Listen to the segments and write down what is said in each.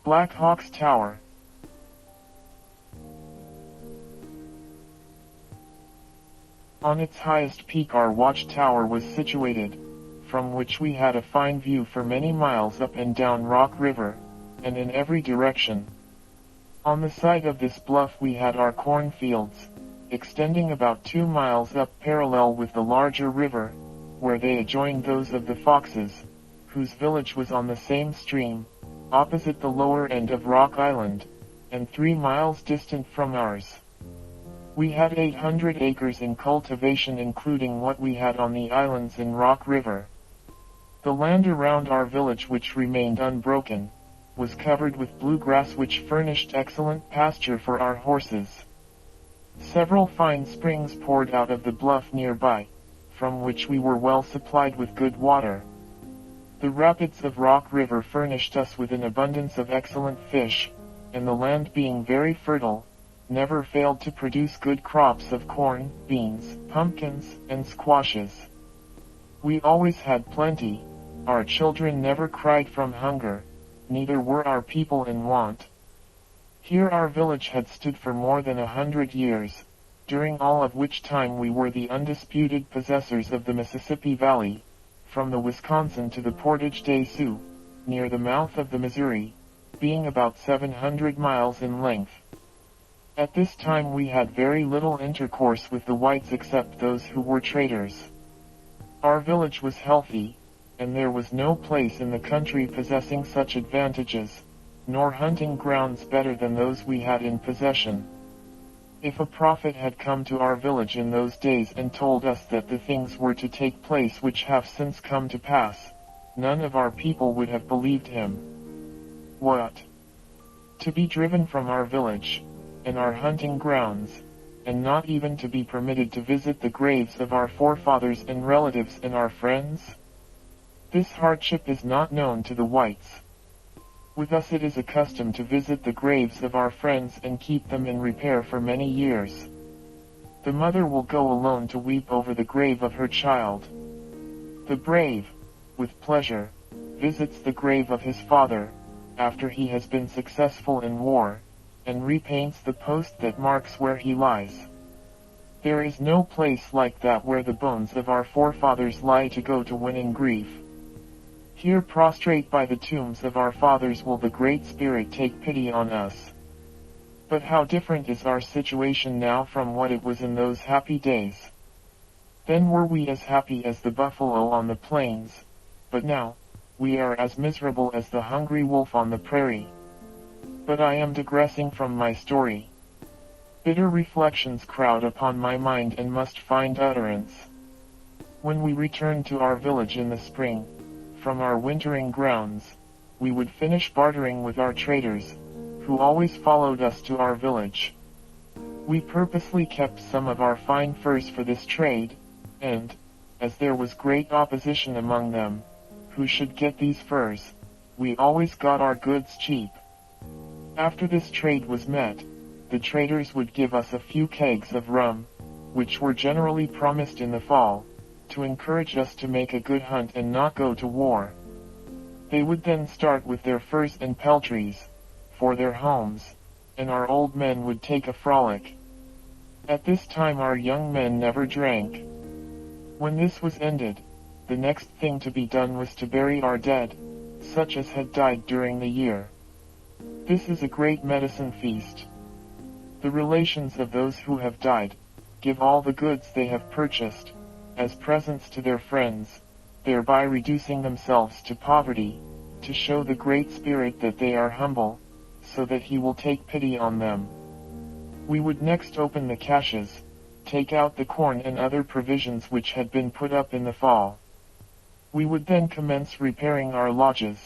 Black Hawk's Tower. On its highest peak our watchtower was situated, from which we had a fine view for many miles up and down Rock River, and in every direction. On the side of this bluff we had our cornfields, extending about 2 miles up parallel with the larger river, where they adjoined those of the Foxes, whose village was on the same stream, opposite the lower end of Rock Island, and 3 miles distant from ours. We had 800 acres in cultivation including what we had on the islands in Rock River. The land around our village, which remained unbroken, was covered with bluegrass which furnished excellent pasture for our horses. Several fine springs poured out of the bluff nearby, from which we were well supplied with good water. The rapids of Rock River furnished us with an abundance of excellent fish, and the land being very fertile, never failed to produce good crops of corn, beans, pumpkins, and squashes. We always had plenty, our children never cried from hunger, neither were our people in want. Here our village had stood for more than 100 years, during all of which time we were the undisputed possessors of the Mississippi Valley, from the Wisconsin to the Portage des Sioux, near the mouth of the Missouri, being about 700 miles in length. At this time we had very little intercourse with the whites except those who were traders. Our village was healthy, and there was no place in the country possessing such advantages, nor hunting grounds better than those we had in possession. If a prophet had come to our village in those days and told us that the things were to take place which have since come to pass, none of our people would have believed him. What? To be driven from our village, and our hunting grounds, and not even to be permitted to visit the graves of our forefathers and relatives and our friends? This hardship is not known to the whites. With us it is a custom to visit the graves of our friends and keep them in repair for many years. The mother will go alone to weep over the grave of her child. The brave, with pleasure, visits the grave of his father, after he has been successful in war, and repaints the post that marks where he lies. There is no place like that where the bones of our forefathers lie to go to when in grief. Here prostrate by the tombs of our fathers will the Great Spirit take pity on us. But how different is our situation now from what it was in those happy days. Then were we as happy as the buffalo on the plains, but now, we are as miserable as the hungry wolf on the prairie. But I am digressing from my story. Bitter reflections crowd upon my mind and must find utterance. When we returned to our village in the spring, from our wintering grounds, we would finish bartering with our traders, who always followed us to our village. We purposely kept some of our fine furs for this trade, and, as there was great opposition among them, who should get these furs, we always got our goods cheap. After this trade was met, the traders would give us a few kegs of rum, which were generally promised in the fall, to encourage us to make a good hunt and not go to war. They would then start with their furs and peltries, for their homes, and our old men would take a frolic. At this time our young men never drank. When this was ended, the next thing to be done was to bury our dead, such as had died during the year. This is a great medicine feast. The relations of those who have died, give all the goods they have purchased, as presents to their friends, thereby reducing themselves to poverty, to show the Great Spirit that they are humble, so that he will take pity on them. We would next open the caches, take out the corn and other provisions which had been put up in the fall. We would then commence repairing our lodges.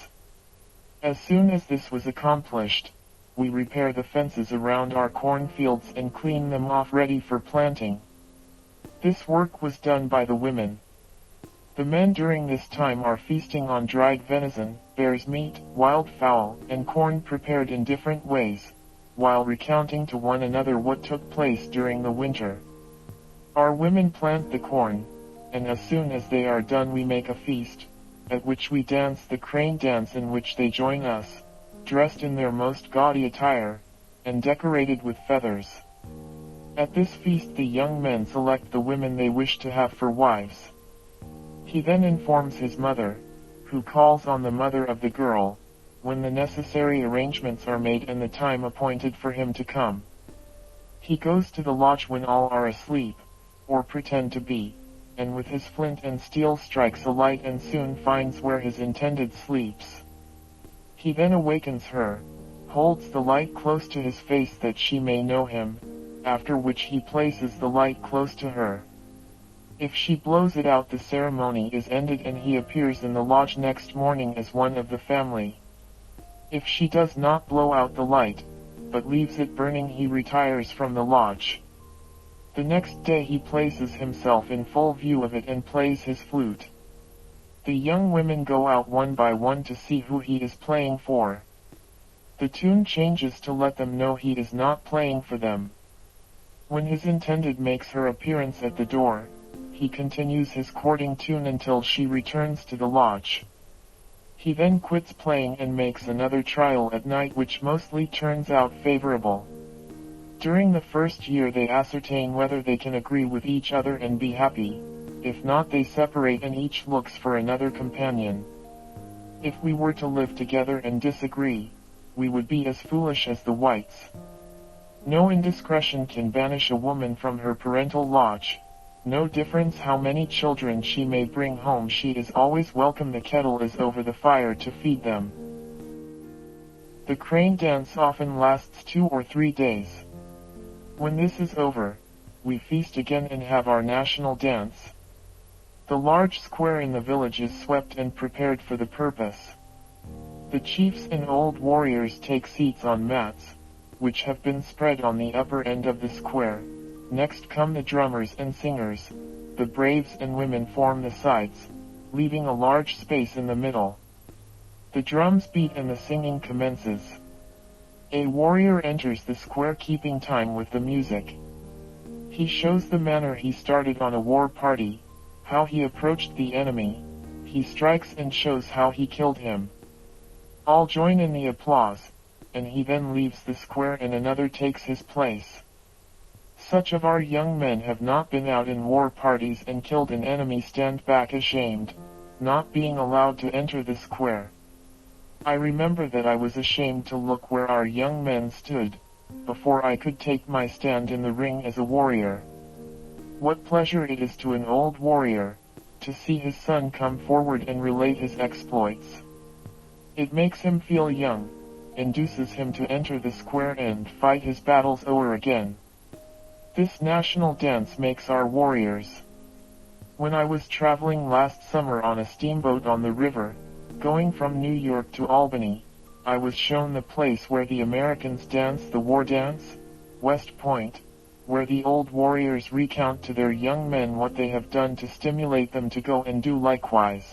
As soon as this was accomplished, we repair the fences around our cornfields and clean them off ready for planting. This work was done by the women. The men during this time are feasting on dried venison, bear's meat, wild fowl, and corn prepared in different ways, while recounting to one another what took place during the winter. Our women plant the corn, and as soon as they are done we make a feast, at which we dance the crane dance in which they join us, dressed in their most gaudy attire, and decorated with feathers. At this feast the young men select the women they wish to have for wives. He then informs his mother, who calls on the mother of the girl, when the necessary arrangements are made and the time appointed for him to come. He goes to the lodge when all are asleep, or pretend to be, and with his flint and steel strikes a light and soon finds where his intended sleeps. He then awakens her, holds the light close to his face that she may know him, after which he places the light close to her. If she blows it out, the ceremony is ended and he appears in the lodge next morning as one of the family. If she does not blow out the light, but leaves it burning, he retires from the lodge. The next day he places himself in full view of it and plays his flute. The young women go out one by one to see who he is playing for. The tune changes to let them know he is not playing for them. When his intended makes her appearance at the door, he continues his courting tune until she returns to the lodge. He then quits playing and makes another trial at night, which mostly turns out favorable. During the first year they ascertain whether they can agree with each other and be happy. If not, they separate and each looks for another companion. If we were to live together and disagree, we would be as foolish as the whites. No indiscretion can banish a woman from her parental lodge. No difference how many children she may bring home, she is always welcome. The kettle is over the fire to feed them. The crane dance often lasts 2 or 3 days. When this is over, we feast again and have our national dance. The large square in the village is swept and prepared for the purpose. The chiefs and old warriors take seats on mats, which have been spread on the upper end of the square. Next come the drummers and singers. The braves and women form the sides, leaving a large space in the middle. The drums beat and the singing commences. A warrior enters the square keeping time with the music. He shows the manner he started on a war party, how he approached the enemy. He strikes and shows how he killed him. All join in the applause, and he then leaves the square and another takes his place. Such of our young men have not been out in war parties and killed an enemy stand back ashamed, not being allowed to enter the square. I remember that I was ashamed to look where our young men stood, before I could take my stand in the ring as a warrior. What pleasure it is to an old warrior, to see his son come forward and relate his exploits. It makes him feel young, induces him to enter the square and fight his battles o'er again. This national dance makes our warriors. When I was traveling last summer on a steamboat on the river, going from New York to Albany, I was shown the place where the Americans dance the war dance, West Point, where the old warriors recount to their young men what they have done to stimulate them to go and do likewise.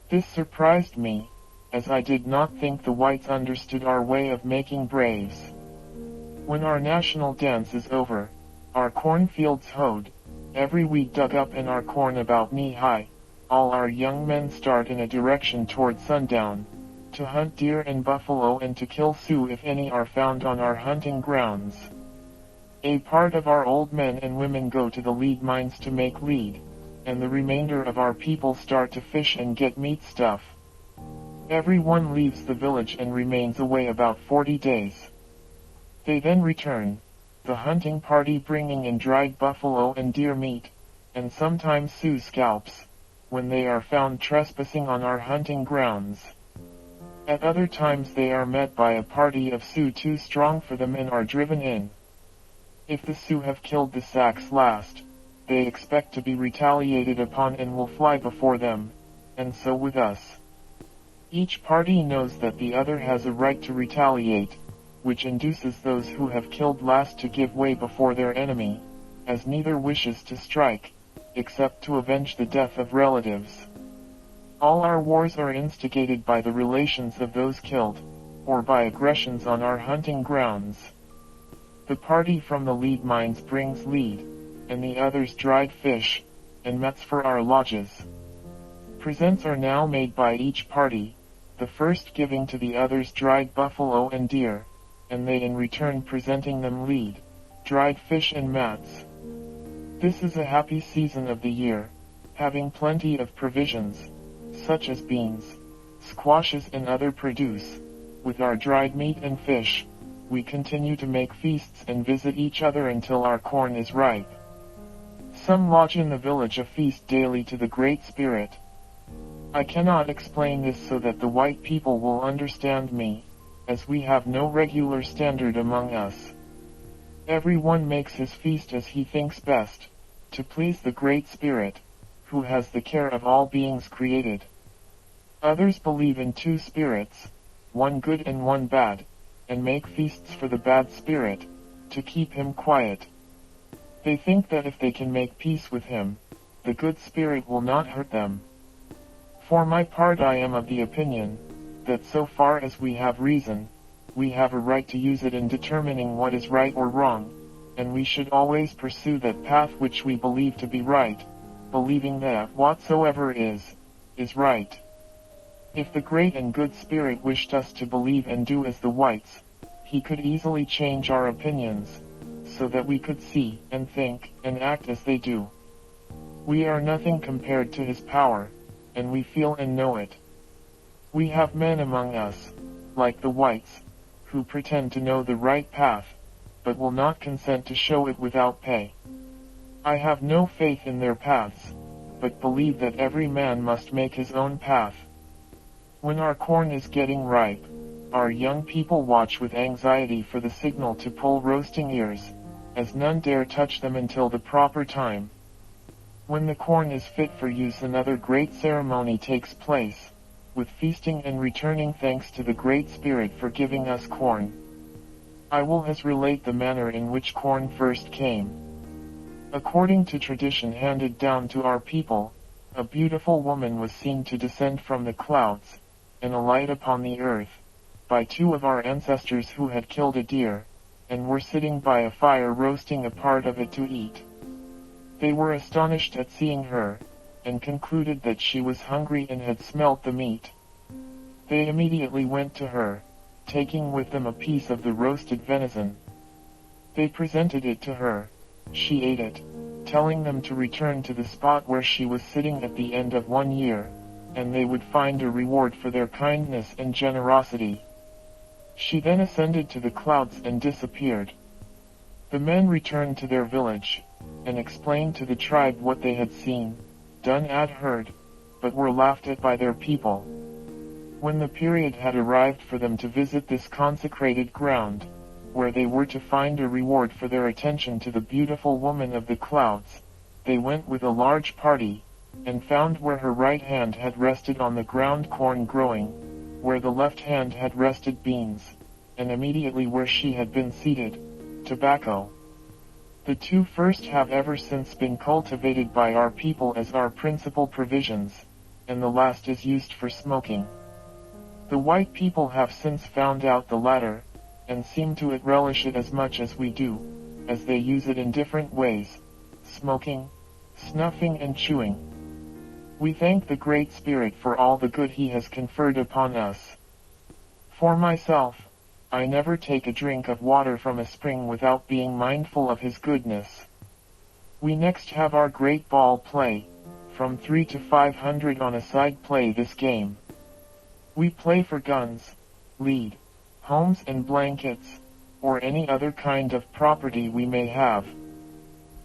This surprised me, as I did not think the whites understood our way of making braves. When our national dance is over, our cornfields hoed, every weed dug up and our corn about knee-high, all our young men start in a direction toward sundown, to hunt deer and buffalo and to kill Sioux if any are found on our hunting grounds. A part of our old men and women go to the lead mines to make lead, and the remainder of our people start to fish and get meat stuff. Everyone leaves the village and remains away about 40 days. They then return, the hunting party bringing in dried buffalo and deer meat, and sometimes Sioux scalps, when they are found trespassing on our hunting grounds. At other times they are met by a party of Sioux too strong for them and are driven in. If the Sioux have killed the Sacs last, they expect to be retaliated upon and will fly before them, and so with us. Each party knows that the other has a right to retaliate, which induces those who have killed last to give way before their enemy, as neither wishes to strike, except to avenge the death of relatives. All our wars are instigated by the relations of those killed, or by aggressions on our hunting grounds. The party from the lead mines brings lead, and the others dried fish, and mets for our lodges. Presents are now made by each party, the first giving to the others dried buffalo and deer, and they in return presenting them lead, dried fish and mats. This is a happy season of the year, having plenty of provisions, such as beans, squashes and other produce. With our dried meat and fish, we continue to make feasts and visit each other until our corn is ripe. Some lodge in the village a feast daily to the Great Spirit. I cannot explain this so that the white people will understand me, as we have no regular standard among us. Everyone makes his feast as he thinks best, to please the Great Spirit, who has the care of all beings created. Others believe in two spirits, one good and one bad, and make feasts for the bad spirit, to keep him quiet. They think that if they can make peace with him, the good spirit will not hurt them. For my part, I am of the opinion that so far as we have reason, we have a right to use it in determining what is right or wrong, and we should always pursue that path which we believe to be right, believing that whatsoever is right. If the great and good spirit wished us to believe and do as the whites, he could easily change our opinions, so that we could see, and think, and act as they do. We are nothing compared to his power, and we feel and know it. We have men among us, like the whites, who pretend to know the right path, but will not consent to show it without pay. I have no faith in their paths, but believe that every man must make his own path. When our corn is getting ripe, our young people watch with anxiety for the signal to pull roasting ears, as none dare touch them until the proper time. When the corn is fit for use, another great ceremony takes place, with feasting and returning thanks to the Great Spirit for giving us corn. I will relate the manner in which corn first came. According to tradition handed down to our people, a beautiful woman was seen to descend from the clouds, and alight upon the earth, by two of our ancestors who had killed a deer, and were sitting by a fire roasting a part of it to eat. They were astonished at seeing her, and concluded that she was hungry and had smelt the meat. They immediately went to her, taking with them a piece of the roasted venison. They presented it to her. She ate it, telling them to return to the spot where she was sitting at the end of 1 year, and they would find a reward for their kindness and generosity. She then ascended to the clouds and disappeared. The men returned to their village, and explained to the tribe what they had seen, done and heard, but were laughed at by their people. When the period had arrived for them to visit this consecrated ground, where they were to find a reward for their attention to the beautiful woman of the clouds, they went with a large party, and found where her right hand had rested on the ground corn growing, where the left hand had rested beans, and immediately where she had been seated, tobacco. The two first have ever since been cultivated by our people as our principal provisions, and the last is used for smoking. The white people have since found out the latter, and seem to relish it as much as we do, as they use it in different ways, smoking, snuffing and chewing. We thank the Great Spirit for all the good he has conferred upon us. For myself, I never take a drink of water from a spring without being mindful of his goodness. We next have our great ball play, from 3 to 500 on a side play this game. We play for guns, lead, homes and blankets, or any other kind of property we may have.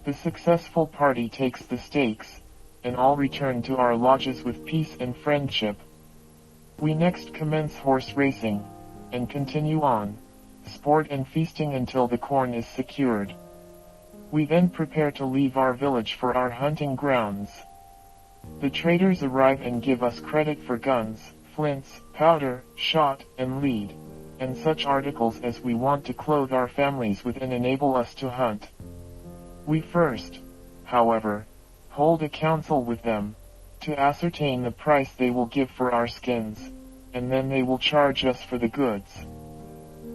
The successful party takes the stakes, and all return to our lodges with peace and friendship. We next commence horse racing, and continue on, sport and feasting until the corn is secured. We then prepare to leave our village for our hunting grounds. The traders arrive and give us credit for guns, flints, powder, shot, and lead, and such articles as we want to clothe our families with and enable us to hunt. We first, however, hold a council with them, to ascertain the price they will give for our skins, and then they will charge us for the goods.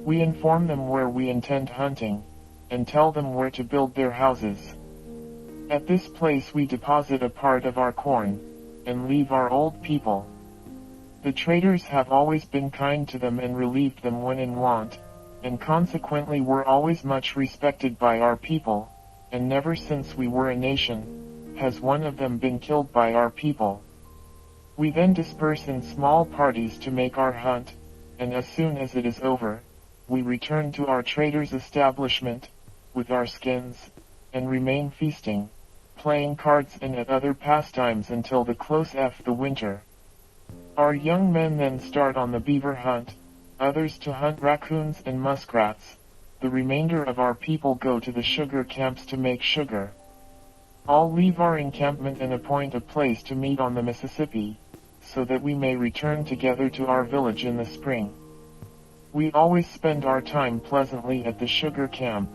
We inform them where we intend hunting, and tell them where to build their houses. At this place we deposit a part of our corn, and leave our old people. The traders have always been kind to them and relieved them when in want, and consequently were always much respected by our people, and never since we were a nation, has one of them been killed by our people. We then disperse in small parties to make our hunt, and as soon as it is over, we return to our traders' establishment, with our skins, and remain feasting, playing cards and at other pastimes until the close of the winter. Our young men then start on the beaver hunt, others to hunt raccoons and muskrats. The remainder of our people go to the sugar camps to make sugar. All leave our encampment and appoint a place to meet on the Mississippi, so that we may return together to our village in the spring. We always spend our time pleasantly at the sugar camp.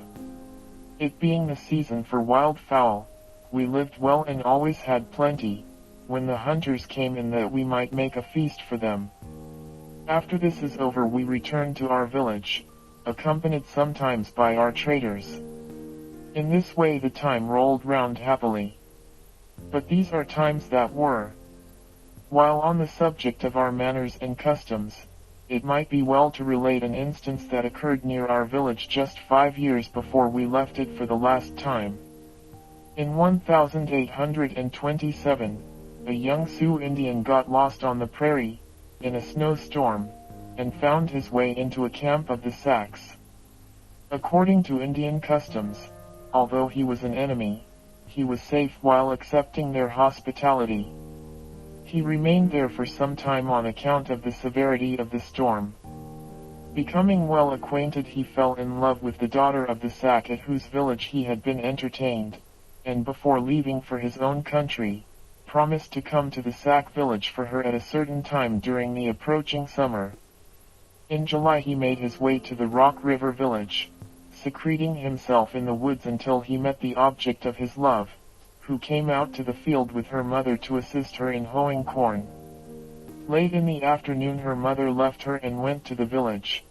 It being the season for wildfowl, we lived well and always had plenty, when the hunters came in that we might make a feast for them. After this is over we return to our village, accompanied sometimes by our traders. In this way the time rolled round happily. But these are times that were. While on the subject of our manners and customs, it might be well to relate an instance that occurred near our village just 5 years before we left it for the last time. In 1827, a young Sioux Indian got lost on the prairie, in a snowstorm, and found his way into a camp of the Sacs. According to Indian customs, although he was an enemy, he was safe while accepting their hospitality. He remained there for some time on account of the severity of the storm. Becoming well acquainted, he fell in love with the daughter of the Sac at whose village he had been entertained, and before leaving for his own country, promised to come to the Sac village for her at a certain time during the approaching summer. In July he made his way to the Rock River village, secreting himself in the woods until he met the object of his love, who came out to the field with her mother to assist her in hoeing corn. Late in the afternoon her mother left her and went to the village.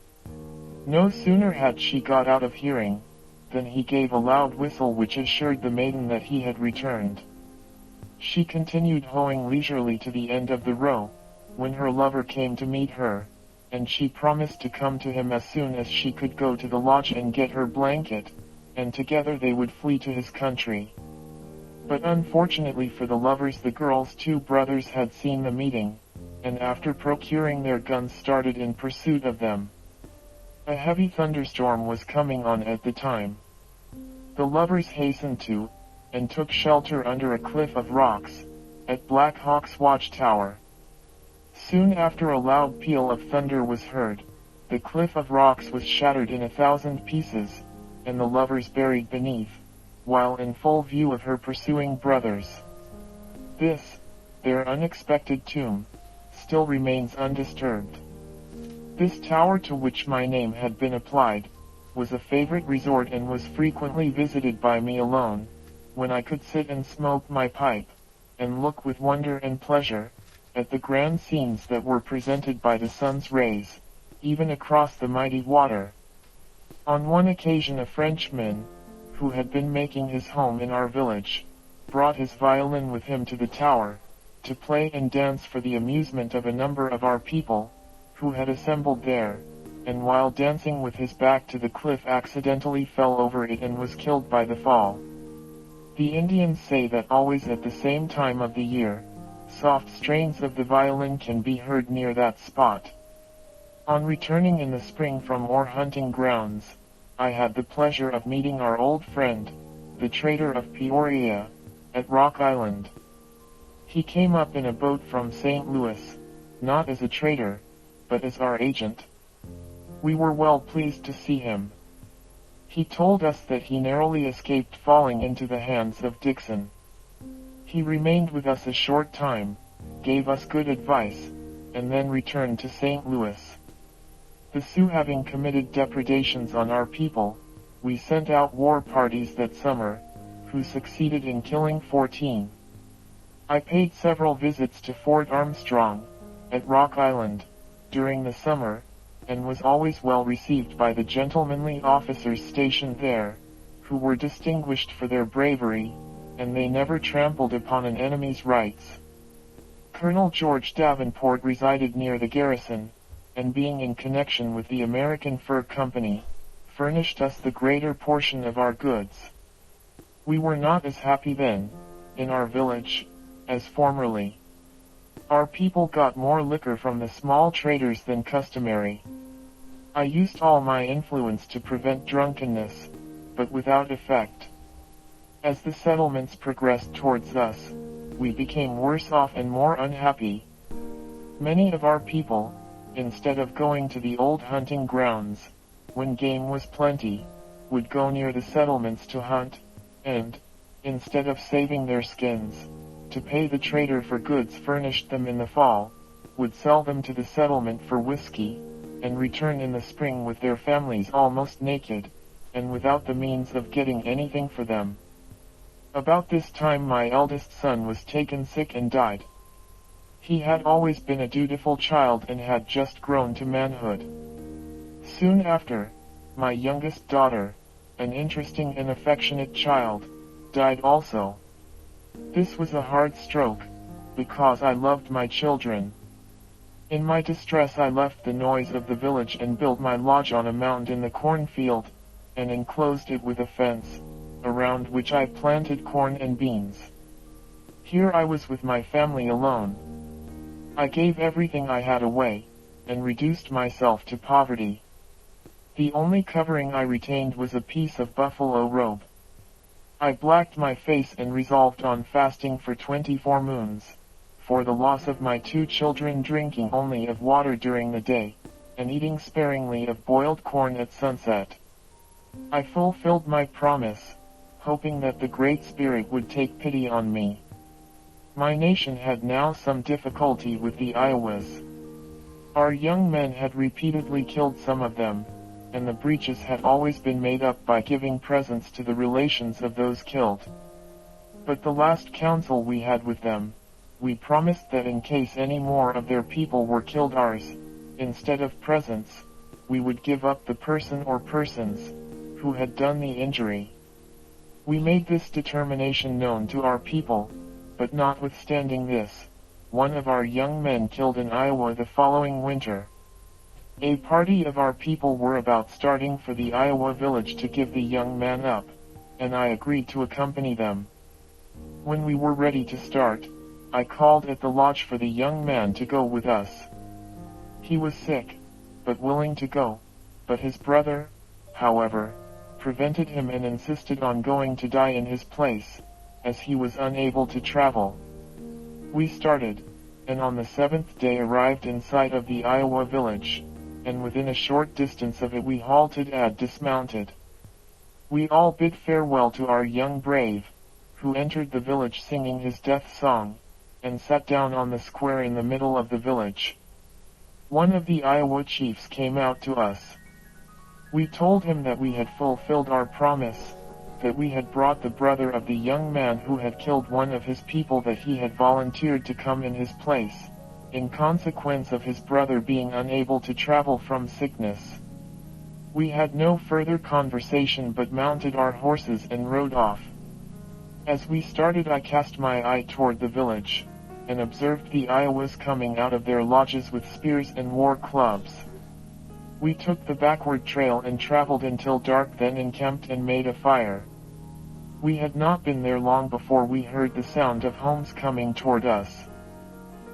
No sooner had she got out of hearing, than he gave a loud whistle which assured the maiden that he had returned. She continued hoeing leisurely to the end of the row, when her lover came to meet her, and she promised to come to him as soon as she could go to the lodge and get her blanket, and together they would flee to his country. But unfortunately for the lovers the girl's 2 brothers had seen the meeting, and after procuring their guns started in pursuit of them. A heavy thunderstorm was coming on at the time. The lovers hastened to, and took shelter under a cliff of rocks, at Black Hawk's watchtower. Soon after a loud peal of thunder was heard, the cliff of rocks was shattered in 1,000 pieces, and the lovers buried beneath, while in full view of her pursuing brothers. This, their unexpected tomb, still remains undisturbed. This tower, to which my name had been applied, was a favorite resort and was frequently visited by me alone, when I could sit and smoke my pipe, and look with wonder and pleasure, at the grand scenes that were presented by the sun's rays, even across the mighty water. On one occasion a Frenchman, who had been making his home in our village, brought his violin with him to the tower, to play and dance for the amusement of a number of our people, who had assembled there, and while dancing with his back to the cliff accidentally fell over it and was killed by the fall. The Indians say that always at the same time of the year, soft strains of the violin can be heard near that spot. On returning in the spring from our hunting grounds, I had the pleasure of meeting our old friend, the trader of Peoria, at Rock Island. He came up in a boat from St. Louis, not as a trader, but as our agent. We were well pleased to see him. He told us that he narrowly escaped falling into the hands of Dixon. He remained with us a short time, gave us good advice, and then returned to St. Louis. The Sioux having committed depredations on our people, we sent out war parties that summer, who succeeded in killing 14. I paid several visits to Fort Armstrong, at Rock Island, during the summer, and was always well received by the gentlemanly officers stationed there, who were distinguished for their bravery, and they never trampled upon an enemy's rights. Colonel George Davenport resided near the garrison, and being in connection with the American Fur Company, furnished us the greater portion of our goods. We were not as happy then, in our village, as formerly. Our people got more liquor from the small traders than customary. I used all my influence to prevent drunkenness, but without effect. As the settlements progressed towards us, we became worse off and more unhappy. Many of our people, instead of going to the old hunting grounds, when game was plenty, would go near the settlements to hunt, and, instead of saving their skins, to pay the trader for goods furnished them in the fall, would sell them to the settlement for whiskey, and return in the spring with their families almost naked, and without the means of getting anything for them. About this time my eldest son was taken sick and died. He had always been a dutiful child and had just grown to manhood. Soon after, my youngest daughter, an interesting and affectionate child, died also. This was a hard stroke, because I loved my children. In my distress I left the noise of the village and built my lodge on a mound in the cornfield, and enclosed it with a fence, around which I planted corn and beans. Here I was with my family alone. I gave everything I had away, and reduced myself to poverty. The only covering I retained was a piece of buffalo robe. I blacked my face and resolved on fasting for 24 moons, for the loss of my 2 children, drinking only of water during the day, and eating sparingly of boiled corn at sunset. I fulfilled my promise, hoping that the Great Spirit would take pity on me. My nation had now some difficulty with the Iowas. Our young men had repeatedly killed some of them, and the breaches had always been made up by giving presents to the relations of those killed. But the last council we had with them, we promised that in case any more of their people were killed, ours, instead of presents, we would give up the person or persons who had done the injury. We made this determination known to our people, but notwithstanding this, one of our young men killed in Iowa the following winter. A party of our people were about starting for the Iowa village to give the young man up, and I agreed to accompany them. When we were ready to start, I called at the lodge for the young man to go with us. He was sick, but willing to go, but his brother, however, prevented him and insisted on going to die in his place, as he was unable to travel. We started, and on the 7th day arrived in sight of the Iowa village, and within a short distance of it we halted and dismounted. We all bid farewell to our young brave, who entered the village singing his death song, and sat down on the square in the middle of the village. One of the Iowa chiefs came out to us. We told him that we had fulfilled our promise, that we had brought the brother of the young man who had killed one of his people, that he had volunteered to come in his place, in consequence of his brother being unable to travel from sickness. We had no further conversation but mounted our horses and rode off. As we started I cast my eye toward the village, and observed the Iowas coming out of their lodges with spears and war clubs. We took the backward trail and traveled until dark, then encamped and made a fire. We had not been there long before we heard the sound of homes coming toward us.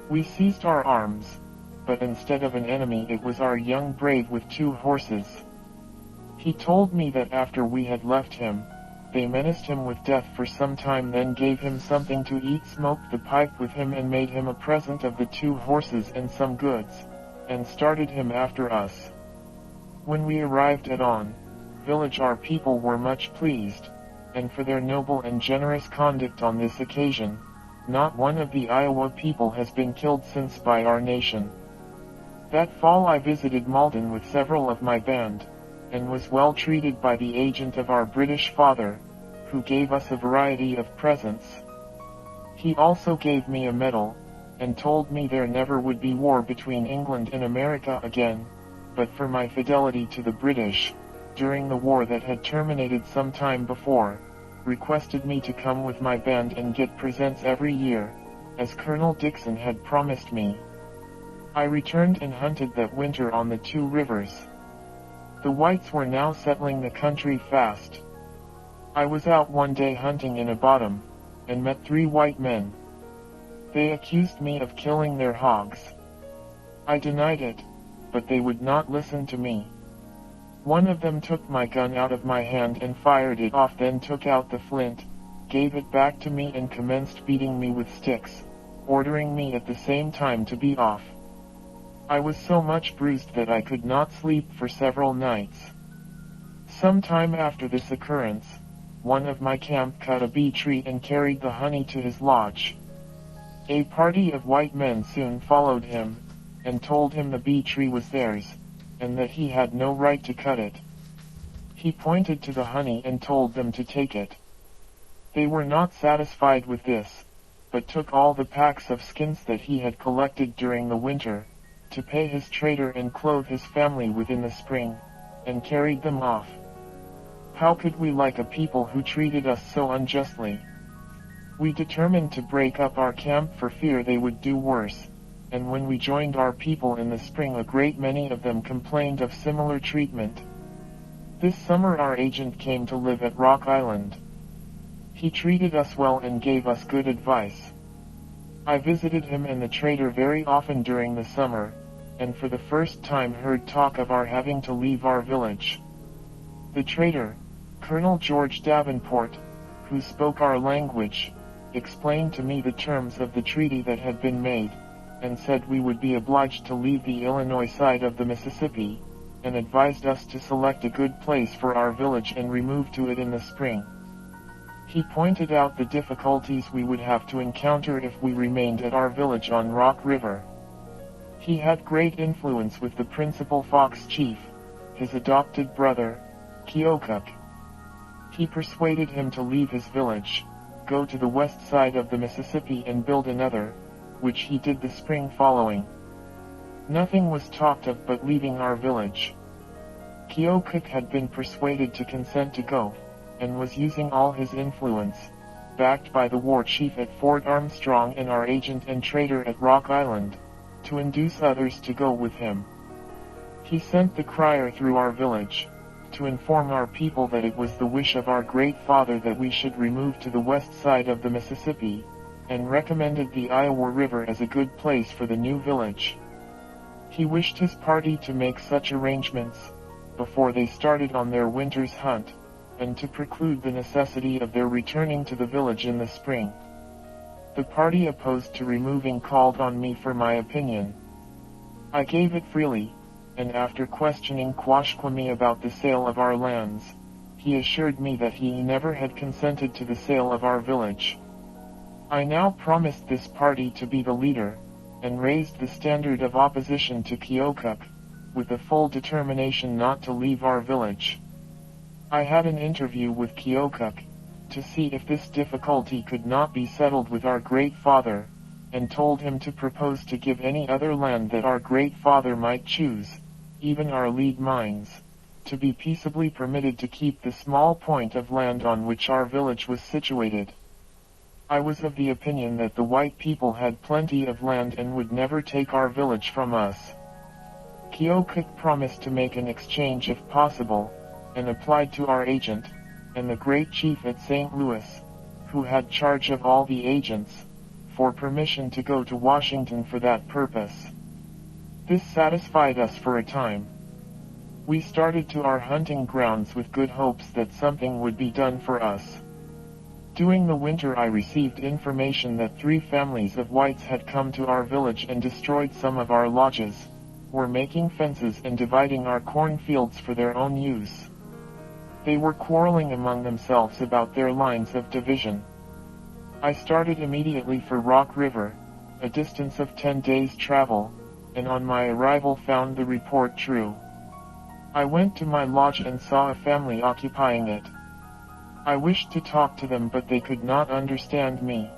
We seized our arms, but instead of an enemy it was our young brave with 2 horses. He told me that after we had left him, they menaced him with death for some time, then gave him something to eat, smoked the pipe with him, and made him a present of the 2 horses and some goods, and started him after us. When we arrived at On village our people were much pleased, and for their noble and generous conduct on this occasion, not one of the Iowa people has been killed since by our nation. That fall I visited Malden with several of my band, and was well treated by the agent of our British father, who gave us a variety of presents. He also gave me a medal, and told me there never would be war between England and America again, but for my fidelity to the British, during the war that had terminated some time before, requested me to come with my band and get presents every year, as Colonel Dixon had promised me. I returned and hunted that winter on the 2 rivers. The whites were now settling the country fast. I was out one day hunting in a bottom, and met 3 white men. They accused me of killing their hogs. I denied it, but they would not listen to me. One of them took my gun out of my hand and fired it off, then took out the flint, gave it back to me and commenced beating me with sticks, ordering me at the same time to be off. I was so much bruised that I could not sleep for several nights. Some time after this occurrence, one of my camp cut a bee tree and carried the honey to his lodge. A party of white men soon followed him, and told him the bee tree was theirs, and that he had no right to cut it. He pointed to the honey and told them to take it. They were not satisfied with this, but took all the packs of skins that he had collected during the winter, to pay his trader and clothe his family within the spring, and carried them off. How could we like a people who treated us so unjustly? We determined to break up our camp for fear they would do worse, and when we joined our people in the spring, a great many of them complained of similar treatment. This summer our agent came to live at Rock Island. He treated us well and gave us good advice. I visited him and the trader very often during the summer, and for the first time heard talk of our having to leave our village. The trader, Colonel George Davenport, who spoke our language, explained to me the terms of the treaty that had been made, and said we would be obliged to leave the Illinois side of the Mississippi, and advised us to select a good place for our village and remove to it in the spring. He pointed out the difficulties we would have to encounter if we remained at our village on Rock River. He had great influence with the principal Fox chief, his adopted brother, Keokuk. He persuaded him to leave his village, go to the west side of the Mississippi and build another, which he did the spring following. Nothing was talked of but leaving our village. Keokuk had been persuaded to consent to go, and was using all his influence, backed by the war chief at Fort Armstrong and our agent and trader at Rock Island, to induce others to go with him. He sent the crier through our village, to inform our people that it was the wish of our great father that we should remove to the west side of the Mississippi, and recommended the Iowa River as a good place for the new village. He wished his party to make such arrangements, before they started on their winter's hunt, and to preclude the necessity of their returning to the village in the spring. The party opposed to removing called on me for my opinion. I gave it freely, and after questioning Quashquemi about the sale of our lands, he assured me that he never had consented to the sale of our village. I now promised this party to be the leader, and raised the standard of opposition to Keokuk, with the full determination not to leave our village. I had an interview with Keokuk, to see if this difficulty could not be settled with our great father, and told him to propose to give any other land that our great father might choose, even our lead mines, to be peaceably permitted to keep the small point of land on which our village was situated. I was of the opinion that the white people had plenty of land and would never take our village from us. Keokuk promised to make an exchange if possible, and applied to our agent, and the great chief at St. Louis, who had charge of all the agents, for permission to go to Washington for that purpose. This satisfied us for a time. We started to our hunting grounds with good hopes that something would be done for us. During the winter I received information that 3 families of whites had come to our village and destroyed some of our lodges, were making fences and dividing our cornfields for their own use. They were quarreling among themselves about their lines of division. I started immediately for Rock River, a distance of 10 days' travel, and on my arrival found the report true. I went to my lodge and saw a family occupying it. I wished to talk to them but they could not understand me.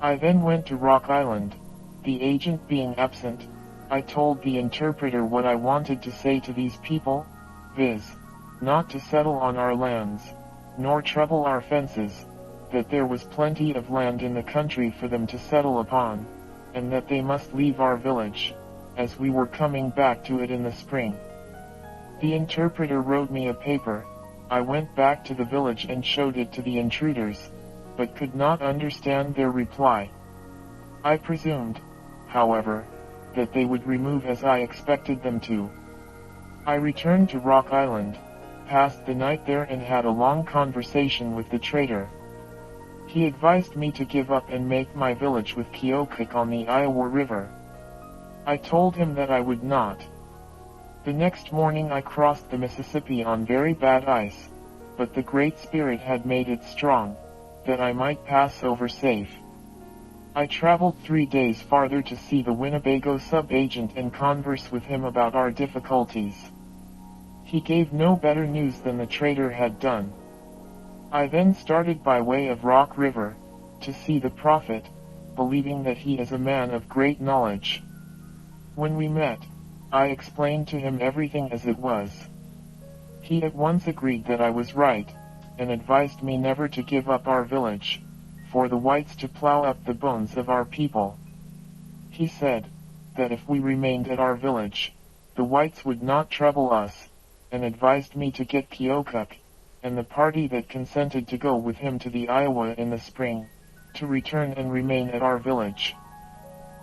I then went to Rock Island. The agent being absent, I told the interpreter what I wanted to say to these people, viz., not to settle on our lands, nor trouble our fences, that there was plenty of land in the country for them to settle upon, and that they must leave our village, as we were coming back to it in the spring. The interpreter wrote me a paper. I went back to the village and showed it to the intruders, but could not understand their reply. I presumed, however, that they would remove as I expected them to. I returned to Rock Island, passed the night there and had a long conversation with the trader. He advised me to give up and make my village with Keokuk on the Iowa River. I told him that I would not. The next morning I crossed the Mississippi on very bad ice, but the Great Spirit had made it strong, that I might pass over safe. I traveled 3 days farther to see the Winnebago sub-agent and converse with him about our difficulties. He gave no better news than the trader had done. I then started by way of Rock River, to see the prophet, believing that he is a man of great knowledge. When we met, I explained to him everything as it was. He at once agreed that I was right, and advised me never to give up our village, for the whites to plow up the bones of our people. He said, that if we remained at our village, the whites would not trouble us, and advised me to get Keokuk, and the party that consented to go with him to the Iowa in the spring, to return and remain at our village.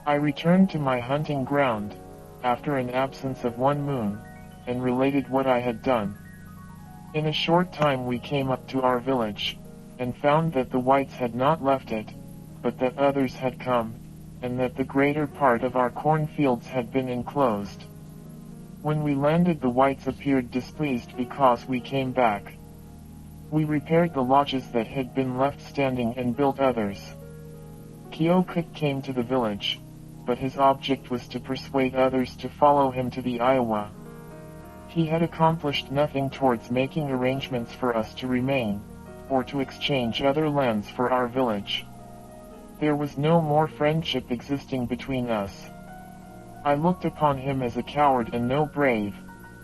I returned to my hunting ground, after an absence of 1 moon, and related what I had done. In a short time we came up to our village, and found that the whites had not left it, but that others had come, and that the greater part of our cornfields had been enclosed. When we landed, the whites appeared displeased because we came back. We repaired the lodges that had been left standing and built others. Keokuk came to the village, but his object was to persuade others to follow him to the Iowa. He had accomplished nothing towards making arrangements for us to remain, or to exchange other lands for our village. There was no more friendship existing between us. I looked upon him as a coward and no brave,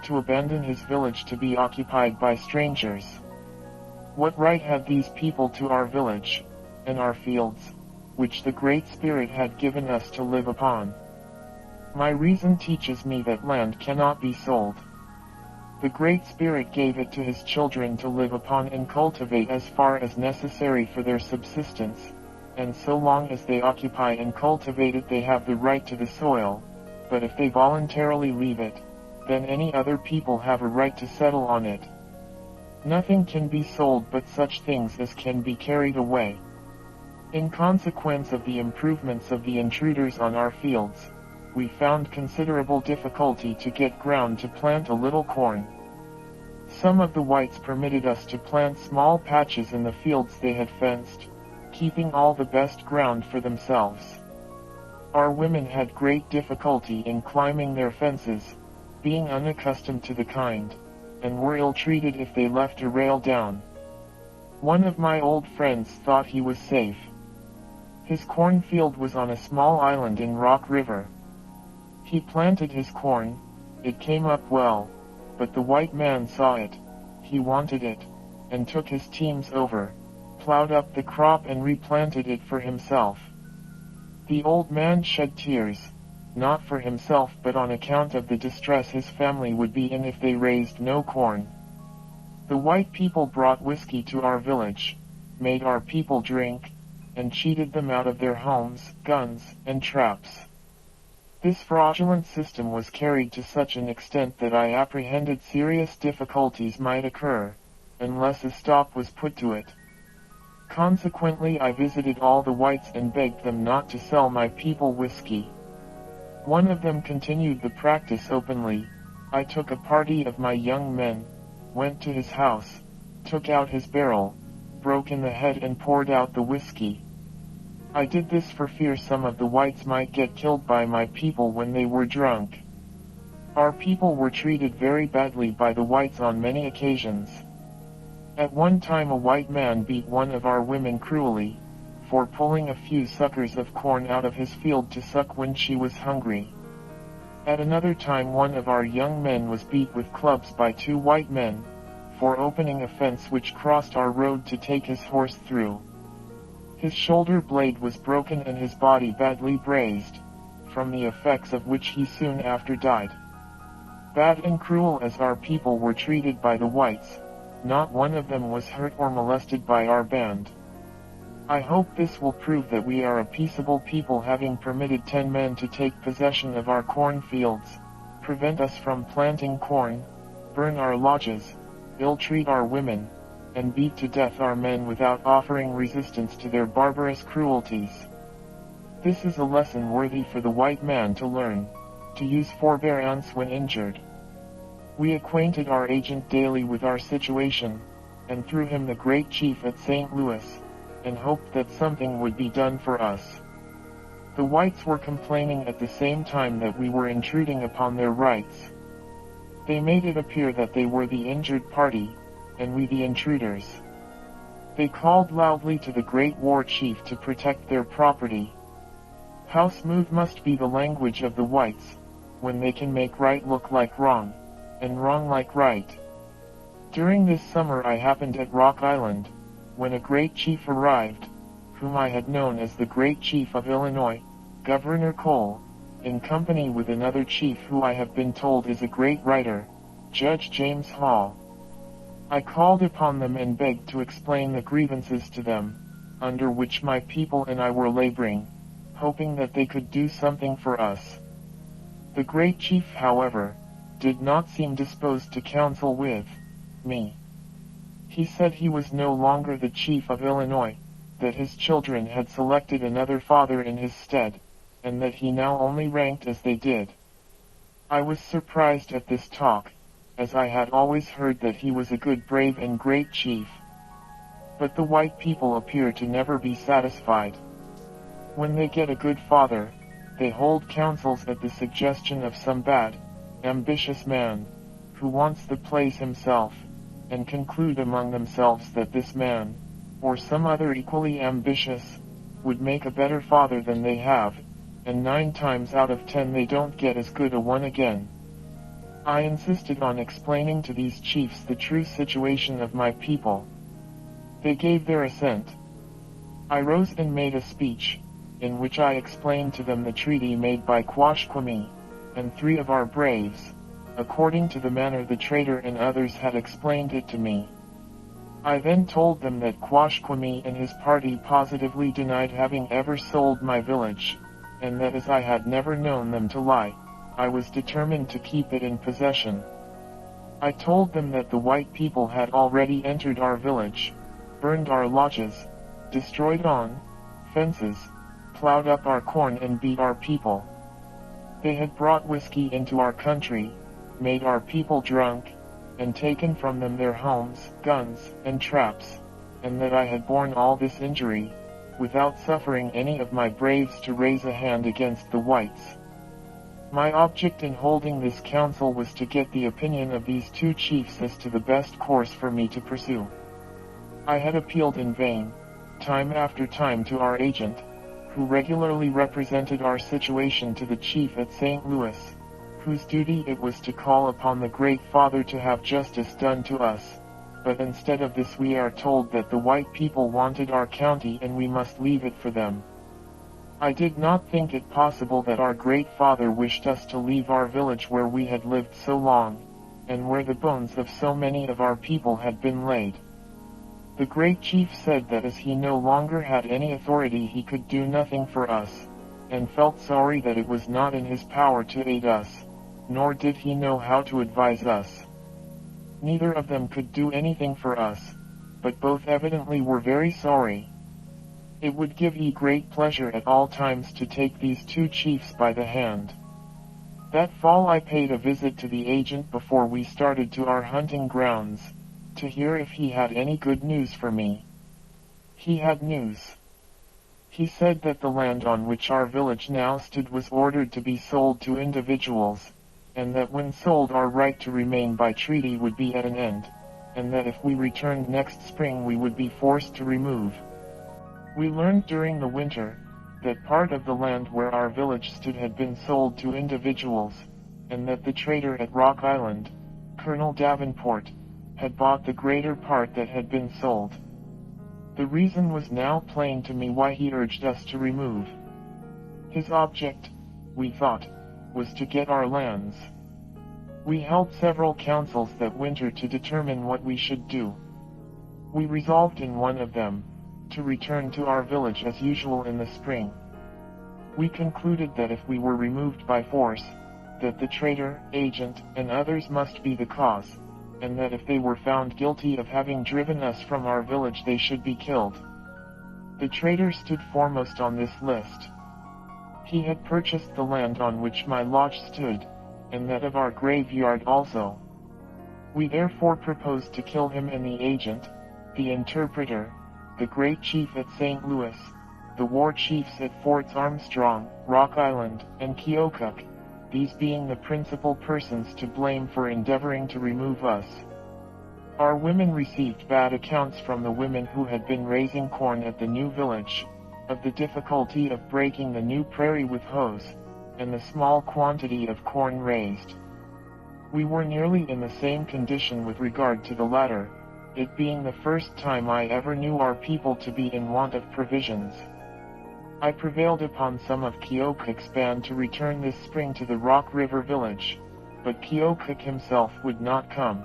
to abandon his village to be occupied by strangers. What right had these people to our village, and our fields, which the Great Spirit had given us to live upon? My reason teaches me that land cannot be sold. The Great Spirit gave it to his children to live upon and cultivate as far as necessary for their subsistence, and so long as they occupy and cultivate it they have the right to the soil, but if they voluntarily leave it, then any other people have a right to settle on it. Nothing can be sold but such things as can be carried away. In consequence of the improvements of the intruders on our fields, we found considerable difficulty to get ground to plant a little corn. Some of the whites permitted us to plant small patches in the fields they had fenced, keeping all the best ground for themselves. Our women had great difficulty in climbing their fences, being unaccustomed to the kind, and were ill-treated if they left a rail down. One of my old friends thought he was safe. His cornfield was on a small island in Rock River. He planted his corn, it came up well, but the white man saw it, he wanted it, and took his teams over, plowed up the crop and replanted it for himself. The old man shed tears, not for himself but on account of the distress his family would be in if they raised no corn. The white people brought whiskey to our village, made our people drink, and cheated them out of their homes, guns, and traps. This fraudulent system was carried to such an extent that I apprehended serious difficulties might occur, unless a stop was put to it. Consequently I visited all the whites and begged them not to sell my people whiskey. One of them continued the practice openly. I took a party of my young men, went to his house, took out his barrel, broke in the head and poured out the whiskey. I did this for fear some of the whites might get killed by my people when they were drunk. Our people were treated very badly by the whites on many occasions. At one time a white man beat one of our women cruelly, for pulling a few suckers of corn out of his field to suck when she was hungry. At another time one of our young men was beat with clubs by 2 white men, for opening a fence which crossed our road to take his horse through. His shoulder blade was broken and his body badly grazed, from the effects of which he soon after died. Bad and cruel as our people were treated by the whites, not one of them was hurt or molested by our band. I hope this will prove that we are a peaceable people, having permitted 10 men to take possession of our cornfields, prevent us from planting corn, burn our lodges, ill-treat our women, and beat to death our men without offering resistance to their barbarous cruelties. This is a lesson worthy for the white man to learn, to use forbearance when injured. We acquainted our agent daily with our situation, and through him the great chief at St. Louis, and hoped that something would be done for us. The whites were complaining at the same time that we were intruding upon their rights. They made it appear that they were the injured party, and we the intruders. They called loudly to the great war chief to protect their property. How smooth must be the language of the whites, when they can make right look like wrong, and wrong like right. During this summer I happened at Rock Island, when a great chief arrived, whom I had known as the great chief of Illinois, Governor Cole, in company with another chief who I have been told is a great writer, Judge James Hall. I called upon them and begged to explain the grievances to them, under which my people and I were laboring, hoping that they could do something for us. The great chief, however, did not seem disposed to counsel with me. He said he was no longer the chief of Illinois, that his children had selected another father in his stead, and that he now only ranked as they did. I was surprised at this talk, as I had always heard that he was a good, brave and great chief. But the white people appear to never be satisfied. When they get a good father, they hold councils at the suggestion of some bad, ambitious man, who wants the place himself, and conclude among themselves that this man, or some other equally ambitious, would make a better father than they have, and 9 times out of 10 they don't get as good a one again. I insisted on explaining to these chiefs the true situation of my people. They gave their assent. I rose and made a speech, in which I explained to them the treaty made by Quashquemi, and 3 of our braves, according to the manner the traitor and others had explained it to me. I then told them that Quashquemi and his party positively denied having ever sold my village, and that as I had never known them to lie, I was determined to keep it in possession. I told them that the white people had already entered our village, burned our lodges, destroyed on fences, plowed up our corn and beat our people. They had brought whiskey into our country, made our people drunk, and taken from them their homes, guns, and traps, and that I had borne all this injury, without suffering any of my braves to raise a hand against the whites. My object in holding this council was to get the opinion of these 2 chiefs as to the best course for me to pursue. I had appealed in vain, time after time, to our agent, who regularly represented our situation to the chief at St. Louis, whose duty it was to call upon the Great Father to have justice done to us, but instead of this we are told that the white people wanted our county and we must leave it for them. I did not think it possible that our Great Father wished us to leave our village where we had lived so long, and where the bones of so many of our people had been laid. The great chief said that as he no longer had any authority he could do nothing for us, and felt sorry that it was not in his power to aid us, nor did he know how to advise us. Neither of them could do anything for us, but both evidently were very sorry. It would give ye great pleasure at all times to take these 2 chiefs by the hand. That fall I paid a visit to the agent before we started to our hunting grounds, to hear if he had any good news for me. He had news. He said that the land on which our village now stood was ordered to be sold to individuals, and that when sold our right to remain by treaty would be at an end, and that if we returned next spring we would be forced to remove. We learned during the winter, that part of the land where our village stood had been sold to individuals, and that the trader at Rock Island, Colonel Davenport, had bought the greater part that had been sold. The reason was now plain to me why he urged us to remove. His object, we thought, was to get our lands. We held several councils that winter to determine what we should do. We resolved in one of them, to return to our village as usual in the spring. We concluded that if we were removed by force, that the traitor, agent, and others must be the cause, and that if they were found guilty of having driven us from our village they should be killed. The traitor stood foremost on this list. He had purchased the land on which my lodge stood, and that of our graveyard also. We therefore proposed to kill him and the agent, the interpreter, the great chief at St. Louis, the war chiefs at Forts Armstrong, Rock Island, and Keokuk, these being the principal persons to blame for endeavoring to remove us. Our women received bad accounts from the women who had been raising corn at the new village, of the difficulty of breaking the new prairie with hoes, and the small quantity of corn raised. We were nearly in the same condition with regard to the latter, it being the first time I ever knew our people to be in want of provisions. I prevailed upon some of Keokuk's band to return this spring to the Rock River village, but Keokuk himself would not come.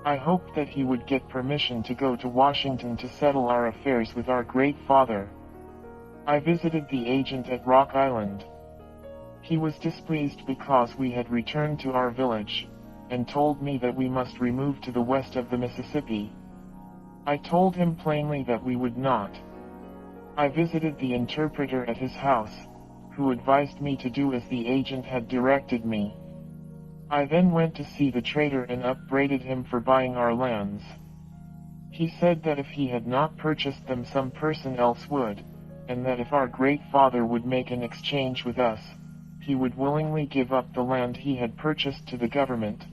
I hoped that he would get permission to go to Washington to settle our affairs with our great father. I visited the agent at Rock Island. He was displeased because we had returned to our village, and told me that we must remove to the west of the Mississippi. I told him plainly that we would not. I visited the interpreter at his house, who advised me to do as the agent had directed me. I then went to see the trader and upbraided him for buying our lands. He said that if he had not purchased them some person else would, and that if our great father would make an exchange with us, he would willingly give up the land he had purchased to the government.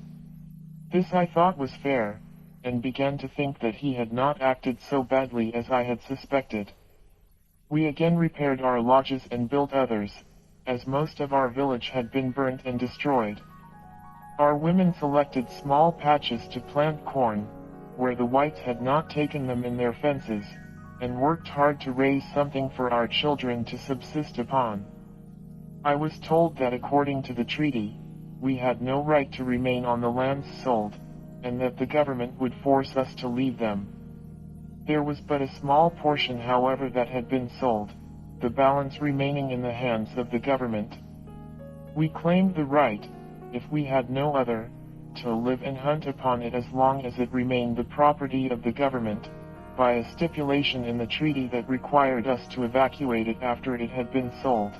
This I thought was fair, and began to think that he had not acted so badly as I had suspected. We again repaired our lodges and built others, as most of our village had been burnt and destroyed. Our women selected small patches to plant corn, where the whites had not taken them in their fences, and worked hard to raise something for our children to subsist upon. I was told that according to the treaty, we had no right to remain on the lands sold, and that the government would force us to leave them. There was but a small portion, however, that had been sold, the balance remaining in the hands of the government. We claimed the right, if we had no other, to live and hunt upon it as long as it remained the property of the government, by a stipulation in the treaty that required us to evacuate it after it had been sold.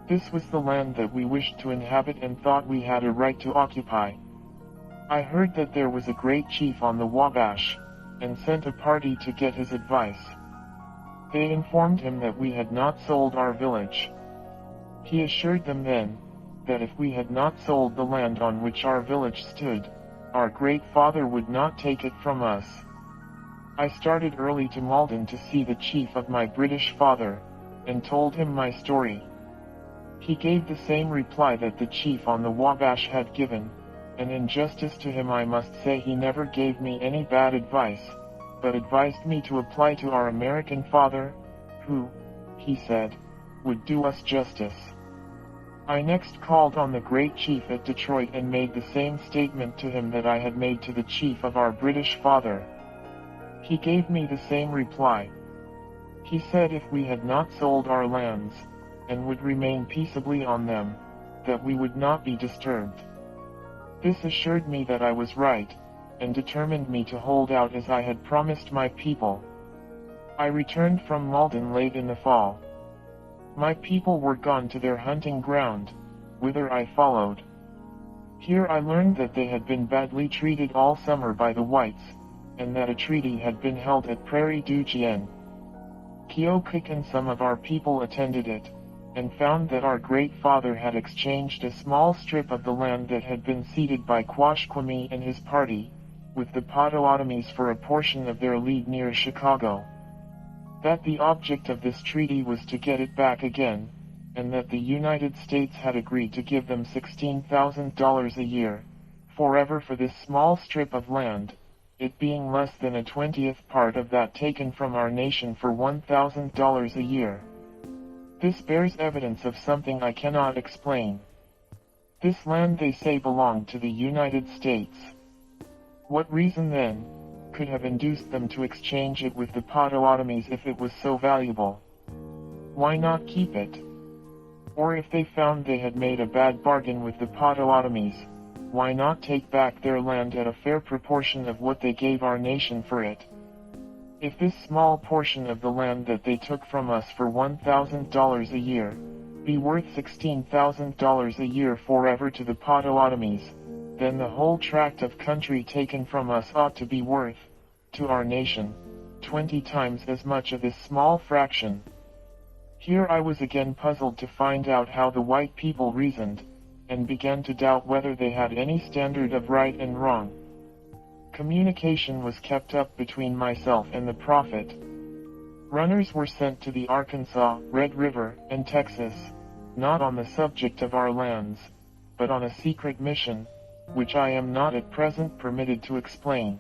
This was the land that we wished to inhabit and thought we had a right to occupy. I heard that there was a great chief on the Wabash, and sent a party to get his advice. They informed him that we had not sold our village. He assured them then, that if we had not sold the land on which our village stood, our great father would not take it from us. I started early to Malden to see the chief of my British father, and told him my story. He gave the same reply that the chief on the Wabash had given, and in justice to him I must say he never gave me any bad advice, but advised me to apply to our American father, who, he said, would do us justice. I next called on the great chief at Detroit and made the same statement to him that I had made to the chief of our British father. He gave me the same reply. He said if we had not sold our lands, and would remain peaceably on them, that we would not be disturbed. This assured me that I was right, and determined me to hold out as I had promised my people. I returned from Malden late in the fall. My people were gone to their hunting ground, whither I followed. Here I learned that they had been badly treated all summer by the whites, and that a treaty had been held at Prairie du Chien. Keokuk and some of our people attended it, and found that our great father had exchanged a small strip of the land that had been ceded by Quashquemi and his party, with the Potawatomis for a portion of their lead near Chicago. That the object of this treaty was to get it back again, and that the United States had agreed to give them $16,000 a year, forever for this small strip of land, it being less than a 20th part of that taken from our nation for $1,000 a year. This bears evidence of something I cannot explain. This land they say belonged to the United States. What reason then could have induced them to exchange it with the Potawatomis if it was so valuable? Why not keep it? Or if they found they had made a bad bargain with the Potawatomis, why not take back their land at a fair proportion of what they gave our nation for it? If this small portion of the land that they took from us for $1,000 a year be worth $16,000 a year forever to the Potawatomis, then the whole tract of country taken from us ought to be worth, to our nation, 20 times as much of this small fraction. Here I was again puzzled to find out how the white people reasoned, and began to doubt whether they had any standard of right and wrong. Communication was kept up between myself and the prophet. Runners were sent to the Arkansas, Red River, and Texas, not on the subject of our lands, but on a secret mission, which I am not at present permitted to explain.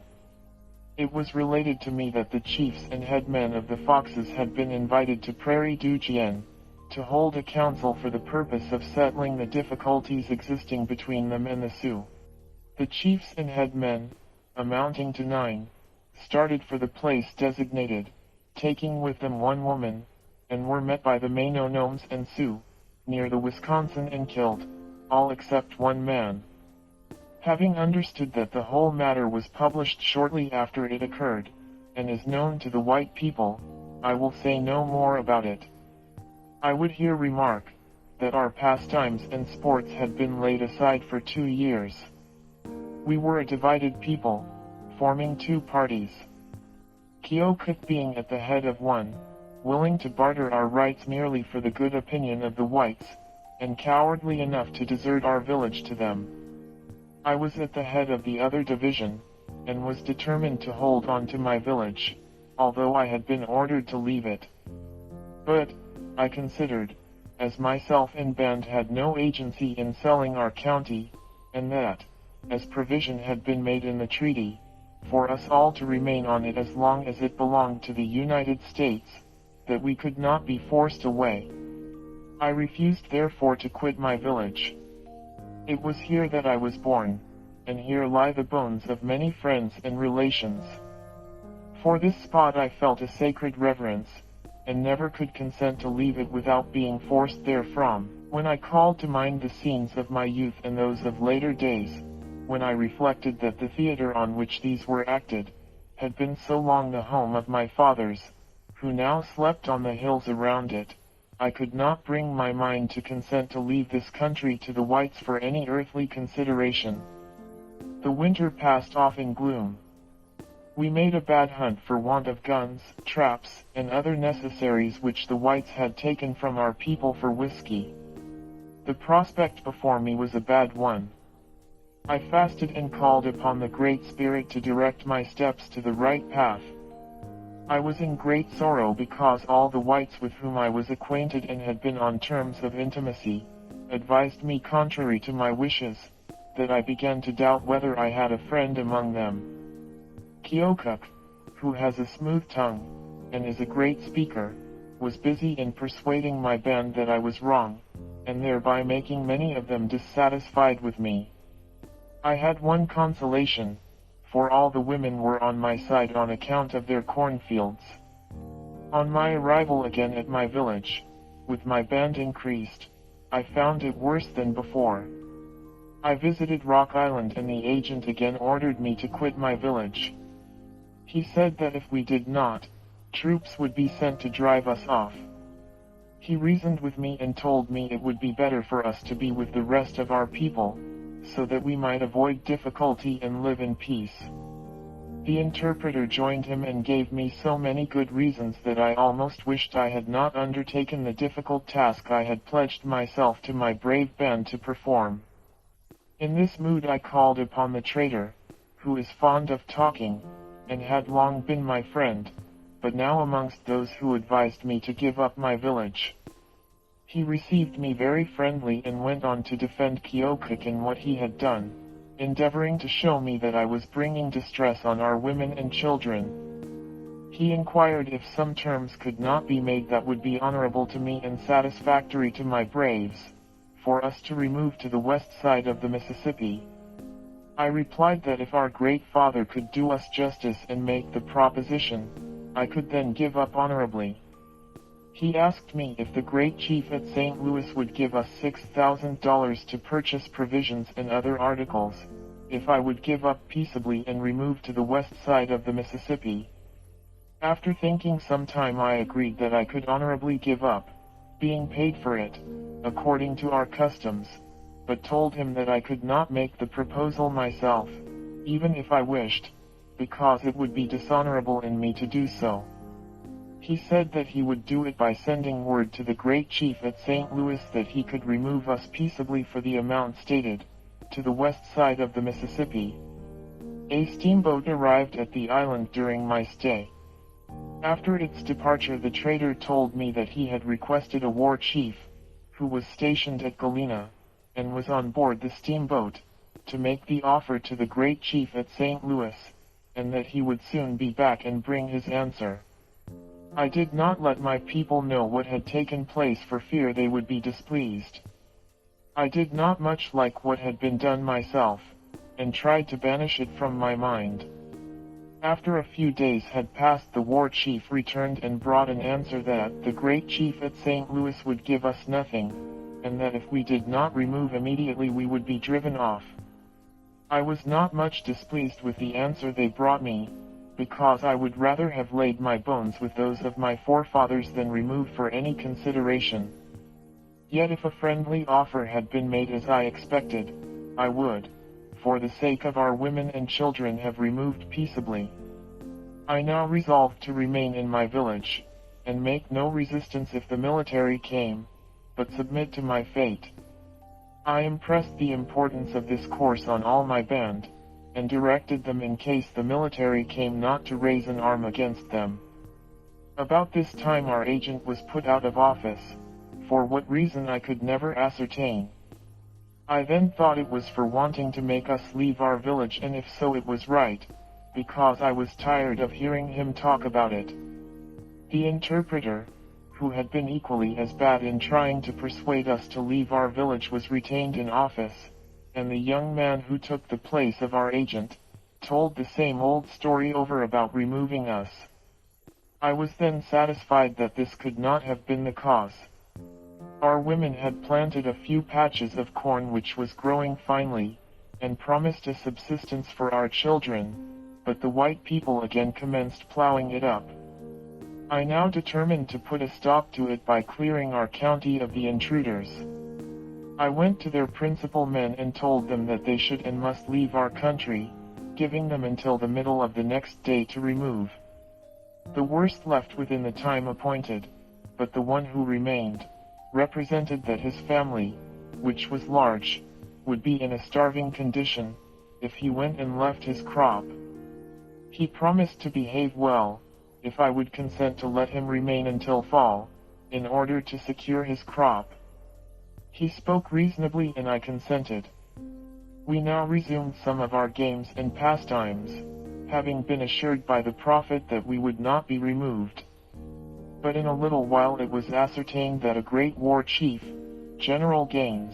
It was related to me that the chiefs and headmen of the Foxes had been invited to Prairie du Chien, to hold a council for the purpose of settling the difficulties existing between them and the Sioux. The chiefs and headmen, amounting to 9, started for the place designated, taking with them one woman, and were met by the Menonomes and Sioux, near the Wisconsin and killed, all except one man. Having understood that the whole matter was published shortly after it occurred, and is known to the white people, I will say no more about it. I would here remark, that our pastimes and sports had been laid aside for 2 years. We were a divided people, forming 2 parties. Keokuk being at the head of one, willing to barter our rights merely for the good opinion of the whites, and cowardly enough to desert our village to them. I was at the head of the other division, and was determined to hold on to my village, although I had been ordered to leave it. But, I considered, as myself and band had no agency in selling our county, and that, as provision had been made in the treaty, for us all to remain on it as long as it belonged to the United States, that we could not be forced away. I refused therefore to quit my village. It was here that I was born, and here lie the bones of many friends and relations. For this spot I felt a sacred reverence, and never could consent to leave it without being forced therefrom. When I called to mind the scenes of my youth and those of later days, when I reflected that the theater on which these were acted, had been so long the home of my fathers, who now slept on the hills around it, I could not bring my mind to consent to leave this country to the whites for any earthly consideration. The winter passed off in gloom. We made a bad hunt for want of guns, traps, and other necessaries which the whites had taken from our people for whiskey. The prospect before me was a bad one. I fasted and called upon the Great Spirit to direct my steps to the right path. I was in great sorrow because all the whites with whom I was acquainted and had been on terms of intimacy, advised me contrary to my wishes, that I began to doubt whether I had a friend among them. Keokuk, who has a smooth tongue, and is a great speaker, was busy in persuading my band that I was wrong, and thereby making many of them dissatisfied with me. I had one consolation, for all the women were on my side on account of their cornfields. On my arrival again at my village, with my band increased, I found it worse than before. I visited Rock Island and the agent again ordered me to quit my village. He said that if we did not, troops would be sent to drive us off. He reasoned with me and told me it would be better for us to be with the rest of our people, so that we might avoid difficulty and live in peace. The interpreter joined him and gave me so many good reasons that I almost wished I had not undertaken the difficult task I had pledged myself to my brave band to perform. In this mood I called upon the trader, who is fond of talking, and had long been my friend, but now amongst those who advised me to give up my village. He received me very friendly and went on to defend Keokuk in what he had done, endeavoring to show me that I was bringing distress on our women and children. He inquired if some terms could not be made that would be honorable to me and satisfactory to my braves, for us to remove to the west side of the Mississippi. I replied that if our great father could do us justice and make the proposition, I could then give up honorably. He asked me if the great chief at St. Louis would give us $6,000 to purchase provisions and other articles, if I would give up peaceably and remove to the west side of the Mississippi. After thinking some time I agreed that I could honorably give up, being paid for it, according to our customs, but told him that I could not make the proposal myself, even if I wished, because it would be dishonorable in me to do so. He said that he would do it by sending word to the great chief at St. Louis that he could remove us peaceably for the amount stated, to the west side of the Mississippi. A steamboat arrived at the island during my stay. After its departure the trader told me that he had requested a war chief, who was stationed at Galena, and was on board the steamboat, to make the offer to the great chief at St. Louis, and that he would soon be back and bring his answer. I did not let my people know what had taken place for fear they would be displeased. I did not much like what had been done myself, and tried to banish it from my mind. After a few days had passed the war chief returned and brought an answer that the great chief at St. Louis would give us nothing, and that if we did not remove immediately we would be driven off. I was not much displeased with the answer they brought me, because I would rather have laid my bones with those of my forefathers than remove for any consideration. Yet if a friendly offer had been made as I expected, I would, for the sake of our women and children, have removed peaceably. I now resolved to remain in my village, and make no resistance if the military came, but submit to my fate. I impressed the importance of this course on all my band, and directed them in case the military came not to raise an arm against them. About this time our agent was put out of office, for what reason I could never ascertain. I then thought it was for wanting to make us leave our village, and if so it was right, because I was tired of hearing him talk about it. The interpreter, who had been equally as bad in trying to persuade us to leave our village, was retained in office, and the young man who took the place of our agent, told the same old story over about removing us. I was then satisfied that this could not have been the cause. Our women had planted a few patches of corn which was growing finely, and promised a subsistence for our children, but the white people again commenced plowing it up. I now determined to put a stop to it by clearing our county of the intruders. I went to their principal men and told them that they should and must leave our country, giving them until the middle of the next day to remove. The worst left within the time appointed, but the one who remained represented that his family, which was large, would be in a starving condition, if he went and left his crop. He promised to behave well, if I would consent to let him remain until fall, in order to secure his crop. He spoke reasonably and I consented. We now resumed some of our games and pastimes, having been assured by the prophet that we would not be removed. But in a little while it was ascertained that a great war chief, General Gaines,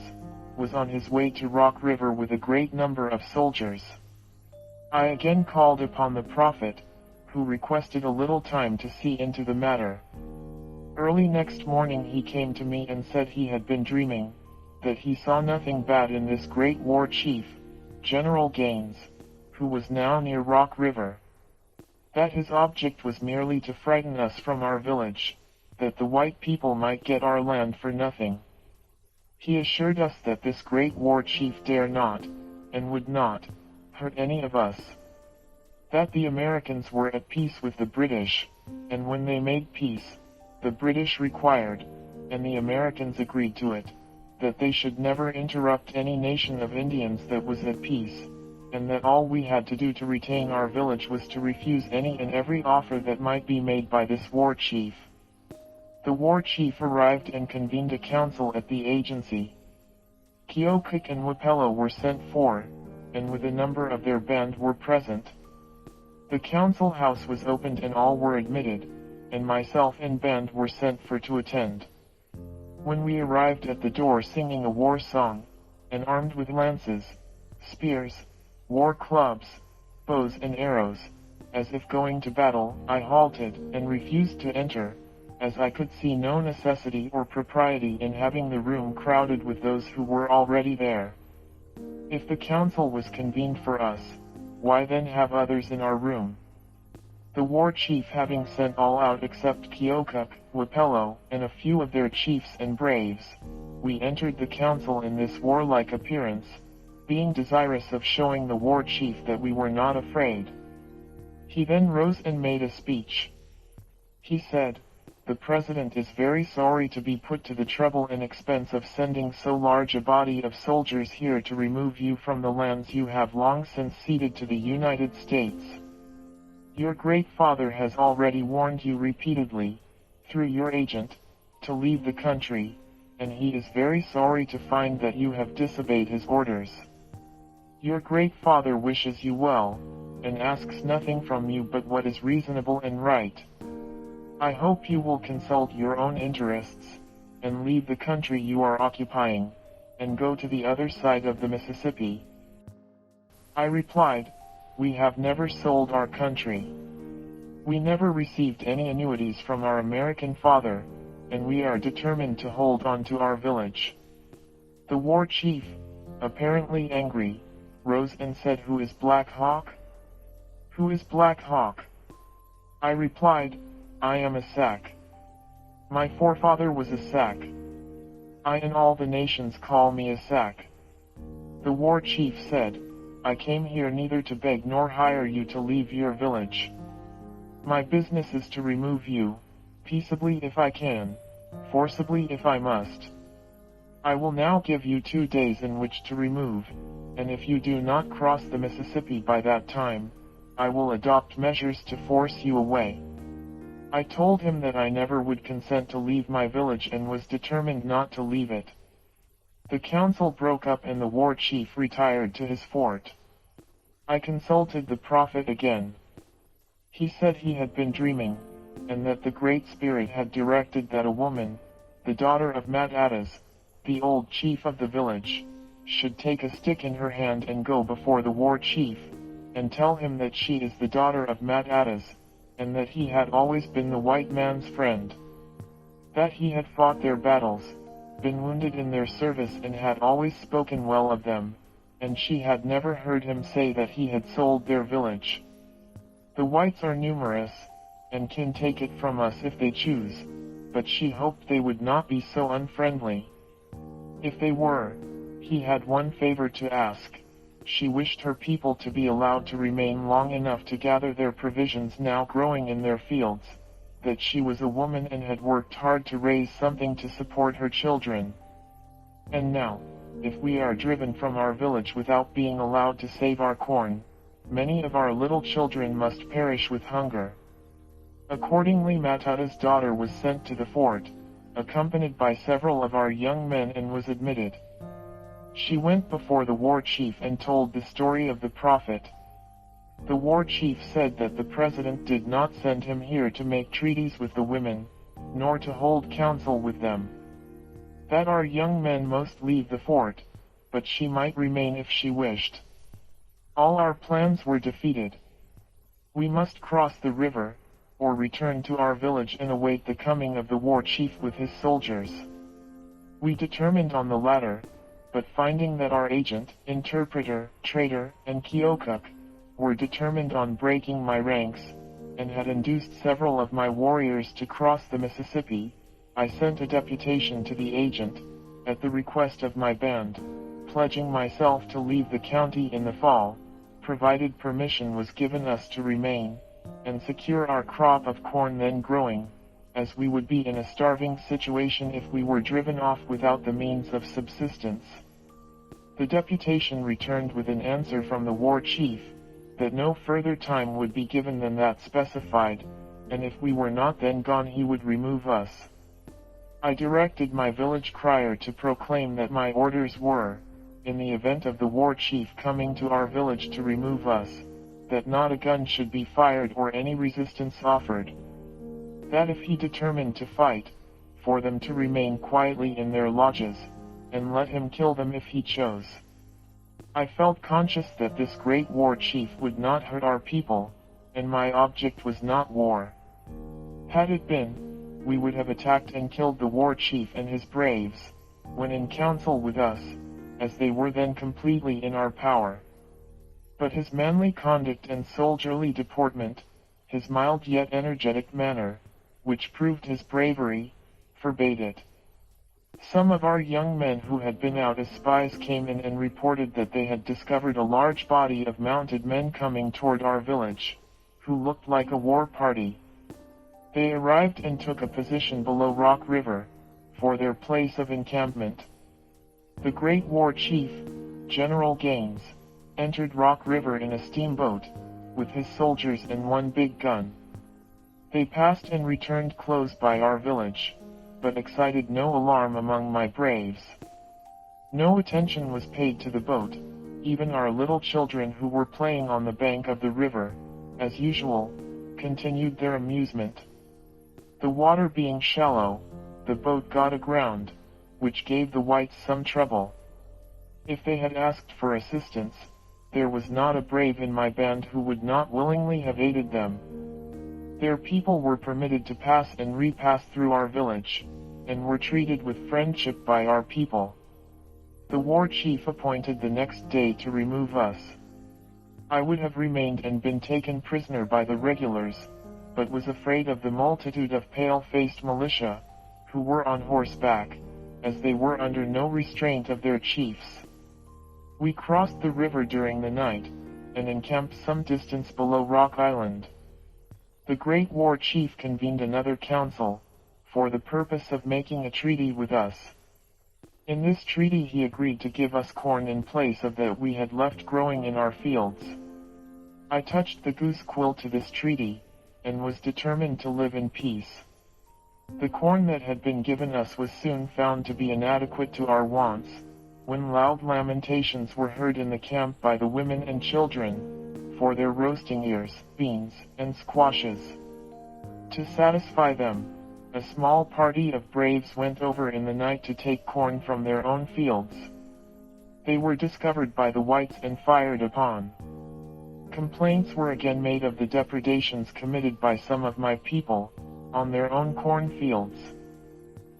was on his way to Rock River with a great number of soldiers. I again called upon the prophet, who requested a little time to see into the matter. Early next morning he came to me and said he had been dreaming, that he saw nothing bad in this great war chief, General Gaines, who was now near Rock River. That his object was merely to frighten us from our village, that the white people might get our land for nothing. He assured us that this great war chief dare not, and would not, hurt any of us. That the Americans were at peace with the British, and when they made peace, the British required, and the Americans agreed to it, that they should never interrupt any nation of Indians that was at peace, and that all we had to do to retain our village was to refuse any and every offer that might be made by this war chief. The war chief arrived and convened a council at the agency. Keokuk and Wapello were sent for, and with a number of their band were present. The council house was opened and all were admitted, and myself and band were sent for to attend. When we arrived at the door singing a war song, and armed with lances, spears, war clubs, bows and arrows, as if going to battle, I halted, and refused to enter, as I could see no necessity or propriety in having the room crowded with those who were already there. If the council was convened for us, why then have others in our room? The war chief having sent all out except Keokuk, Wapello, and a few of their chiefs and braves, we entered the council in this warlike appearance, being desirous of showing the war chief that we were not afraid. He then rose and made a speech. He said, "The President is very sorry to be put to the trouble and expense of sending so large a body of soldiers here to remove you from the lands you have long since ceded to the United States. Your great father has already warned you repeatedly, through your agent, to leave the country, and he is very sorry to find that you have disobeyed his orders. Your great father wishes you well, and asks nothing from you but what is reasonable and right. I hope you will consult your own interests, and leave the country you are occupying, and go to the other side of the Mississippi." I replied, "We have never sold our country. We never received any annuities from our American father, and we are determined to hold on to our village." The war chief, apparently angry, rose and said, "Who is Black Hawk? Who is Black Hawk?" I replied, "I am a Sac. My forefather was a Sac. I and all the nations call me a Sac." The war chief said, "I came here neither to beg nor hire you to leave your village. My business is to remove you, peaceably if I can, forcibly if I must. I will now give you 2 days in which to remove, and if you do not cross the Mississippi by that time, I will adopt measures to force you away." I told him that I never would consent to leave my village and was determined not to leave it. The council broke up and the war chief retired to his fort. I consulted the prophet again. He said he had been dreaming, and that the Great Spirit had directed that a woman, the daughter of Matatas, the old chief of the village, should take a stick in her hand and go before the war chief, and tell him that she is the daughter of Matatas, and that he had always been the white man's friend. That he had fought their battles, been wounded in their service and had always spoken well of them, and she had never heard him say that he had sold their village. The whites are numerous, and can take it from us if they choose, but she hoped they would not be so unfriendly. If they were, he had one favor to ask. She wished her people to be allowed to remain long enough to gather their provisions now growing in their fields, that she was a woman and had worked hard to raise something to support her children. And now, if we are driven from our village without being allowed to save our corn, many of our little children must perish with hunger." Accordingly, Matata's daughter was sent to the fort, accompanied by several of our young men, and was admitted. She went before the war chief and told the story of the prophet. The war chief said that the president did not send him here to make treaties with the women, nor to hold counsel with them. That our young men must leave the fort, but she might remain if she wished. All our plans were defeated. We must cross the river, or return to our village and await the coming of the war chief with his soldiers. We determined on the latter, but finding that our agent, interpreter, trader, and Keokuk were determined on breaking my ranks, and had induced several of my warriors to cross the Mississippi, I sent a deputation to the agent, at the request of my band, pledging myself to leave the county in the fall, provided permission was given us to remain, and secure our crop of corn then growing, as we would be in a starving situation if we were driven off without the means of subsistence. The deputation returned with an answer from the war chief, that no further time would be given than that specified, and if we were not then gone he would remove us. I directed my village crier to proclaim that my orders were, in the event of the war chief coming to our village to remove us, that not a gun should be fired or any resistance offered. That if he determined to fight, for them to remain quietly in their lodges, and let him kill them if he chose. I felt conscious that this great war chief would not hurt our people, and my object was not war. Had it been, we would have attacked and killed the war chief and his braves, when in council with us, as they were then completely in our power. But his manly conduct and soldierly deportment, his mild yet energetic manner, which proved his bravery, forbade it. Some of our young men who had been out as spies came in and reported that they had discovered a large body of mounted men coming toward our village, who looked like a war party. They arrived and took a position below Rock River, for their place of encampment. The great war chief, General Gaines, entered Rock River in a steamboat, with his soldiers and one big gun. They passed and returned close by our village, but excited no alarm among my braves. No attention was paid to the boat, even our little children who were playing on the bank of the river, as usual, continued their amusement. The water being shallow, the boat got aground, which gave the whites some trouble. If they had asked for assistance, there was not a brave in my band who would not willingly have aided them. Their people were permitted to pass and repass through our village, and were treated with friendship by our people. The war chief appointed the next day to remove us. I would have remained and been taken prisoner by the regulars, but was afraid of the multitude of pale-faced militia, who were on horseback, as they were under no restraint of their chiefs. We crossed the river during the night, and encamped some distance below Rock Island. The great war chief convened another council, for the purpose of making a treaty with us. In this treaty he agreed to give us corn in place of that we had left growing in our fields. I touched the goose quill to this treaty, and was determined to live in peace. The corn that had been given us was soon found to be inadequate to our wants, when loud lamentations were heard in the camp by the women and children, for their roasting ears, beans, and squashes. To satisfy them, a small party of braves went over in the night to take corn from their own fields. They were discovered by the whites and fired upon. Complaints were again made of the depredations committed by some of my people, on their own corn fields.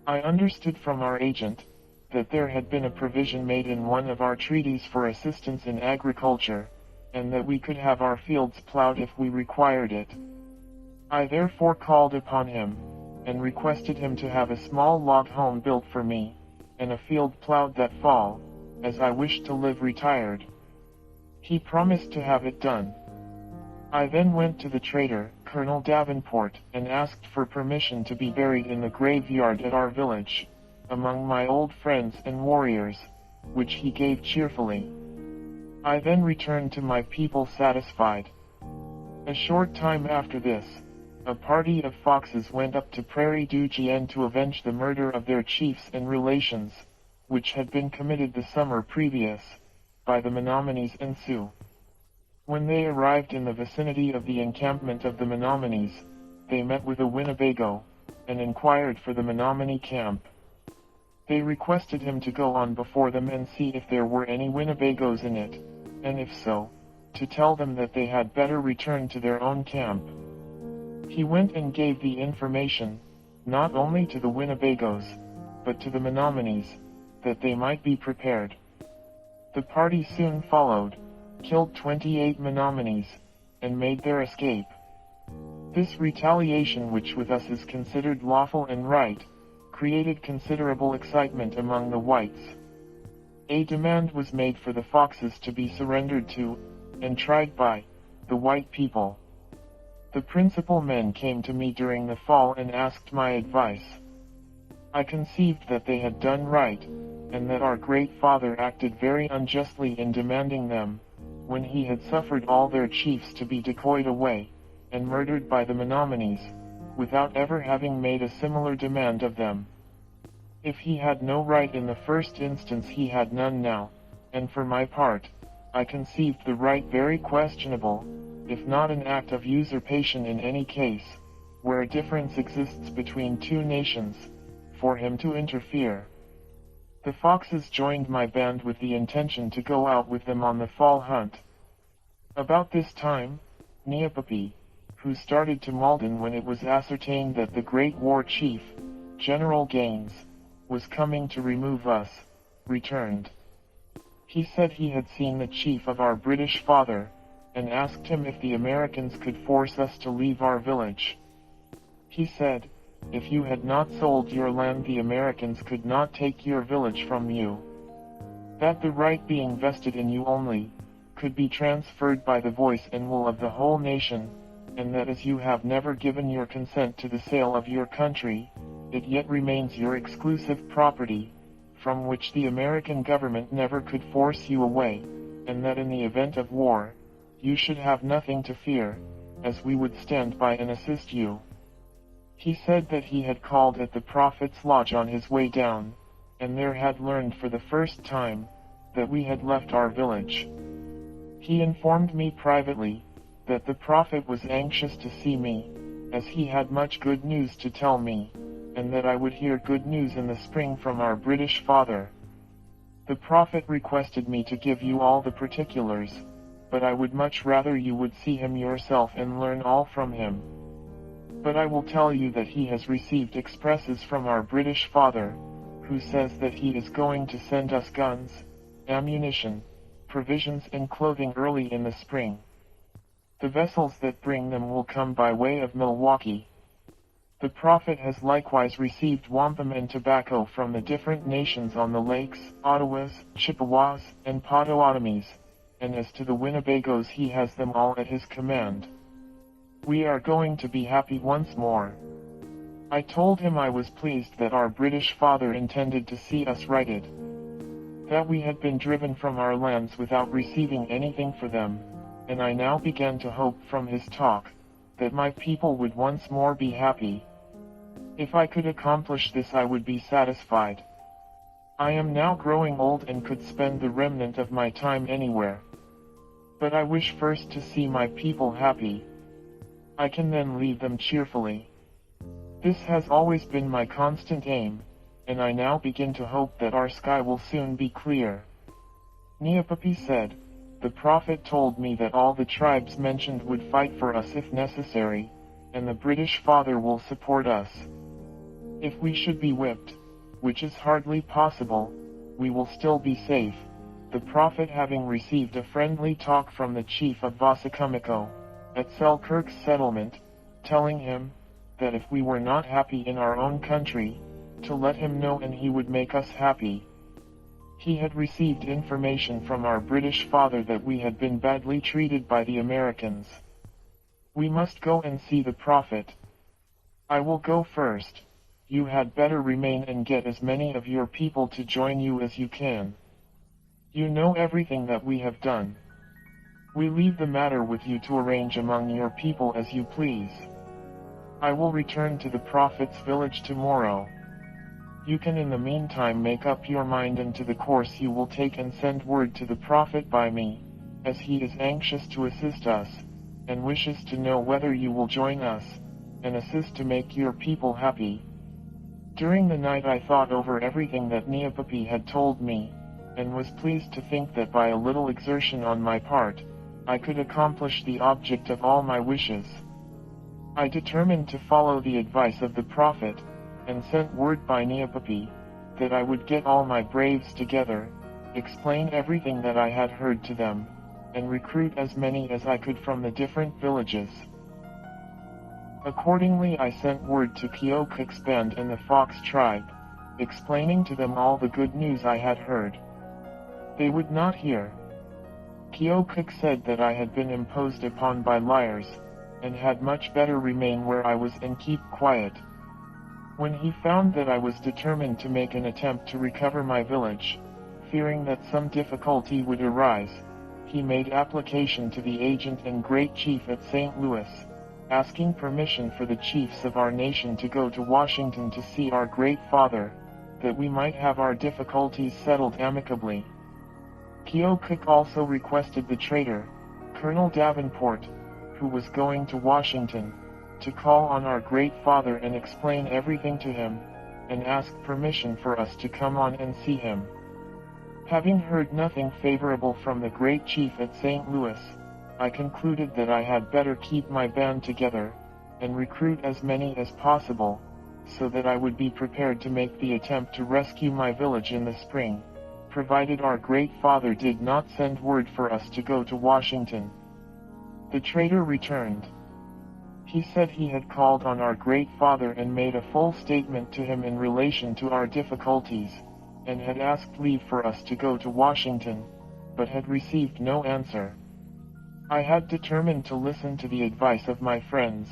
I understood from our agent, that there had been a provision made in one of our treaties for assistance in agriculture, and that we could have our fields plowed if we required it. I therefore called upon him, and requested him to have a small log home built for me, and a field plowed that fall, as I wished to live retired. He promised to have it done. I then went to the trader, Colonel Davenport, and asked for permission to be buried in the graveyard at our village, among my old friends and warriors, which he gave cheerfully. I then returned to my people satisfied. A short time after this, a party of Foxes went up to Prairie du Chien to avenge the murder of their chiefs and relations, which had been committed the summer previous, by the Menominees and Sioux. When they arrived in the vicinity of the encampment of the Menominees, they met with a Winnebago, and inquired for the Menominee camp. They requested him to go on before them and see if there were any Winnebagos in it, and if so, to tell them that they had better return to their own camp. He went and gave the information, not only to the Winnebagos, but to the Menominees, that they might be prepared. The party soon followed, killed 28 Menominees, and made their escape. This retaliation, which with us is considered lawful and right, created considerable excitement among the whites. A demand was made for the Foxes to be surrendered to, and tried by, the white people. The principal men came to me during the fall and asked my advice. I conceived that they had done right, and that our great father acted very unjustly in demanding them, when he had suffered all their chiefs to be decoyed away, and murdered by the Menominees, without ever having made a similar demand of them. If he had no right in the first instance, he had none now, and for my part, I conceived the right very questionable, if not an act of usurpation in any case, where a difference exists between two nations, for him to interfere. The foxes joined my band with the intention to go out with them on the fall hunt. About this time, Neepapi, who started to Malden when it was ascertained that the great war chief, General Gaines, was coming to remove us, returned. He said he had seen the chief of our British father, and asked him if the Americans could force us to leave our village. He said, if you had not sold your land, the Americans could not take your village from you. That the right being vested in you only, could be transferred by the voice and will of the whole nation, and that as you have never given your consent to the sale of your country, it yet remains your exclusive property, from which the American government never could force you away, and that in the event of war, you should have nothing to fear, as we would stand by and assist you. He said that he had called at the Prophet's lodge on his way down, and there had learned for the first time, that we had left our village. He informed me privately, that the Prophet was anxious to see me, as he had much good news to tell me, and that I would hear good news in the spring from our British father. The Prophet requested me to give you all the particulars, but I would much rather you would see him yourself and learn all from him. But I will tell you that he has received expresses from our British father, who says that he is going to send us guns, ammunition, provisions and clothing early in the spring. The vessels that bring them will come by way of Milwaukee. The Prophet has likewise received wampum and tobacco from the different nations on the lakes, Ottawas, Chippewas, and Potawatomis, and as to the Winnebagos he has them all at his command. We are going to be happy once more. I told him I was pleased that our British father intended to see us righted, that we had been driven from our lands without receiving anything for them, and I now began to hope from his talk, that my people would once more be happy. If I could accomplish this I would be satisfied. I am now growing old and could spend the remnant of my time anywhere. But I wish first to see my people happy. I can then leave them cheerfully. This has always been my constant aim, and I now begin to hope that our sky will soon be clear. Neepapi said, the Prophet told me that all the tribes mentioned would fight for us if necessary, and the British father will support us. If we should be whipped, which is hardly possible, we will still be safe, the Prophet having received a friendly talk from the chief of Vasakumiko, at Selkirk's settlement, telling him, that if we were not happy in our own country, to let him know and he would make us happy. He had received information from our British father that we had been badly treated by the Americans. We must go and see the Prophet. I will go first. You had better remain and get as many of your people to join you as you can. You know everything that we have done. We leave the matter with you to arrange among your people as you please. I will return to the Prophet's village tomorrow. You can in the meantime make up your mind and to the course you will take and send word to the Prophet by me, as he is anxious to assist us, and wishes to know whether you will join us, and assist to make your people happy. During the night I thought over everything that Neepapi had told me, and was pleased to think that by a little exertion on my part, I could accomplish the object of all my wishes. I determined to follow the advice of the Prophet, and sent word by Neepapi, that I would get all my braves together, explain everything that I had heard to them, and recruit as many as I could from the different villages. Accordingly I sent word to Keokuk's band and the Fox tribe, explaining to them all the good news I had heard. They would not hear. Keokuk said that I had been imposed upon by liars, and had much better remain where I was and keep quiet. When he found that I was determined to make an attempt to recover my village, fearing that some difficulty would arise, he made application to the agent and great chief at St. Louis, asking permission for the chiefs of our nation to go to Washington to see our great father, that we might have our difficulties settled amicably. Keokuk also requested the traitor, Colonel Davenport, who was going to Washington, to call on our great father and explain everything to him, and ask permission for us to come on and see him. Having heard nothing favorable from the great chief at St. Louis, I concluded that I had better keep my band together, and recruit as many as possible, so that I would be prepared to make the attempt to rescue my village in the spring, provided our great father did not send word for us to go to Washington. The traitor returned. He said he had called on our great father and made a full statement to him in relation to our difficulties, and had asked leave for us to go to Washington, but had received no answer. I had determined to listen to the advice of my friends,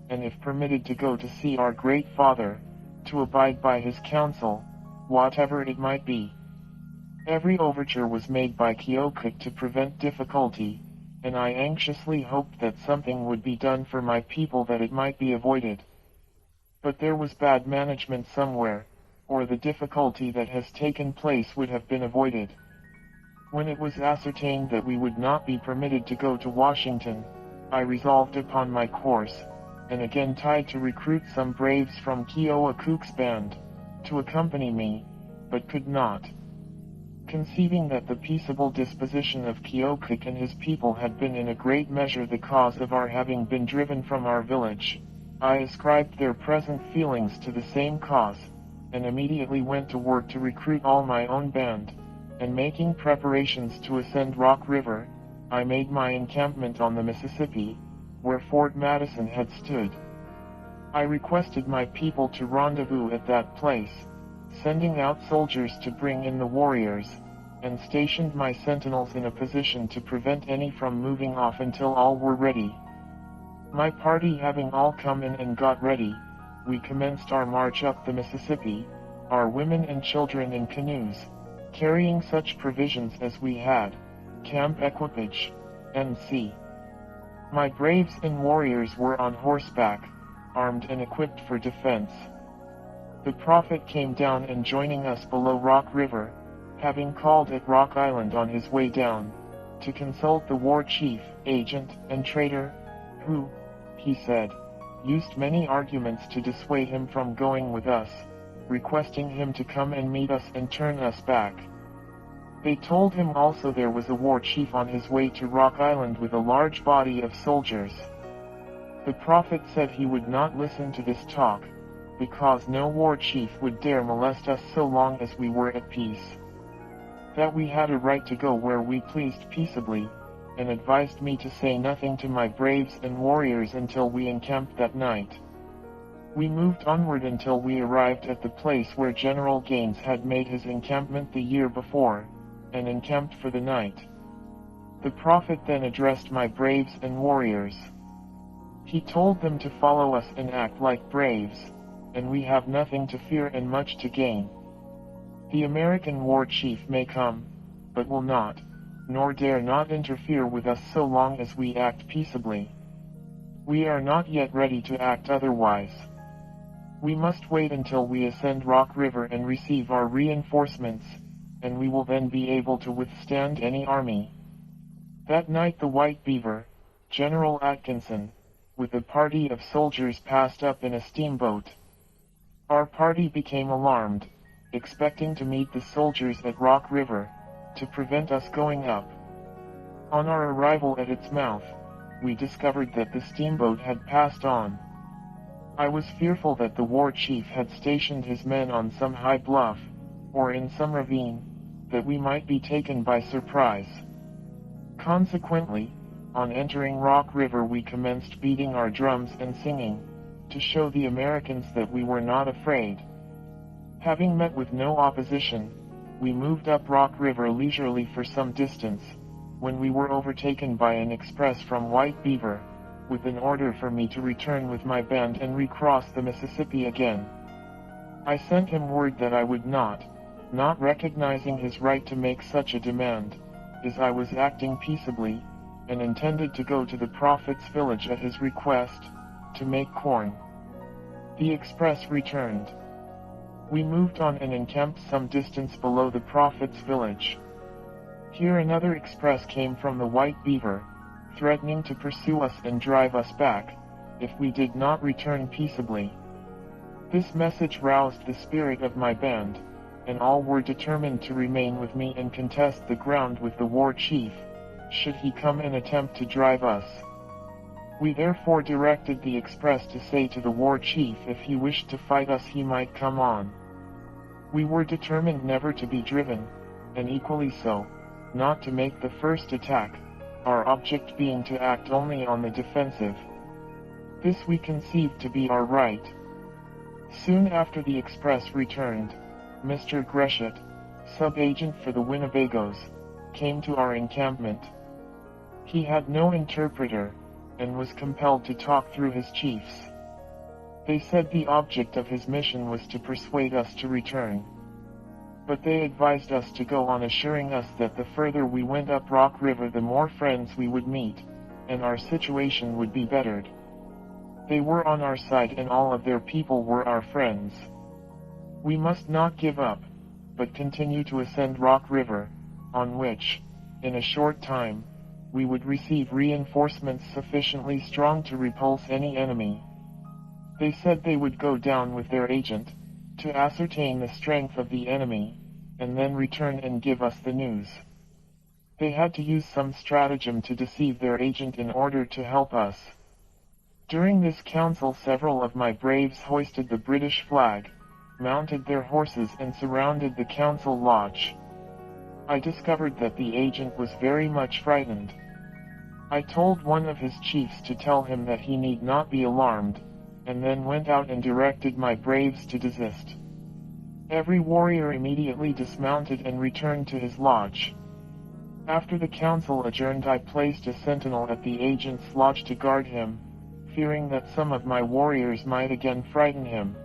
and if permitted to go to see our great father, to abide by his counsel, whatever it might be. Every overture was made by Keokuk to prevent difficulty, and I anxiously hoped that something would be done for my people that it might be avoided. But there was bad management somewhere, or the difficulty that has taken place would have been avoided. When it was ascertained that we would not be permitted to go to Washington, I resolved upon my course, and again tried to recruit some braves from Keokuk's band, to accompany me, but could not. Conceiving that the peaceable disposition of Keokuk and his people had been in a great measure the cause of our having been driven from our village, I ascribed their present feelings to the same cause, and immediately went to work to recruit all my own band, and making preparations to ascend Rock River, I made my encampment on the Mississippi, where Fort Madison had stood. I requested my people to rendezvous at that place, sending out soldiers to bring in the warriors, and stationed my sentinels in a position to prevent any from moving off until all were ready. My party having all come in and got ready, we commenced our march up the Mississippi, our women and children in canoes, carrying such provisions as we had, camp equipage, etc. My braves and warriors were on horseback, armed and equipped for defense. The prophet came down and joining us below Rock River, having called at Rock Island on his way down, to consult the war chief, agent, and traitor, who, he said, used many arguments to dissuade him from going with us, requesting him to come and meet us and turn us back. They told him also there was a war chief on his way to Rock Island with a large body of soldiers. The prophet said he would not listen to this talk, because no war chief would dare molest us so long as we were at peace. That we had a right to go where we pleased peaceably, and advised me to say nothing to my braves and warriors until we encamped that night. We moved onward until we arrived at the place where General Gaines had made his encampment the year before, and encamped for the night. The prophet then addressed my braves and warriors. He told them to follow us and act like braves, and we have nothing to fear and much to gain. The American war chief may come, but will not, nor dare not interfere with us so long as we act peaceably. We are not yet ready to act otherwise. We must wait until we ascend Rock River and receive our reinforcements, and we will then be able to withstand any army. That night the White Beaver, General Atkinson, with a party of soldiers passed up in a steamboat. Our party became alarmed, expecting to meet the soldiers at Rock River, to prevent us going up. On our arrival at its mouth, we discovered that the steamboat had passed on. I was fearful that the war chief had stationed his men on some high bluff, or in some ravine, that we might be taken by surprise. Consequently, on entering Rock River we commenced beating our drums and singing, to show the Americans that we were not afraid. Having met with no opposition, we moved up Rock River leisurely for some distance, when we were overtaken by an express from White Beaver, with an order for me to return with my band and recross the Mississippi again. I sent him word that I would not recognizing his right to make such a demand, as I was acting peaceably, and intended to go to the prophet's village at his request, to make corn. The express returned. We moved on and encamped some distance below the prophet's village. Here another express came from the White Beaver, threatening to pursue us and drive us back, if we did not return peaceably. This message roused the spirit of my band, and all were determined to remain with me and contest the ground with the war chief, should he come and attempt to drive us. We therefore directed the express to say to the war chief if he wished to fight us he might come on. We were determined never to be driven, and equally so, not to make the first attack, our object being to act only on the defensive. This we conceived to be our right. Soon after the express returned, Mr. Greshett, sub-agent for the Winnebagos, came to our encampment. He had no interpreter, and was compelled to talk through his chiefs. They said the object of his mission was to persuade us to return. But they advised us to go on, assuring us that the further we went up Rock River the more friends we would meet, and our situation would be bettered. They were on our side and all of their people were our friends. We must not give up, but continue to ascend Rock River, on which, in a short time, we would receive reinforcements sufficiently strong to repulse any enemy. They said they would go down with their agent, to ascertain the strength of the enemy, and then return and give us the news. They had to use some stratagem to deceive their agent in order to help us. During this council several of my braves hoisted the British flag, mounted their horses and surrounded the council lodge. I discovered that the agent was very much frightened. I told one of his chiefs to tell him that he need not be alarmed, and then went out and directed my braves to desist. Every warrior immediately dismounted and returned to his lodge. After the council adjourned, I placed a sentinel at the agent's lodge to guard him, fearing that some of my warriors might again frighten him.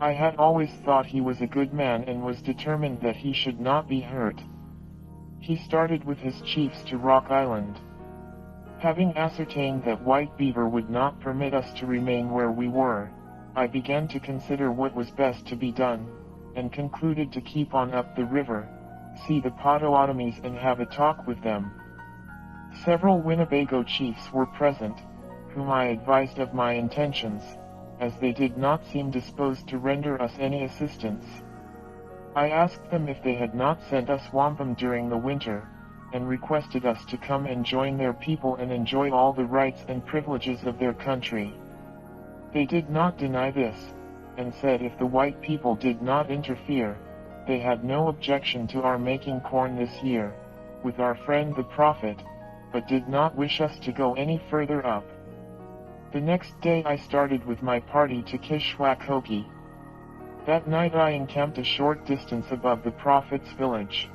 I had always thought he was a good man and was determined that he should not be hurt. He started with his chiefs to Rock Island. Having ascertained that White Beaver would not permit us to remain where we were, I began to consider what was best to be done, and concluded to keep on up the river, see the Potawatomis and have a talk with them. Several Winnebago chiefs were present, whom I advised of my intentions, as they did not seem disposed to render us any assistance. I asked them if they had not sent us wampum during the winter, and requested us to come and join their people and enjoy all the rights and privileges of their country. They did not deny this, and said if the white people did not interfere, they had no objection to our making corn this year, with our friend the prophet, but did not wish us to go any further up. The next day I started with my party to Kishwaukee. That night I encamped a short distance above the prophet's village.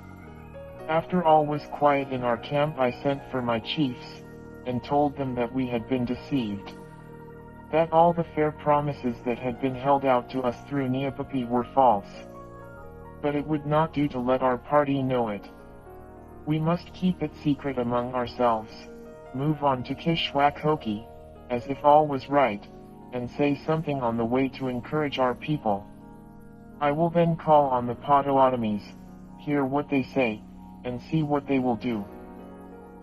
After all was quiet in our camp, I sent for my chiefs, and told them that we had been deceived. That all the fair promises that had been held out to us through Neepapi were false. But it would not do to let our party know it. We must keep it secret among ourselves, move on to Kishwaukee, as if all was right, and say something on the way to encourage our people. I will then call on the Potawatomis, hear what they say, and see what they will do.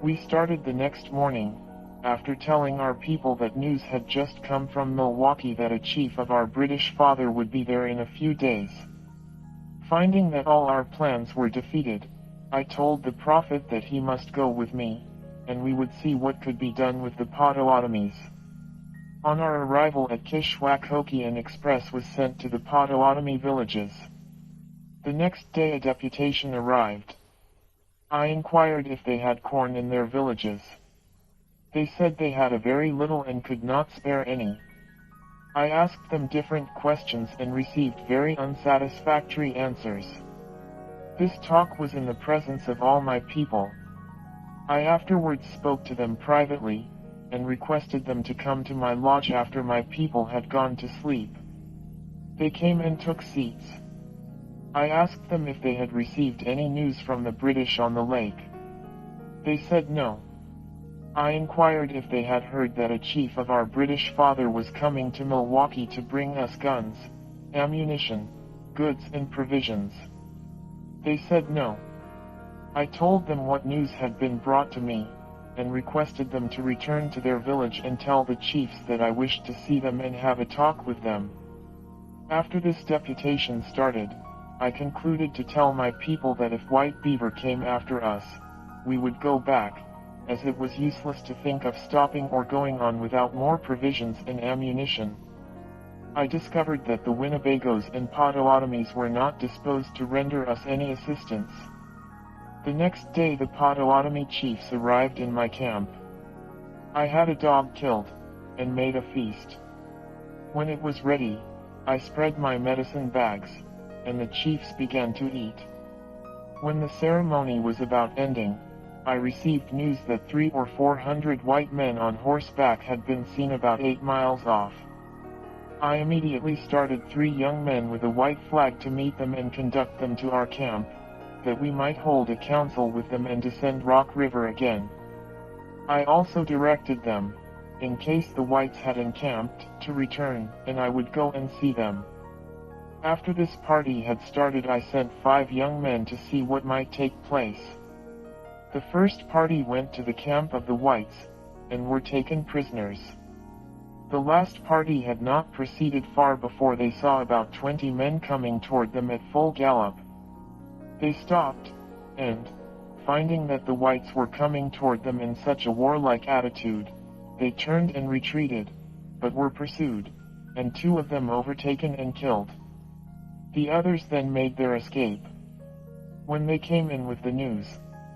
We started the next morning, after telling our people that news had just come from Milwaukee that a chief of our British father would be there in a few days. Finding that all our plans were defeated, I told the prophet that he must go with me, and we would see what could be done with the Potawatomis. On our arrival at Kishwaukee, an express was sent to the Potawatomi villages. The next day a deputation arrived. I inquired if they had corn in their villages. They said they had a very little and could not spare any. I asked them different questions and received very unsatisfactory answers. This talk was in the presence of all my people. I afterwards spoke to them privately, and requested them to come to my lodge after my people had gone to sleep. They came and took seats. I asked them if they had received any news from the British on the lake. They said no. I inquired if they had heard that a chief of our British father was coming to Milwaukee to bring us guns, ammunition, goods and provisions. They said no. I told them what news had been brought to me, and requested them to return to their village and tell the chiefs that I wished to see them and have a talk with them. After this deputation started, I concluded to tell my people that if White Beaver came after us, we would go back, as it was useless to think of stopping or going on without more provisions and ammunition. I discovered that the Winnebagos and Potawatomis were not disposed to render us any assistance. The next day the Potawatomi chiefs arrived in my camp. I had a dog killed, and made a feast. When it was ready, I spread my medicine bags, and the chiefs began to eat. When the ceremony was about ending, I received news that 300 or 400 white men on horseback had been seen about 8 miles off. I immediately started 3 young men with a white flag to meet them and conduct them to our camp, that we might hold a council with them and descend Rock River again. I also directed them, in case the whites had encamped, to return, and I would go and see them. After this party had started, I sent 5 young men to see what might take place. The first party went to the camp of the whites, and were taken prisoners. The last party had not proceeded far before they saw about 20 men coming toward them at full gallop. They stopped, and, finding that the whites were coming toward them in such a warlike attitude, they turned and retreated, but were pursued, and 2 of them overtaken and killed. The others then made their escape. When they came in with the news,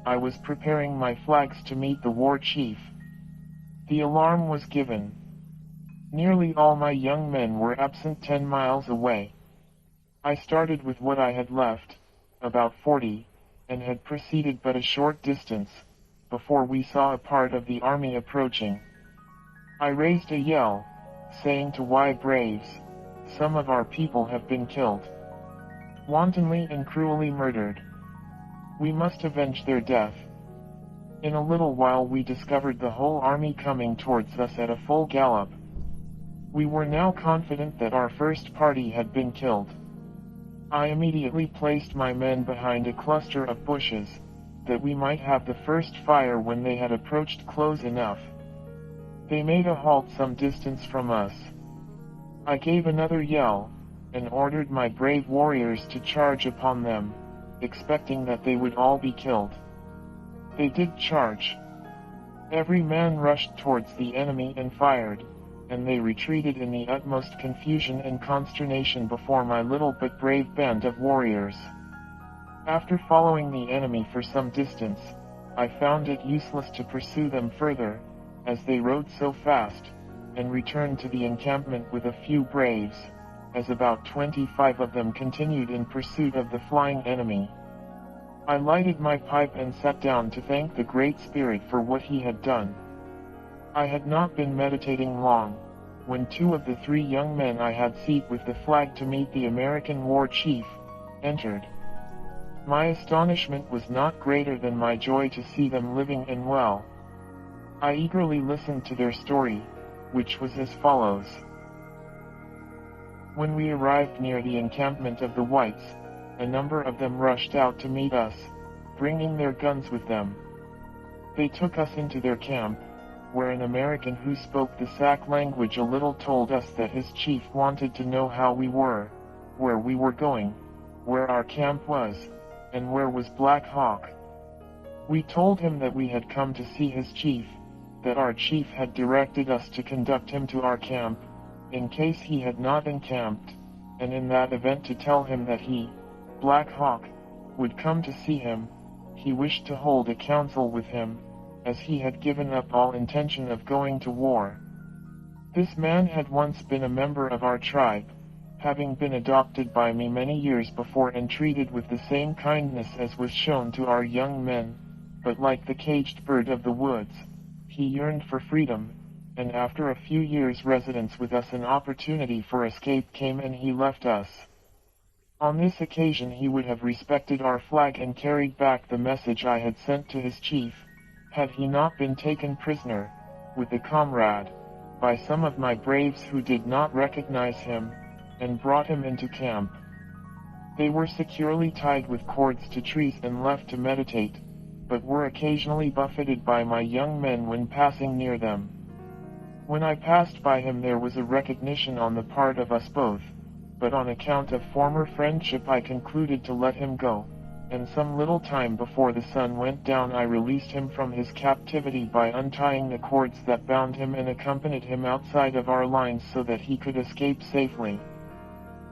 I was preparing my flags to meet the war chief. The alarm was given. Nearly all my young men were absent 10 miles away. I started with what I had left, about 40, and had proceeded but a short distance, before we saw a part of the army approaching. I raised a yell, saying to "Why, braves, some of our people have been killed. Wantonly and cruelly murdered. We must avenge their death." In a little while we discovered the whole army coming towards us at a full gallop. We were now confident that our first party had been killed. I immediately placed my men behind a cluster of bushes, that we might have the first fire when they had approached close enough. They made a halt some distance from us. I gave another yell, and ordered my brave warriors to charge upon them, expecting that they would all be killed. They did charge. Every man rushed towards the enemy and fired, and they retreated in the utmost confusion and consternation before my little but brave band of warriors. After following the enemy for some distance, I found it useless to pursue them further, as they rode so fast, and returned to the encampment with a few braves, as about 25 of them continued in pursuit of the flying enemy. I lighted my pipe and sat down to thank the Great Spirit for what he had done. I had not been meditating long, when 2 of the 3 young men I had sent with the flag to meet the American war chief, entered. My astonishment was not greater than my joy to see them living and well. I eagerly listened to their story, which was as follows. When we arrived near the encampment of the whites, a number of them rushed out to meet us, bringing their guns with them. They took us into their camp, where an American who spoke the Sac language a little told us that his chief wanted to know how we were, where we were going, where our camp was, and where was Black Hawk. We told him that we had come to see his chief, that our chief had directed us to conduct him to our camp, in case he had not encamped, and in that event to tell him that he, Black Hawk, would come to see him. He wished to hold a council with him, as he had given up all intention of going to war. This man had once been a member of our tribe, having been adopted by me many years before and treated with the same kindness as was shown to our young men, but like the caged bird of the woods, he yearned for freedom, and after a few years' residence with us an opportunity for escape came and he left us. On this occasion he would have respected our flag and carried back the message I had sent to his chief, had he not been taken prisoner, with a comrade, by some of my braves who did not recognize him, and brought him into camp. They were securely tied with cords to trees and left to meditate, but were occasionally buffeted by my young men when passing near them. When I passed by him there was a recognition on the part of us both, but on account of former friendship I concluded to let him go, and some little time before the sun went down I released him from his captivity by untying the cords that bound him and accompanied him outside of our lines so that he could escape safely.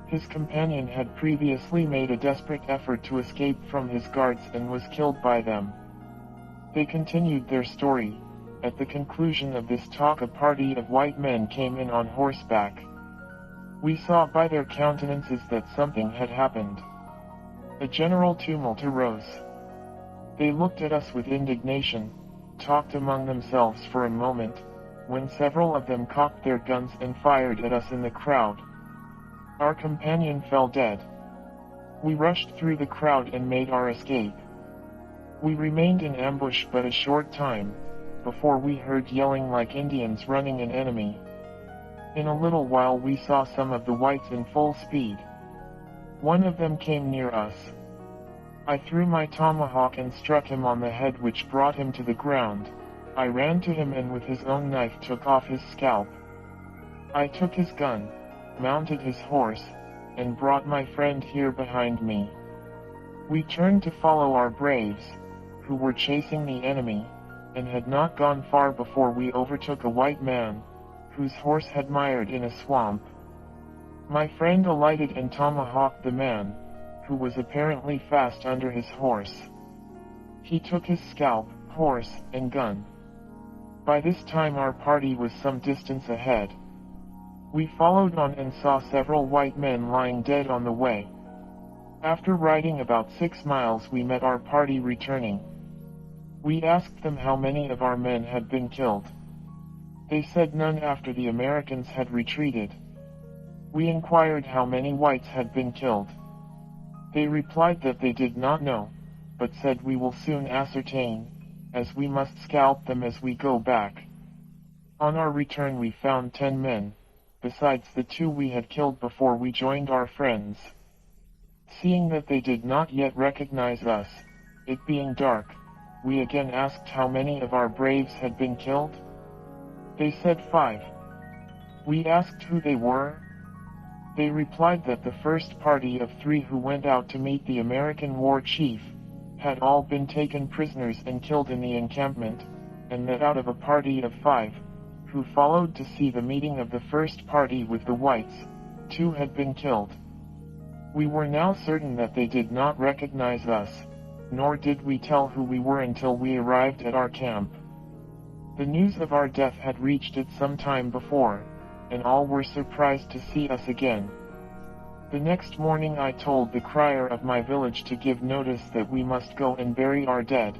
His companion had previously made a desperate effort to escape from his guards and was killed by them. They continued their story. At the conclusion of this talk a party of white men came in on horseback. We saw by their countenances that something had happened. A general tumult arose. They looked at us with indignation, talked among themselves for a moment, when several of them cocked their guns and fired at us in the crowd. Our companion fell dead. We rushed through the crowd and made our escape. We remained in ambush but a short time, before we heard yelling like Indians running an enemy. In a little while we saw some of the whites in full speed. One of them came near us. I threw my tomahawk and struck him on the head, which brought him to the ground. I ran to him and with his own knife took off his scalp. I took his gun, mounted his horse, and brought my friend here behind me. We turned to follow our braves, who were chasing the enemy, and had not gone far before we overtook a white man, whose horse had mired in a swamp. My friend alighted and tomahawked the man, who was apparently fast under his horse. He took his scalp, horse, and gun. By this time our party was some distance ahead. We followed on and saw several white men lying dead on the way. After riding about 6 miles we met our party returning. We asked them how many of our men had been killed. They said none after the Americans had retreated. We inquired how many whites had been killed. They replied that they did not know, but said we will soon ascertain, as we must scalp them as we go back. On our return we found 10 men, besides the 2 we had killed before we joined our friends. Seeing that they did not yet recognize us, it being dark, we again asked how many of our braves had been killed. They said 5. We asked who they were. They replied that the first party of 3 who went out to meet the American war chief, had all been taken prisoners and killed in the encampment, and that out of a party of 5, who followed to see the meeting of the first party with the whites, 2 had been killed. We were now certain that they did not recognize us, nor did we tell who we were until we arrived at our camp. The news of our death had reached it some time before, and all were surprised to see us again. The next morning I told the crier of my village to give notice that we must go and bury our dead.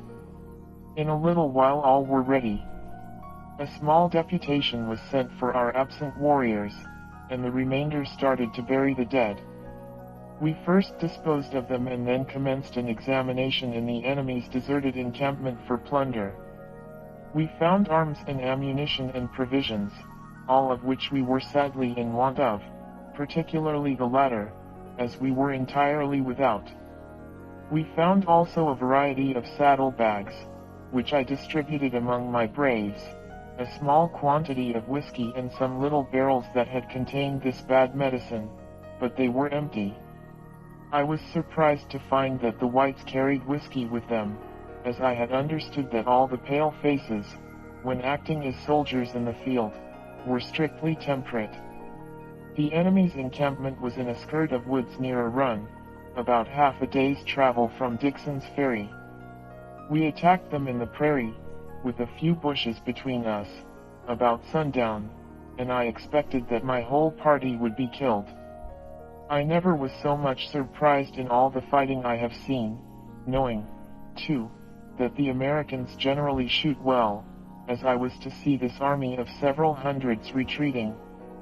In a little while all were ready. A small deputation was sent for our absent warriors, and the remainder started to bury the dead. We first disposed of them and then commenced an examination in the enemy's deserted encampment for plunder. We found arms and ammunition and provisions, all of which we were sadly in want of, particularly the latter, as we were entirely without. We found also a variety of saddle bags, which I distributed among my braves, a small quantity of whiskey and some little barrels that had contained this bad medicine, but they were empty. I was surprised to find that the whites carried whiskey with them, as I had understood that all the pale faces, when acting as soldiers in the field, were strictly temperate. The enemy's encampment was in a skirt of woods near a run, about half a day's travel from Dixon's Ferry. We attacked them in the prairie, with a few bushes between us, about sundown, and I expected that my whole party would be killed. I never was so much surprised in all the fighting I have seen, knowing, too, that the Americans generally shoot well, as I was to see this army of several hundreds retreating,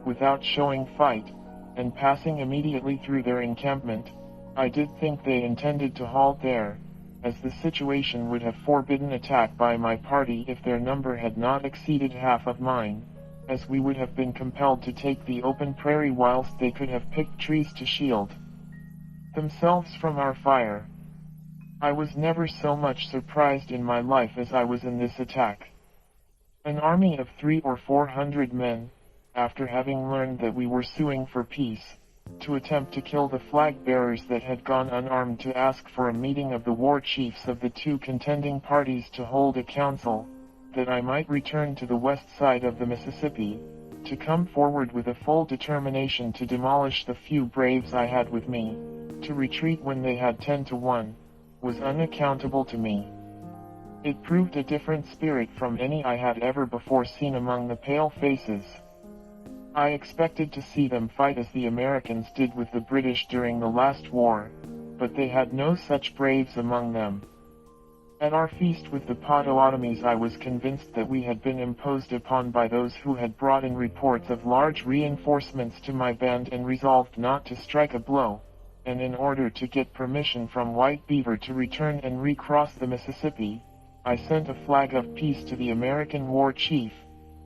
without showing fight, and passing immediately through their encampment. I did think they intended to halt there, as the situation would have forbidden attack by my party if their number had not exceeded half of mine, as we would have been compelled to take the open prairie whilst they could have picked trees to shield themselves from our fire. I was never so much surprised in my life as I was in this attack. An army of 300 or 400 men, after having learned that we were suing for peace, to attempt to kill the flag bearers that had gone unarmed to ask for a meeting of the war chiefs of the two contending parties to hold a council, that I might return to the west side of the Mississippi, to come forward with a full determination to demolish the few braves I had with me, to retreat when they had 10 to 1, was unaccountable to me. It proved a different spirit from any I had ever before seen among the pale faces. I expected to see them fight as the Americans did with the British during the last war, but they had no such braves among them. At our feast with the Potawatomis I was convinced that we had been imposed upon by those who had brought in reports of large reinforcements to my band and resolved not to strike a blow, and in order to get permission from White Beaver to return and recross the Mississippi, I sent a flag of peace to the American war chief,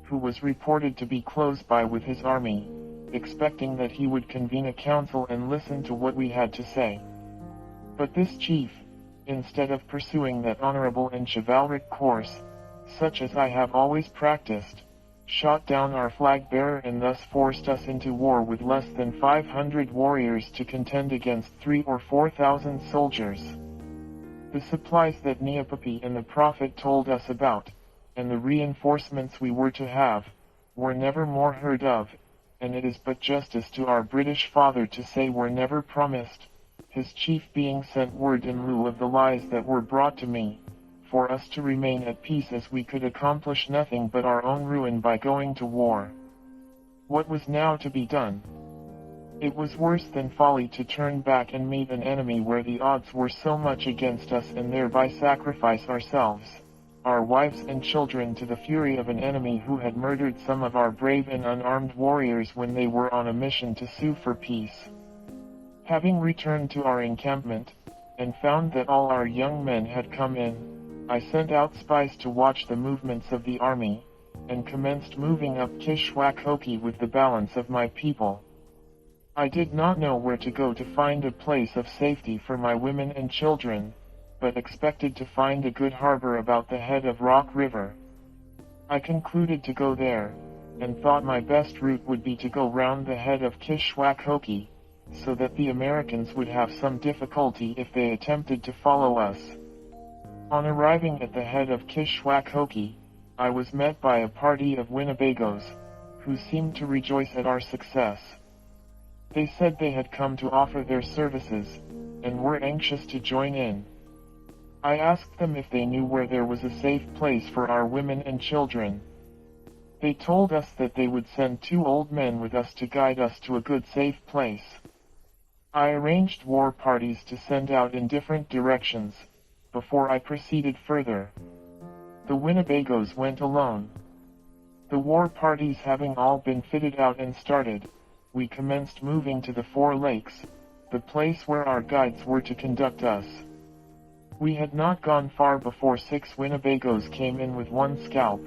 who was reported to be close by with his army, expecting that he would convene a council and listen to what we had to say. But this chief, instead of pursuing that honorable and chivalric course, such as I have always practiced, shot down our flag bearer and thus forced us into war with less than 500 warriors to contend against 3,000 or 4,000 soldiers. The supplies that Neopapi and the prophet told us about, and the reinforcements we were to have, were never more heard of, and it is but justice to our British father to say were never promised, his chief being sent word in lieu of the lies that were brought to me, for us to remain at peace as we could accomplish nothing but our own ruin by going to war. What was now to be done? It was worse than folly to turn back and meet an enemy where the odds were so much against us and thereby sacrifice ourselves, our wives and children to the fury of an enemy who had murdered some of our brave and unarmed warriors when they were on a mission to sue for peace. Having returned to our encampment, and found that all our young men had come in, I sent out spies to watch the movements of the army, and commenced moving up Kishwaukee with the balance of my people. I did not know where to go to find a place of safety for my women and children, but expected to find a good harbor about the head of Rock River. I concluded to go there, and thought my best route would be to go round the head of Kishwaukee, so that the Americans would have some difficulty if they attempted to follow us. On arriving at the head of Kishwaukee, I was met by a party of Winnebagos, who seemed to rejoice at our success. They said they had come to offer their services, and were anxious to join in. I asked them if they knew where there was a safe place for our women and children. They told us that they would send 2 old men with us to guide us to a good safe place. I arranged war parties to send out in different directions, before I proceeded further. The Winnebagos went alone. The war parties having all been fitted out and started, we commenced moving to the 4 lakes, the place where our guides were to conduct us. We had not gone far before 6 Winnebagos came in with 1 scalp.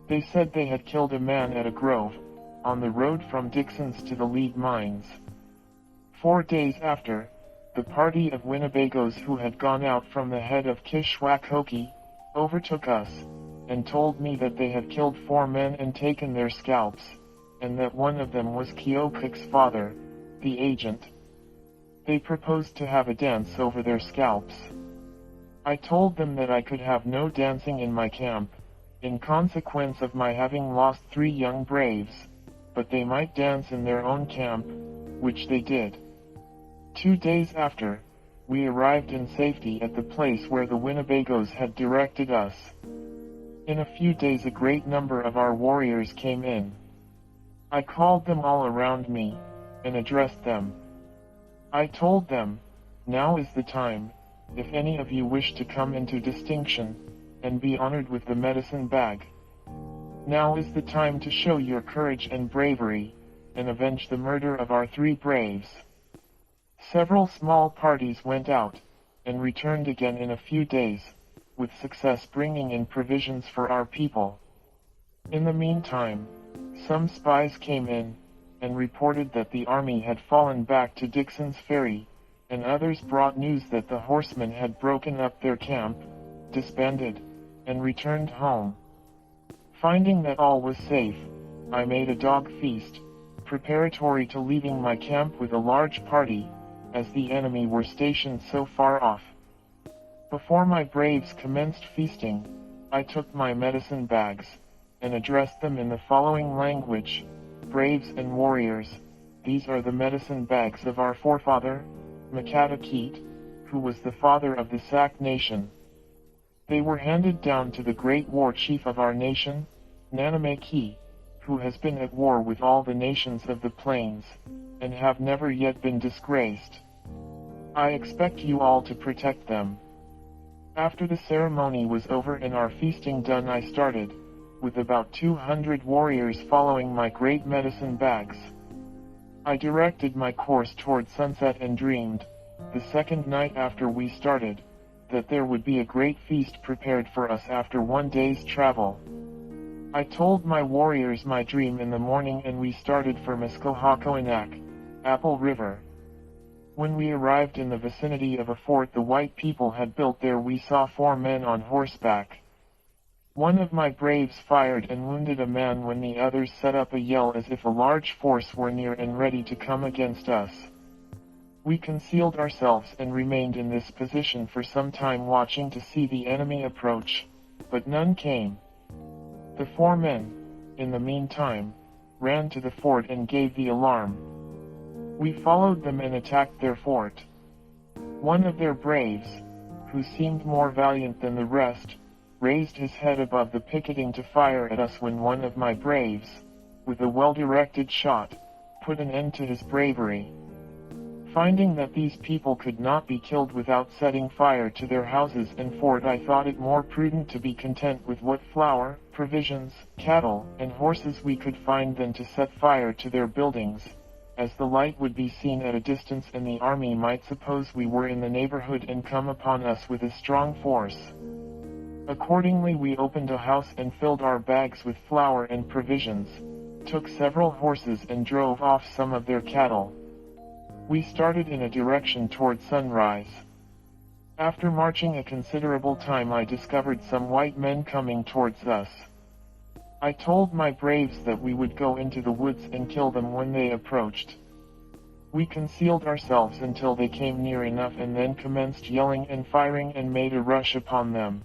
They said they had killed a man at a grove, on the road from Dixon's to the lead mines. 4 days after, the party of Winnebagos who had gone out from the head of Kishwaukee, overtook us, and told me that they had killed 4 men and taken their scalps, and that one of them was Keokuk's father, the agent. They proposed to have a dance over their scalps. I told them that I could have no dancing in my camp, in consequence of my having lost 3 young braves, but they might dance in their own camp, which they did. 2 days after, we arrived in safety at the place where the Winnebagos had directed us. In a few days a great number of our warriors came in. I called them all around me, and addressed them. I told them, now is the time, if any of you wish to come into distinction, and be honored with the medicine bag. Now is the time to show your courage and bravery, and avenge the murder of our 3 braves. Several small parties went out, and returned again in a few days, with success bringing in provisions for our people. In the meantime, some spies came in, and reported that the army had fallen back to Dixon's Ferry, and others brought news that the horsemen had broken up their camp, disbanded, and returned home. Finding that all was safe, I made a dog feast, preparatory to leaving my camp with a large party, as the enemy were stationed so far off. Before my braves commenced feasting, I took my medicine bags, and addressed them in the following language: "Braves and warriors, these are the medicine bags of our forefather, Makatakit, who was the father of the Sac nation. They were handed down to the great war chief of our nation, Nanameki, who has been at war with all the nations of the plains, and have never yet been disgraced. I expect you all to protect them." After the ceremony was over and our feasting done, I started, with about 200 warriors following my great medicine bags. I directed my course toward sunset and dreamed, the second night after we started, that there would be a great feast prepared for us after one day's travel. I told my warriors my dream in the morning and we started for Muskohakoinak, Apple River. When we arrived in the vicinity of a fort the white people had built there, we saw 4 men on horseback. One of my braves fired and wounded a man when the others set up a yell as if a large force were near and ready to come against us. We concealed ourselves and remained in this position for some time watching to see the enemy approach, but none came. The 4 men, in the meantime, ran to the fort and gave the alarm. We followed them and attacked their fort. One of their braves, who seemed more valiant than the rest, raised his head above the picketing to fire at us when one of my braves, with a well-directed shot, put an end to his bravery. Finding that these people could not be killed without setting fire to their houses and fort, I thought it more prudent to be content with what flour, provisions, cattle, and horses we could find than to set fire to their buildings, as the light would be seen at a distance and the army might suppose we were in the neighborhood and come upon us with a strong force. Accordingly we opened a house and filled our bags with flour and provisions, took several horses and drove off some of their cattle. We started in a direction toward sunrise. After marching a considerable time I discovered some white men coming towards us. I told my braves that we would go into the woods and kill them when they approached. We concealed ourselves until they came near enough and then commenced yelling and firing and made a rush upon them.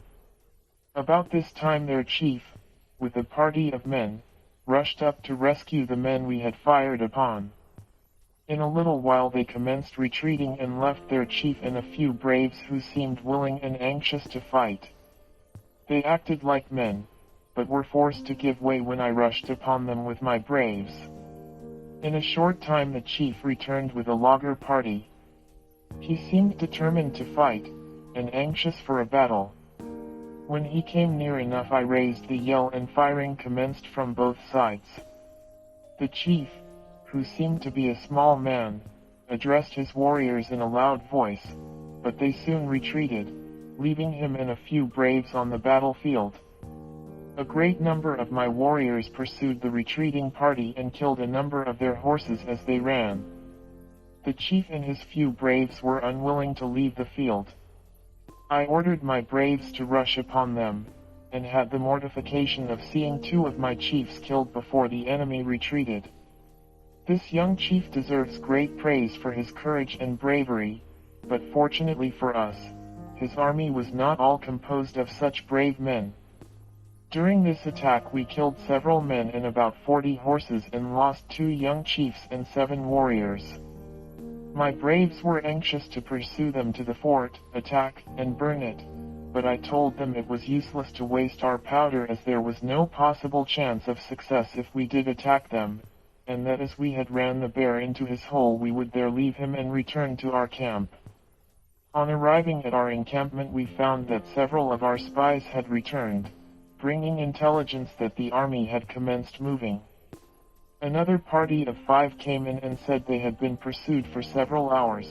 About this time their chief, with a party of men, rushed up to rescue the men we had fired upon. In a little while they commenced retreating and left their chief and a few braves who seemed willing and anxious to fight. They acted like men, but were forced to give way when I rushed upon them with my braves. In a short time the chief returned with a logger party. He seemed determined to fight, and anxious for a battle. When he came near enough I raised the yell and firing commenced from both sides. The chief, who seemed to be a small man, addressed his warriors in a loud voice, but they soon retreated, leaving him and a few braves on the battlefield. A great number of my warriors pursued the retreating party and killed a number of their horses as they ran. The chief and his few braves were unwilling to leave the field. I ordered my braves to rush upon them, and had the mortification of seeing 2 of my chiefs killed before the enemy retreated. This young chief deserves great praise for his courage and bravery, but fortunately for us, his army was not all composed of such brave men. During this attack we killed several men and about 40 horses and lost 2 young chiefs and 7 warriors. My braves were anxious to pursue them to the fort, attack, and burn it, but I told them it was useless to waste our powder as there was no possible chance of success if we did attack them, and that as we had ran the bear into his hole we would there leave him and return to our camp. On arriving at our encampment we found that several of our spies had returned, bringing intelligence that the army had commenced moving. Another party of 5 came in and said they had been pursued for several hours,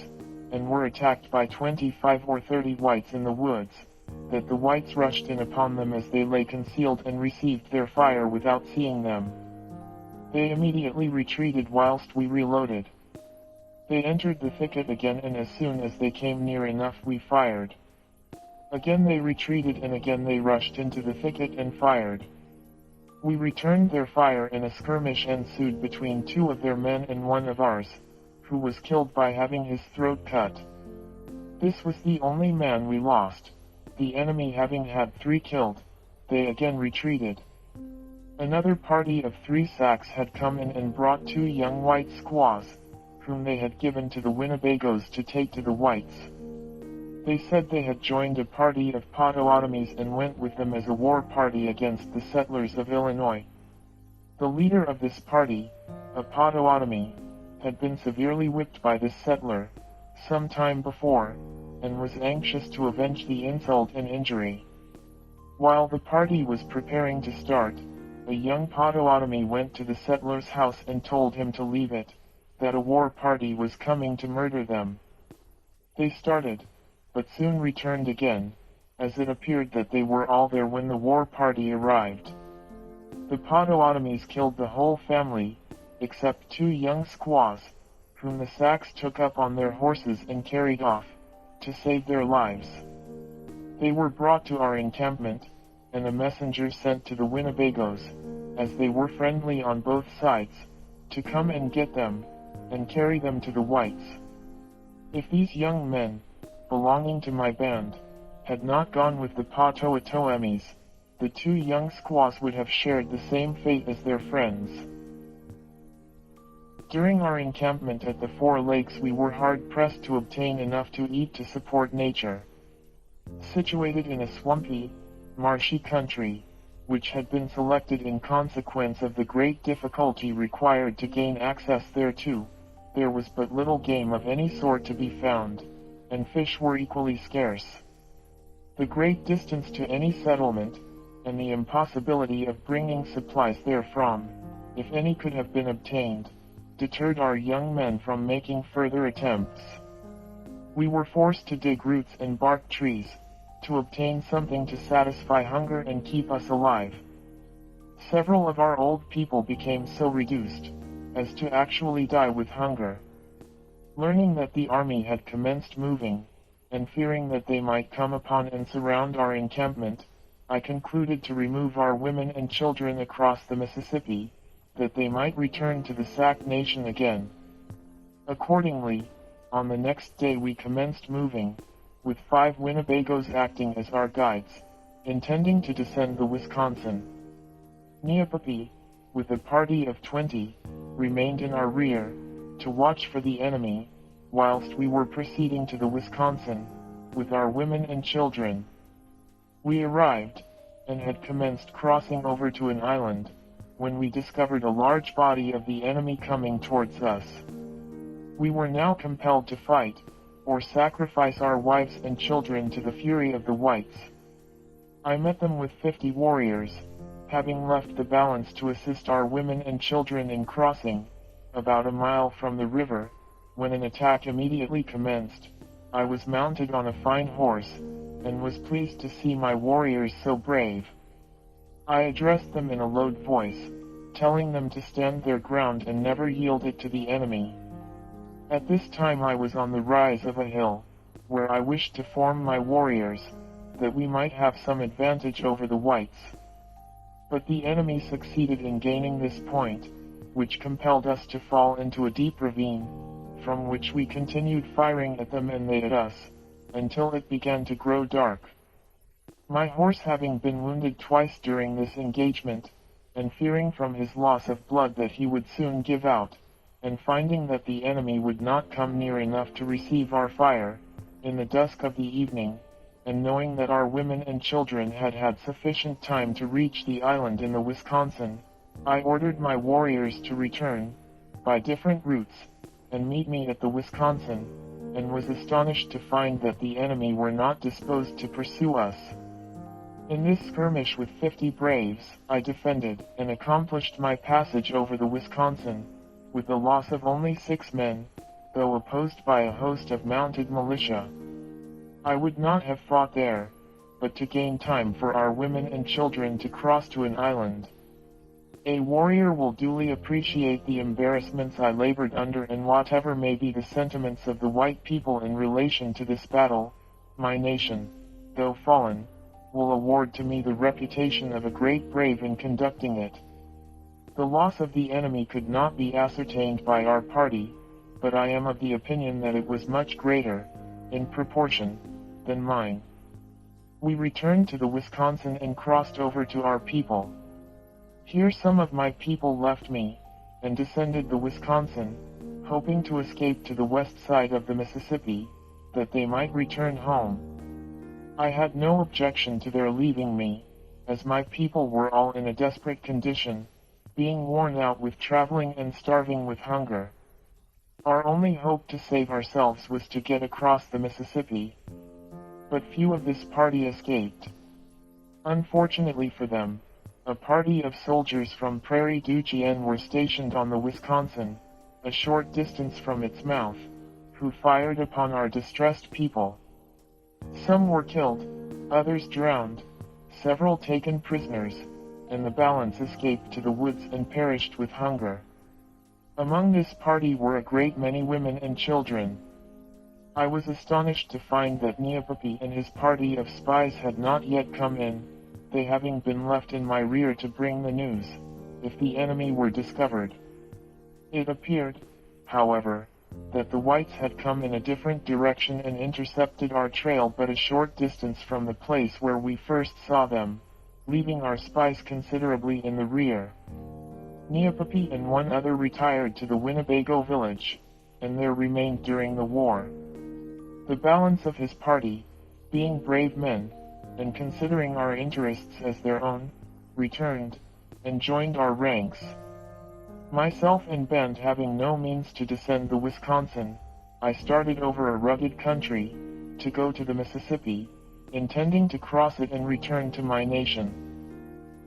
and were attacked by 25 or 30 whites in the woods, that the whites rushed in upon them as they lay concealed and received their fire without seeing them. They immediately retreated whilst we reloaded. They entered the thicket again, and as soon as they came near enough we fired. Again they retreated, and again they rushed into the thicket and fired. We returned their fire, and a skirmish ensued between 2 of their men and 1 of ours, who was killed by having his throat cut. This was the only man we lost. The enemy having had 3 killed, they again retreated. Another party of 3 Sacs had come in and brought 2 young white squaws, whom they had given to the Winnebagos to take to the whites. They said they had joined a party of Potawatomis and went with them as a war party against the settlers of Illinois. The leader of this party, a Potawatomi, had been severely whipped by this settler, some time before, and was anxious to avenge the insult and injury. While the party was preparing to start, a young Potawatomi went to the settler's house and told him to leave it, that a war party was coming to murder them. They started, but soon returned again, as it appeared that they were all there when the war party arrived. The Potawatomis killed the whole family, except 2 young squaws, whom the Sacs took up on their horses and carried off, to save their lives. They were brought to our encampment, and a messenger sent to the Winnebagos, as they were friendly on both sides, to come and get them, and carry them to the whites. If these young men, belonging to my band, had not gone with the Potawatomis, the 2 young squaws would have shared the same fate as their friends. During our encampment at the 4 Lakes we were hard-pressed to obtain enough to eat to support nature. Situated in a swampy, marshy country, which had been selected in consequence of the great difficulty required to gain access thereto, there was but little game of any sort to be found, and fish were equally scarce. The great distance to any settlement, and the impossibility of bringing supplies therefrom, if any could have been obtained, deterred our young men from making further attempts. We were forced to dig roots and bark trees, to obtain something to satisfy hunger and keep us alive. Several of our old people became so reduced, as to actually die with hunger. Learning that the army had commenced moving, and fearing that they might come upon and surround our encampment, I concluded to remove our women and children across the Mississippi, that they might return to the Sac Nation again. Accordingly, on the next day we commenced moving, with 5 Winnebagos acting as our guides, intending to descend the Wisconsin. Neapapi, with a party of 20, remained in our rear, to watch for the enemy, whilst we were proceeding to the Wisconsin, with our women and children. We arrived, and had commenced crossing over to an island, when we discovered a large body of the enemy coming towards us. We were now compelled to fight, or sacrifice our wives and children to the fury of the whites. I met them with 50 warriors, having left the balance to assist our women and children in crossing, about a mile from the river, when an attack immediately commenced. I was mounted on a fine horse, and was pleased to see my warriors so brave. I addressed them in a low voice, telling them to stand their ground and never yield it to the enemy. At this time I was on the rise of a hill, where I wished to form my warriors, that we might have some advantage over the whites. But the enemy succeeded in gaining this point, which compelled us to fall into a deep ravine, from which we continued firing at them and they at us, until it began to grow dark. My horse having been wounded twice during this engagement, and fearing from his loss of blood that he would soon give out, and finding that the enemy would not come near enough to receive our fire, in the dusk of the evening, and knowing that our women and children had had sufficient time to reach the island in the Wisconsin, I ordered my warriors to return, by different routes, and meet me at the Wisconsin, and was astonished to find that the enemy were not disposed to pursue us. In this skirmish with 50 braves, I defended and accomplished my passage over the Wisconsin, with the loss of only 6 men, though opposed by a host of mounted militia. I would not have fought there, but to gain time for our women and children to cross to an island. A warrior will duly appreciate the embarrassments I labored under, and whatever may be the sentiments of the white people in relation to this battle, my nation, though fallen, will award to me the reputation of a great brave in conducting it. The loss of the enemy could not be ascertained by our party, but I am of the opinion that it was much greater, in proportion, than mine. We returned to the Wisconsin and crossed over to our people. Here some of my people left me, and descended the Wisconsin, hoping to escape to the west side of the Mississippi, that they might return home. I had no objection to their leaving me, as my people were all in a desperate condition, being worn out with traveling and starving with hunger. Our only hope to save ourselves was to get across the Mississippi. But few of this party escaped. Unfortunately for them, a party of soldiers from Prairie du Chien were stationed on the Wisconsin, a short distance from its mouth, who fired upon our distressed people. Some were killed, others drowned, several taken prisoners, and the balance escaped to the woods and perished with hunger. Among this party were a great many women and children. I was astonished to find that Neopapi and his party of spies had not yet come in, they having been left in my rear to bring the news, if the enemy were discovered. It appeared, however, that the whites had come in a different direction and intercepted our trail but a short distance from the place where we first saw them, leaving our spies considerably in the rear. Neopapi and one other retired to the Winnebago village, and there remained during the war. The balance of his party, being brave men, and considering our interests as their own, returned, and joined our ranks. Myself and Bend having no means to descend the Wisconsin, I started over a rugged country, to go to the Mississippi, intending to cross it and return to my nation.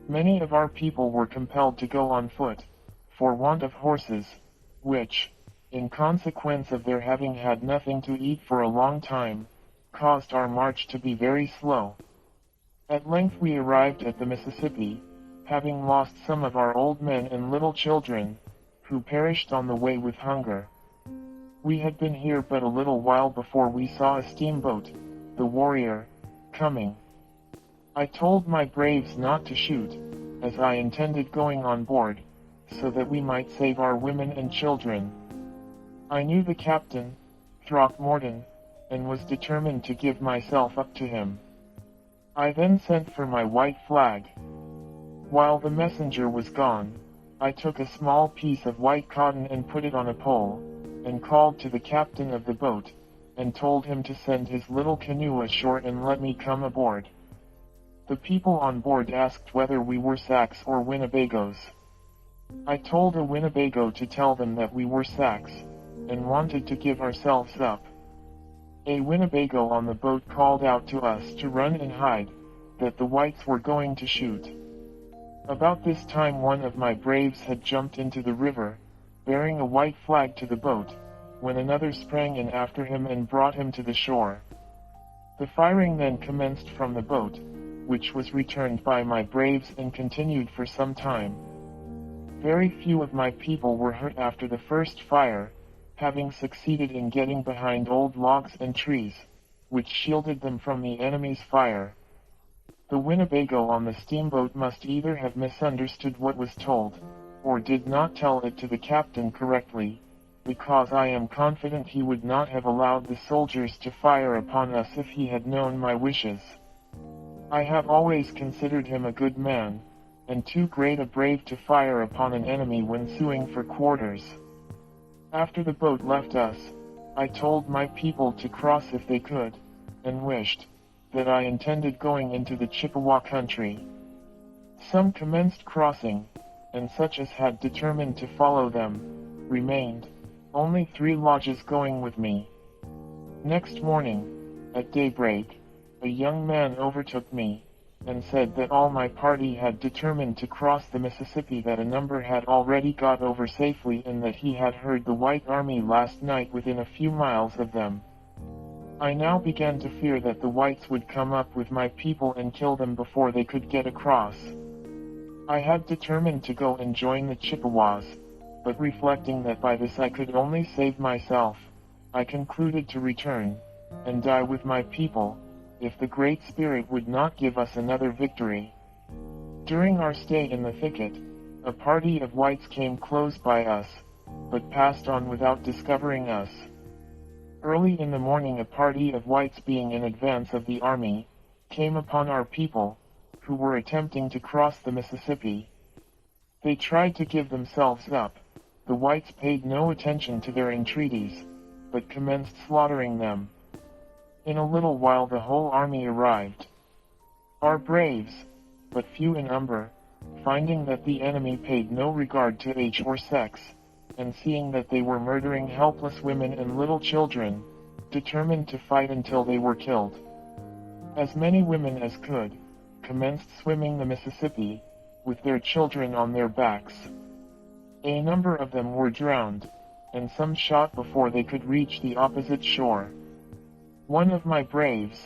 Many of our people were compelled to go on foot, for want of horses, which, in consequence of their having had nothing to eat for a long time, caused our march to be very slow. At length we arrived at the Mississippi, having lost some of our old men and little children, who perished on the way with hunger. We had been here but a little while before we saw a steamboat, the Warrior, coming. I told my braves not to shoot, as I intended going on board, so that we might save our women and children. I knew the captain, Throckmorton, and was determined to give myself up to him. I then sent for my white flag. While the messenger was gone, I took a small piece of white cotton and put it on a pole, and called to the captain of the boat, and told him to send his little canoe ashore and let me come aboard. The people on board asked whether we were Sacs or Winnebagos. I told a Winnebago to tell them that we were Sacs, and wanted to give ourselves up. A Winnebago on the boat called out to us to run and hide, that the whites were going to shoot. About this time one of my braves had jumped into the river, bearing a white flag to the boat, when another sprang in after him and brought him to the shore. The firing then commenced from the boat, which was returned by my braves and continued for some time. Very few of my people were hurt after the first fire, having succeeded in getting behind old logs and trees, which shielded them from the enemy's fire. The Winnebago on the steamboat must either have misunderstood what was told, or did not tell it to the captain correctly, because I am confident he would not have allowed the soldiers to fire upon us if he had known my wishes. I have always considered him a good man, and too great a brave to fire upon an enemy when suing for quarters. After the boat left us, I told my people to cross if they could, and wished that I intended going into the Chippewa country. Some commenced crossing, and such as had determined to follow them, remained, only 3 lodges going with me. Next morning, at daybreak, a young man overtook me, and said that all my party had determined to cross the Mississippi, that a number had already got over safely, and that he had heard the White Army last night within a few miles of them. I now began to fear that the whites would come up with my people and kill them before they could get across. I had determined to go and join the Chippewas, but reflecting that by this I could only save myself, I concluded to return, and die with my people, if the Great Spirit would not give us another victory. During our stay in the thicket, a party of whites came close by us, but passed on without discovering us. Early in the morning a party of whites, being in advance of the army, came upon our people, who were attempting to cross the Mississippi. They tried to give themselves up. The whites paid no attention to their entreaties, but commenced slaughtering them. In a little while the whole army arrived. Our braves, but few in number, finding that the enemy paid no regard to age or sex, and seeing that they were murdering helpless women and little children, determined to fight until they were killed. As many women as could, commenced swimming the Mississippi, with their children on their backs. A number of them were drowned, and some shot before they could reach the opposite shore. One of my braves,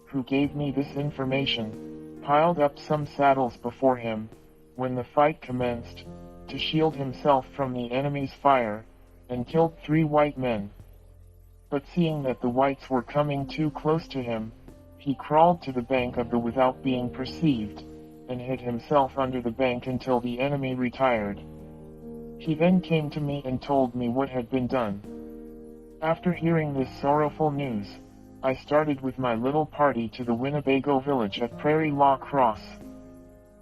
who gave me this information, piled up some saddles before him, when the fight commenced, to shield himself from the enemy's fire, and killed 3 white men. But seeing that the whites were coming too close to him, he crawled to the bank of the without being perceived, and hid himself under the bank until the enemy retired. He then came to me and told me what had been done. After hearing this sorrowful news, I started with my little party to the Winnebago village at Prairie La Crosse.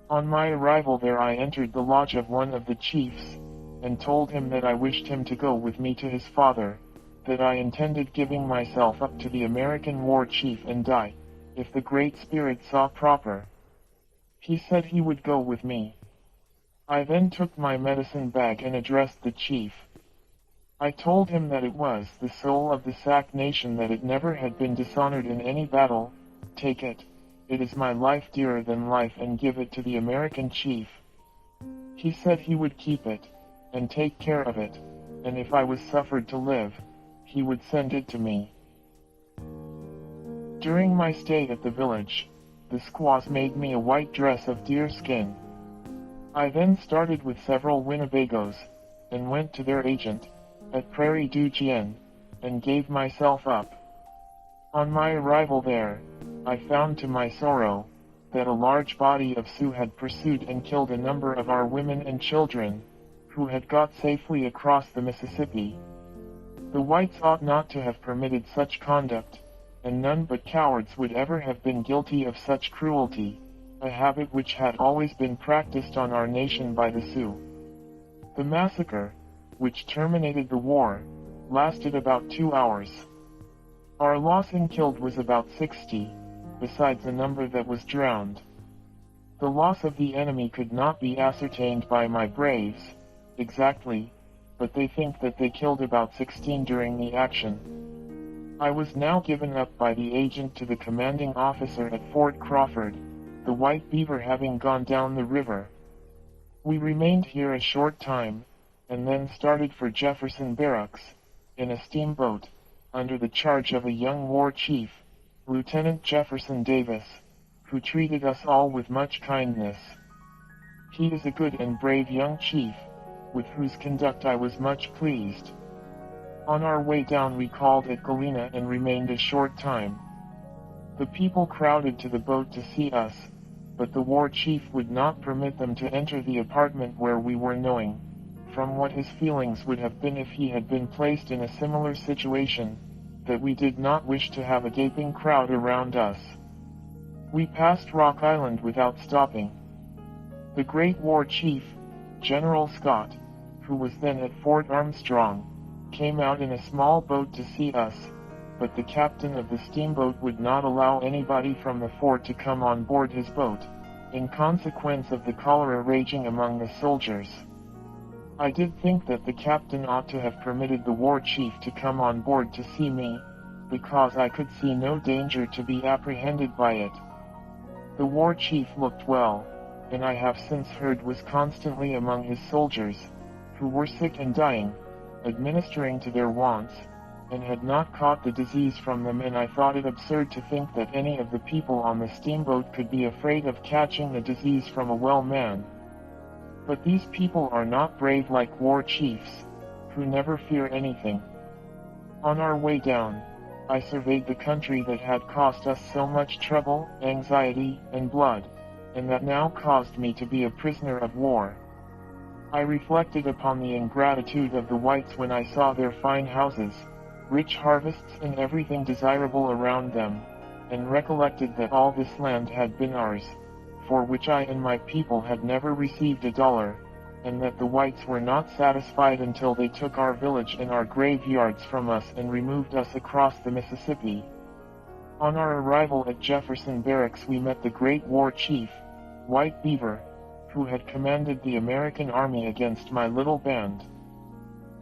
On my arrival there I entered the lodge of one of the chiefs, and told him that I wished him to go with me to his father, that I intended giving myself up to the American war chief and die, if the Great Spirit saw proper. He said he would go with me. I then took my medicine bag and addressed the chief. I told him that it was the soul of the Sac nation, that it never had been dishonored in any battle. Take it. It is my life dearer than life, and give it to the American chief. He said he would keep it, and take care of it, and if I was suffered to live, he would send it to me. During my stay at the village, the squaws made me a white dress of deer skin. I then started with several Winnebagos, and went to their agent, at Prairie du Chien, and gave myself up. On my arrival there, I found to my sorrow, that a large body of Sioux had pursued and killed a number of our women and children, who had got safely across the Mississippi. The whites ought not to have permitted such conduct, and none but cowards would ever have been guilty of such cruelty, a habit which had always been practiced on our nation by the Sioux. The massacre, which terminated the war, lasted about 2 hours. Our loss in killed was about 60, besides a number that was drowned. The loss of the enemy could not be ascertained by my braves, exactly, but they think that they killed about 16 during the action. I was now given up by the agent to the commanding officer at Fort Crawford, the White Beaver having gone down the river. We remained here a short time, and then started for Jefferson Barracks, in a steamboat, under the charge of a young war chief, Lieutenant Jefferson Davis, who treated us all with much kindness. He is a good and brave young chief, with whose conduct I was much pleased. On our way down we called at Galena and remained a short time. The people crowded to the boat to see us, but the war chief would not permit them to enter the apartment where we were, knowing, from what his feelings would have been if he had been placed in a similar situation, that we did not wish to have a gaping crowd around us. We passed Rock Island without stopping. The great war chief, General Scott, who was then at Fort Armstrong, came out in a small boat to see us, but the captain of the steamboat would not allow anybody from the fort to come on board his boat, in consequence of the cholera raging among the soldiers. I did think that the captain ought to have permitted the war chief to come on board to see me, because I could see no danger to be apprehended by it. The war chief looked well, and I have since heard was constantly among his soldiers, who were sick and dying, administering to their wants, and had not caught the disease from them, and I thought it absurd to think that any of the people on the steamboat could be afraid of catching the disease from a well man. But these people are not brave like war chiefs, who never fear anything. On our way down, I surveyed the country that had cost us so much trouble, anxiety, and blood, and that now caused me to be a prisoner of war. I reflected upon the ingratitude of the whites when I saw their fine houses, rich harvests and everything desirable around them, and recollected that all this land had been ours, for which I and my people had never received a dollar, and that the whites were not satisfied until they took our village and our graveyards from us and removed us across the Mississippi. On our arrival at Jefferson Barracks we met the great war chief, White Beaver, who had commanded the American army against my little band.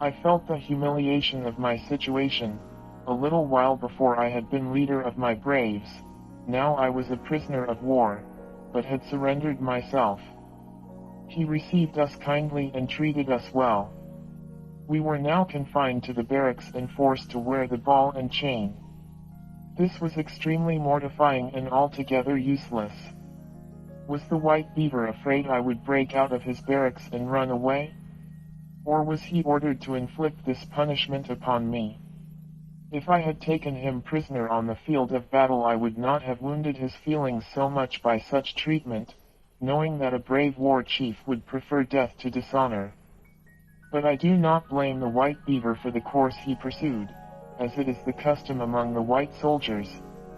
I felt the humiliation of my situation. A little while before I had been leader of my braves, now I was a prisoner of war, but had surrendered myself. He received us kindly and treated us well. We were now confined to the barracks and forced to wear the ball and chain. This was extremely mortifying and altogether useless. Was the White Beaver afraid I would break out of his barracks and run away? Or was he ordered to inflict this punishment upon me? If I had taken him prisoner on the field of battle I would not have wounded his feelings so much by such treatment, knowing that a brave war chief would prefer death to dishonor. But I do not blame the White Beaver for the course he pursued, as it is the custom among the white soldiers,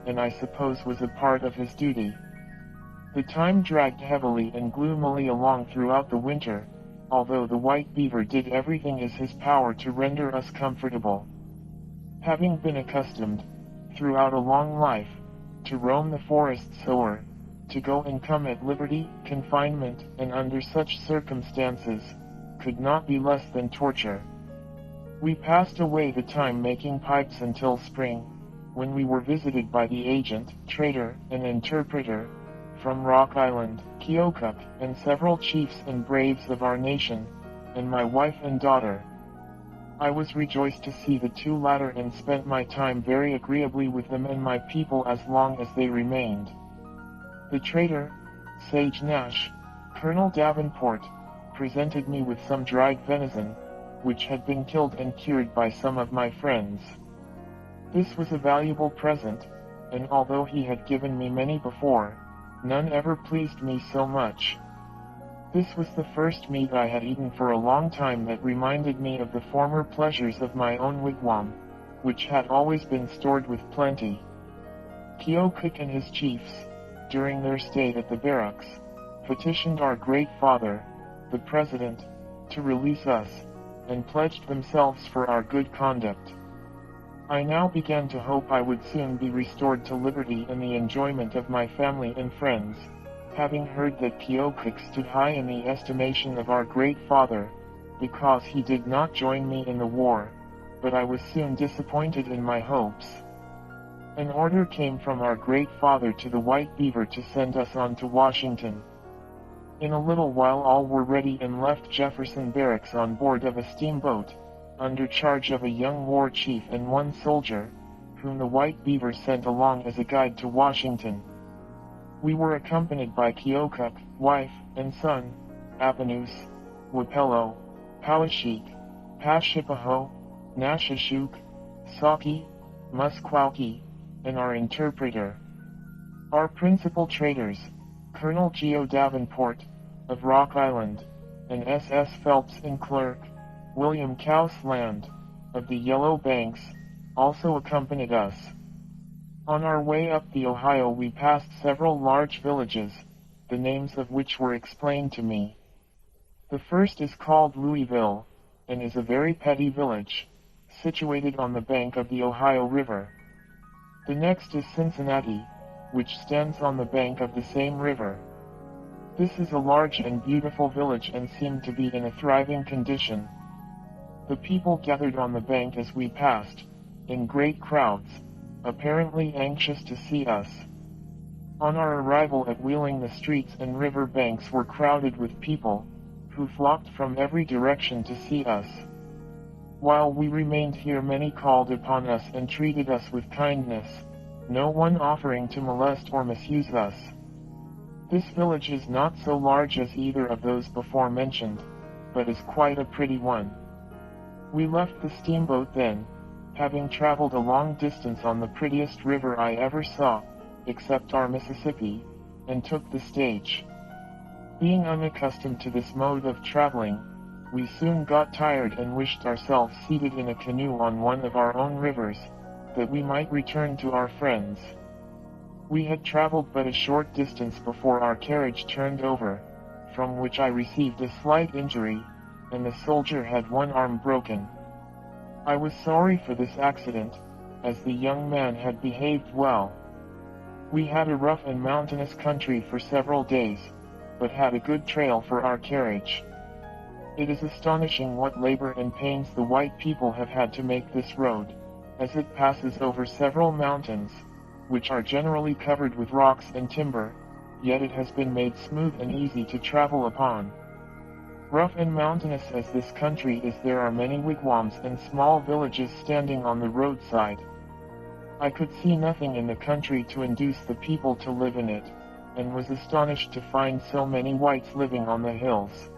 and I suppose was a part of his duty. The time dragged heavily and gloomily along throughout the winter, although the White Beaver did everything in his power to render us comfortable. Having been accustomed, throughout a long life, to roam the forests or to go and come at liberty, confinement, and under such circumstances, could not be less than torture. We passed away the time making pipes until spring, when we were visited by the agent, trader, and interpreter, from Rock Island, Keokuk, and several chiefs and braves of our nation, and my wife and daughter. I was rejoiced to see the two latter and spent my time very agreeably with them and my people as long as they remained. The trader, Sage Nash, Colonel Davenport, presented me with some dried venison, which had been killed and cured by some of my friends. This was a valuable present, and although he had given me many before, none ever pleased me so much. This was the first meat I had eaten for a long time that reminded me of the former pleasures of my own wigwam, which had always been stored with plenty. Keokuk and his chiefs, during their stay at the barracks, petitioned our great father, the president, to release us, and pledged themselves for our good conduct. I now began to hope I would soon be restored to liberty and the enjoyment of my family and friends, having heard that Keokuk stood high in the estimation of our great father, because he did not join me in the war, but I was soon disappointed in my hopes. An order came from our great father to the White Beaver to send us on to Washington. In a little while all were ready and left Jefferson Barracks on board of a steamboat, under charge of a young war chief and one soldier, whom the White Beaver sent along as a guide to Washington. We were accompanied by Keokuk, wife, and son, Apanus, Wapello, Powashik, Pashipaho, Nashashuk, Saki, Musqueam, and our interpreter. Our principal traders, Colonel Geo Davenport, of Rock Island, and S.S. Phelps and clerk, William Cowsland, of the Yellow Banks, also accompanied us. On our way up the Ohio we passed several large villages, the names of which were explained to me. The first is called Louisville, and is a very petty village, situated on the bank of the Ohio River. The next is Cincinnati, which stands on the bank of the same river. This is a large and beautiful village and seemed to be in a thriving condition. The people gathered on the bank as we passed, in great crowds, apparently anxious to see us. On our arrival at Wheeling the streets and river banks were crowded with people, who flocked from every direction to see us. While we remained here many called upon us and treated us with kindness, no one offering to molest or misuse us. This village is not so large as either of those before mentioned, but is quite a pretty one. We left the steamboat then, having traveled a long distance on the prettiest river I ever saw, except our Mississippi, and took the stage. Being unaccustomed to this mode of traveling, we soon got tired and wished ourselves seated in a canoe on one of our own rivers, that we might return to our friends. We had traveled but a short distance before our carriage turned over, from which I received a slight injury, and the soldier had one arm broken. I was sorry for this accident, as the young man had behaved well. We had a rough and mountainous country for several days, but had a good trail for our carriage. It is astonishing what labor and pains the white people have had to make this road, as it passes over several mountains, which are generally covered with rocks and timber, yet it has been made smooth and easy to travel upon. Rough and mountainous as this country is, there are many wigwams and small villages standing on the roadside. I could see nothing in the country to induce the people to live in it, and was astonished to find so many whites living on the hills.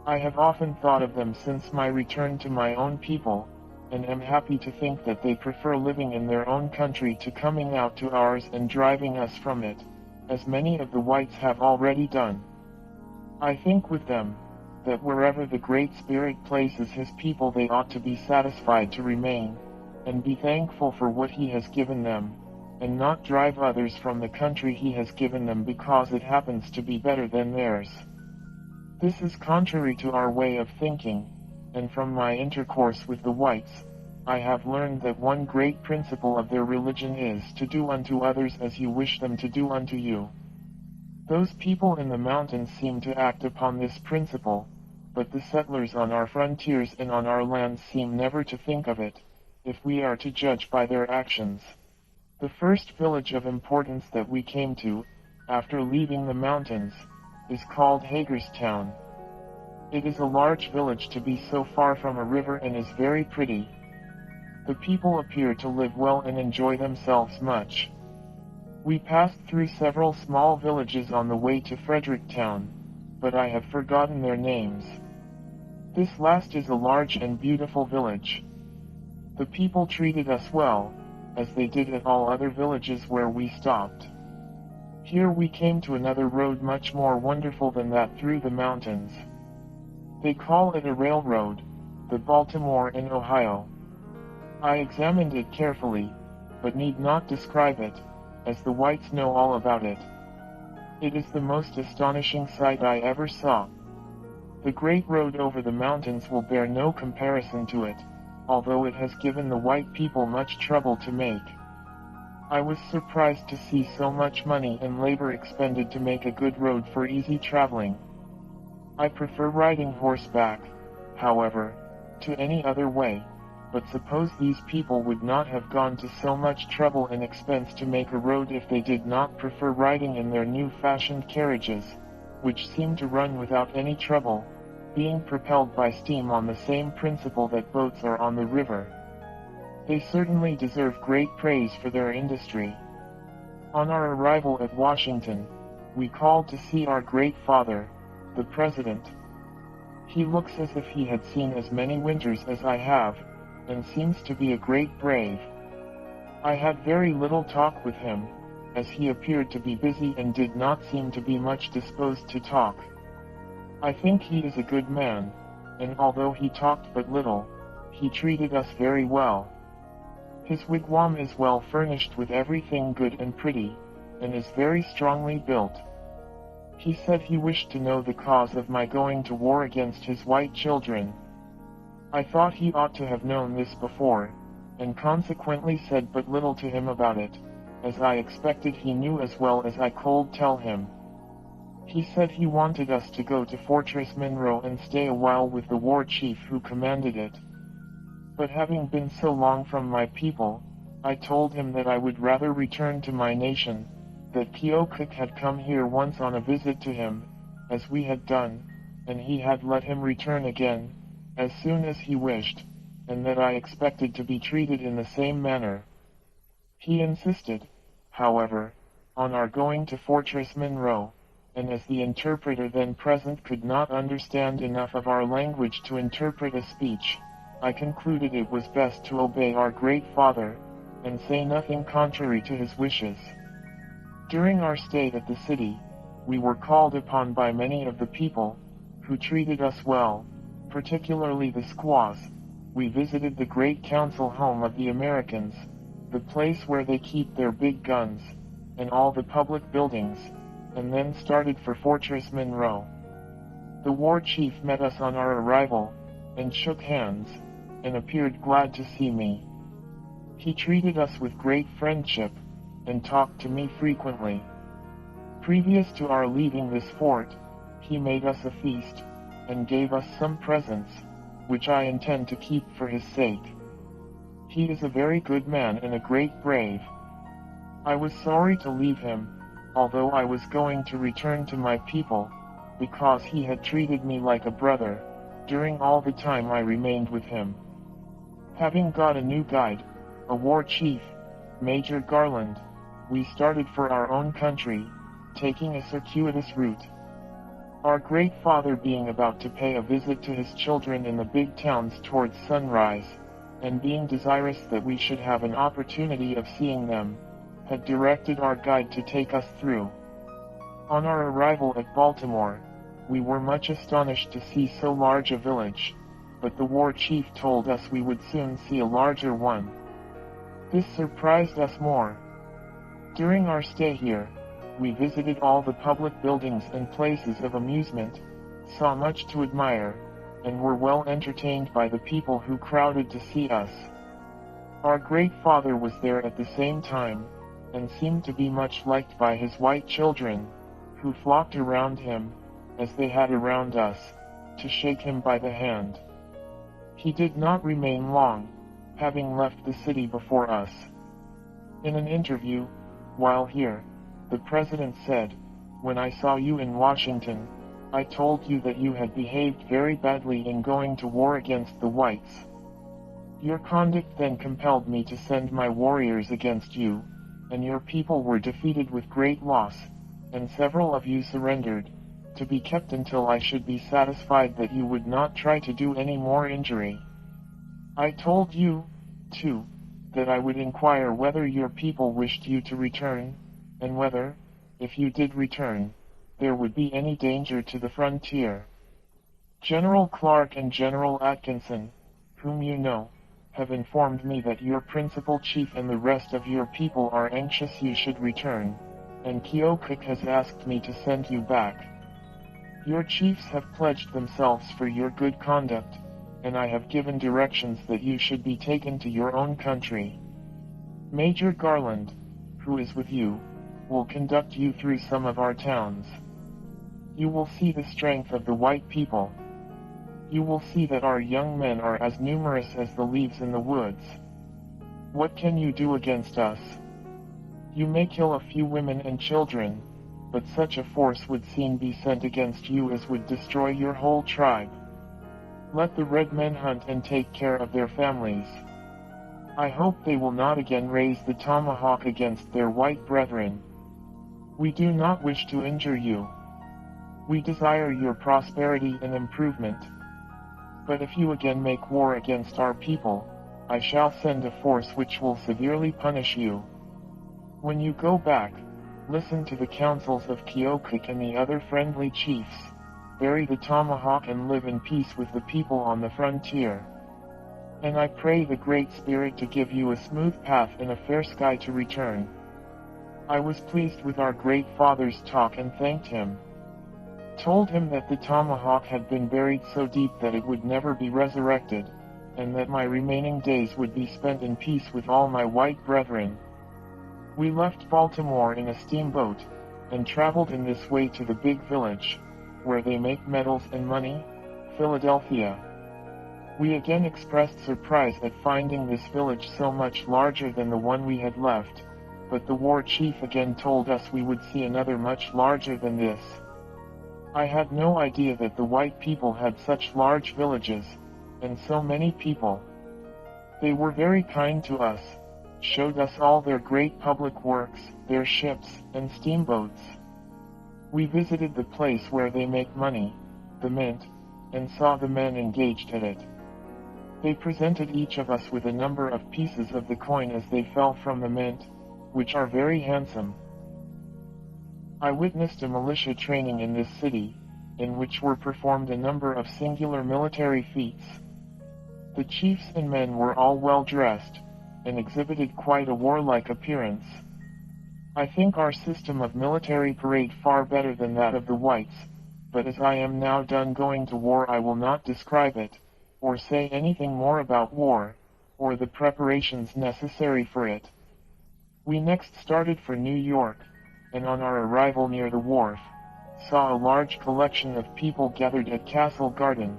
I have often thought of them since my return to my own people, and am happy to think that they prefer living in their own country to coming out to ours and driving us from it, as many of the whites have already done. I think with them, that wherever the Great Spirit places his people they ought to be satisfied to remain, and be thankful for what he has given them, and not drive others from the country he has given them because it happens to be better than theirs. This is contrary to our way of thinking, and from my intercourse with the whites, I have learned that one great principle of their religion is to do unto others as you wish them to do unto you. Those people in the mountains seem to act upon this principle, but the settlers on our frontiers and on our lands seem never to think of it, if we are to judge by their actions. The first village of importance that we came to, after leaving the mountains, is called Hagerstown. It is a large village to be so far from a river and is very pretty. The people appear to live well and enjoy themselves much. We passed through several small villages on the way to Fredericktown, but I have forgotten their names. This last is a large and beautiful village. The people treated us well, as they did at all other villages where we stopped. Here we came to another road much more wonderful than that through the mountains. They call it a railroad, the Baltimore and Ohio. I examined it carefully, but need not describe it, as the whites know all about it. It is the most astonishing sight I ever saw. The great road over the mountains will bear no comparison to it, although it has given the white people much trouble to make. I was surprised to see so much money and labor expended to make a good road for easy traveling. I prefer riding horseback, however, to any other way, but suppose these people would not have gone to so much trouble and expense to make a road if they did not prefer riding in their new-fashioned carriages, which seem to run without any trouble, being propelled by steam on the same principle that boats are on the river. They certainly deserve great praise for their industry. On our arrival at Washington, we called to see our great father, the President. He looks as if he had seen as many winters as I have, and seems to be a great brave. I had very little talk with him, as he appeared to be busy and did not seem to be much disposed to talk. I think he is a good man, and although he talked but little, he treated us very well. His wigwam is well furnished with everything good and pretty, and is very strongly built. He said he wished to know the cause of my going to war against his white children. I thought he ought to have known this before, and consequently said but little to him about it, as I expected he knew as well as I could tell him. He said he wanted us to go to Fortress Monroe and stay a while with the war chief who commanded it. But having been so long from my people, I told him that I would rather return to my nation, that Keokuk had come here once on a visit to him, as we had done, and he had let him return again, as soon as he wished, and that I expected to be treated in the same manner. He insisted, however, on our going to Fortress Monroe, and as the interpreter then present could not understand enough of our language to interpret a speech, I concluded it was best to obey our great father, and say nothing contrary to his wishes. During our stay at the city, we were called upon by many of the people, who treated us well, particularly the squaws. We visited the great council home of the Americans, the place where they keep their big guns, and all the public buildings, and then started for Fortress Monroe. The war chief met us on our arrival, and shook hands, and appeared glad to see me. He treated us with great friendship, and talked to me frequently. Previous to our leaving this fort, he made us a feast, and gave us some presents, which I intend to keep for his sake. He is a very good man and a great brave. I was sorry to leave him, although I was going to return to my people, because he had treated me like a brother, during all the time I remained with him. Having got a new guide, a war chief, Major Garland, we started for our own country, taking a circuitous route. Our great father being about to pay a visit to his children in the big towns towards sunrise, and being desirous that we should have an opportunity of seeing them, had directed our guide to take us through. On our arrival at Baltimore, we were much astonished to see so large a village, but the war chief told us we would soon see a larger one. This surprised us more. During our stay here, we visited all the public buildings and places of amusement, saw much to admire, and were well entertained by the people who crowded to see us. Our great father was there at the same time, and seemed to be much liked by his white children, who flocked around him, as they had around us, to shake him by the hand. He did not remain long, having left the city before us. In an interview, while here, the president said, "When I saw you in Washington, I told you that you had behaved very badly in going to war against the whites. Your conduct then compelled me to send my warriors against you, and your people were defeated with great loss, and several of you surrendered, to be kept until I should be satisfied that you would not try to do any more injury. I told you, too, that I would inquire whether your people wished you to return, and whether, if you did return, there would be any danger to the frontier. General Clark and General Atkinson, whom you know, have informed me that your principal chief and the rest of your people are anxious you should return, and Keokuk has asked me to send you back. Your chiefs have pledged themselves for your good conduct, and I have given directions that you should be taken to your own country. Major Garland, who is with you, will conduct you through some of our towns. You will see the strength of the white people. You will see that our young men are as numerous as the leaves in the woods. What can you do against us? You may kill a few women and children, but such a force would soon be sent against you as would destroy your whole tribe. Let the red men hunt and take care of their families. I hope they will not again raise the tomahawk against their white brethren. We do not wish to injure you. We desire your prosperity and improvement. But if you again make war against our people, I shall send a force which will severely punish you. When you go back, listen to the counsels of Keokuk and the other friendly chiefs, bury the tomahawk and live in peace with the people on the frontier. And I pray the Great Spirit to give you a smooth path and a fair sky to return." I was pleased with our great father's talk and thanked him. Told him that the tomahawk had been buried so deep that it would never be resurrected, and that my remaining days would be spent in peace with all my white brethren. We left Baltimore in a steamboat, and traveled in this way to the big village, where they make metals and money, Philadelphia. We again expressed surprise at finding this village so much larger than the one we had left, but the war chief again told us we would see another much larger than this. I had no idea that the white people had such large villages, and so many people. They were very kind to us, showed us all their great public works, their ships, and steamboats. We visited the place where they make money, the mint, and saw the men engaged at it. They presented each of us with a number of pieces of the coin as they fell from the mint, which are very handsome. I witnessed a militia training in this city, in which were performed a number of singular military feats. The chiefs and men were all well dressed, and exhibited quite a warlike appearance. I think our system of military parade far better than that of the whites, but as I am now done going to war I will not describe it, or say anything more about war, or the preparations necessary for it. We next started for New York, and on our arrival near the wharf, saw a large collection of people gathered at Castle Garden.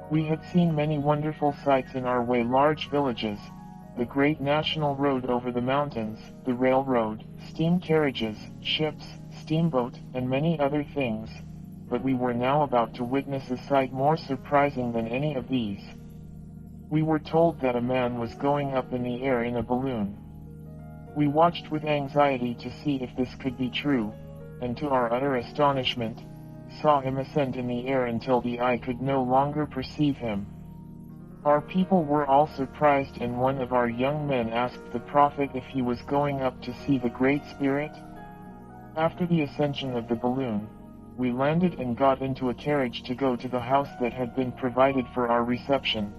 We had seen many wonderful sights in our way: large villages, the great national road over the mountains, the railroad, steam carriages, ships, steamboat, and many other things, but we were now about to witness a sight more surprising than any of these. We were told that a man was going up in the air in a balloon. We watched with anxiety to see if this could be true, and to our utter astonishment, saw him ascend in the air until the eye could no longer perceive him. Our people were all surprised, and one of our young men asked the prophet if he was going up to see the Great Spirit. After the ascension of the balloon, we landed and got into a carriage to go to the house that had been provided for our reception.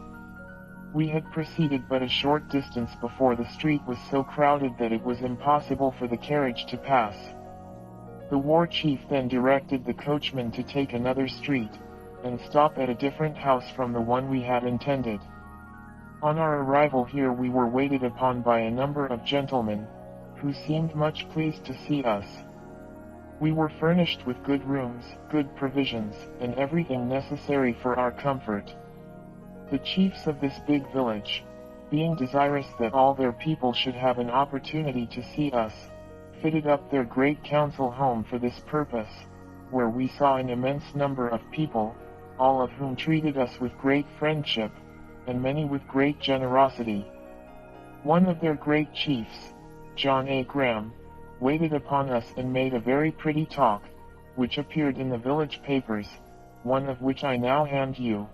We had proceeded but a short distance before the street was so crowded that it was impossible for the carriage to pass. The war chief then directed the coachman to take another street, and stop at a different house from the one we had intended. On our arrival here we were waited upon by a number of gentlemen, who seemed much pleased to see us. We were furnished with good rooms, good provisions, and everything necessary for our comfort. The chiefs of this big village, being desirous that all their people should have an opportunity to see us, fitted up their great council home for this purpose, where we saw an immense number of people, all of whom treated us with great friendship, and many with great generosity. One of their great chiefs, John A. Graham, waited upon us and made a very pretty talk, which appeared in the village papers, one of which I now hand you.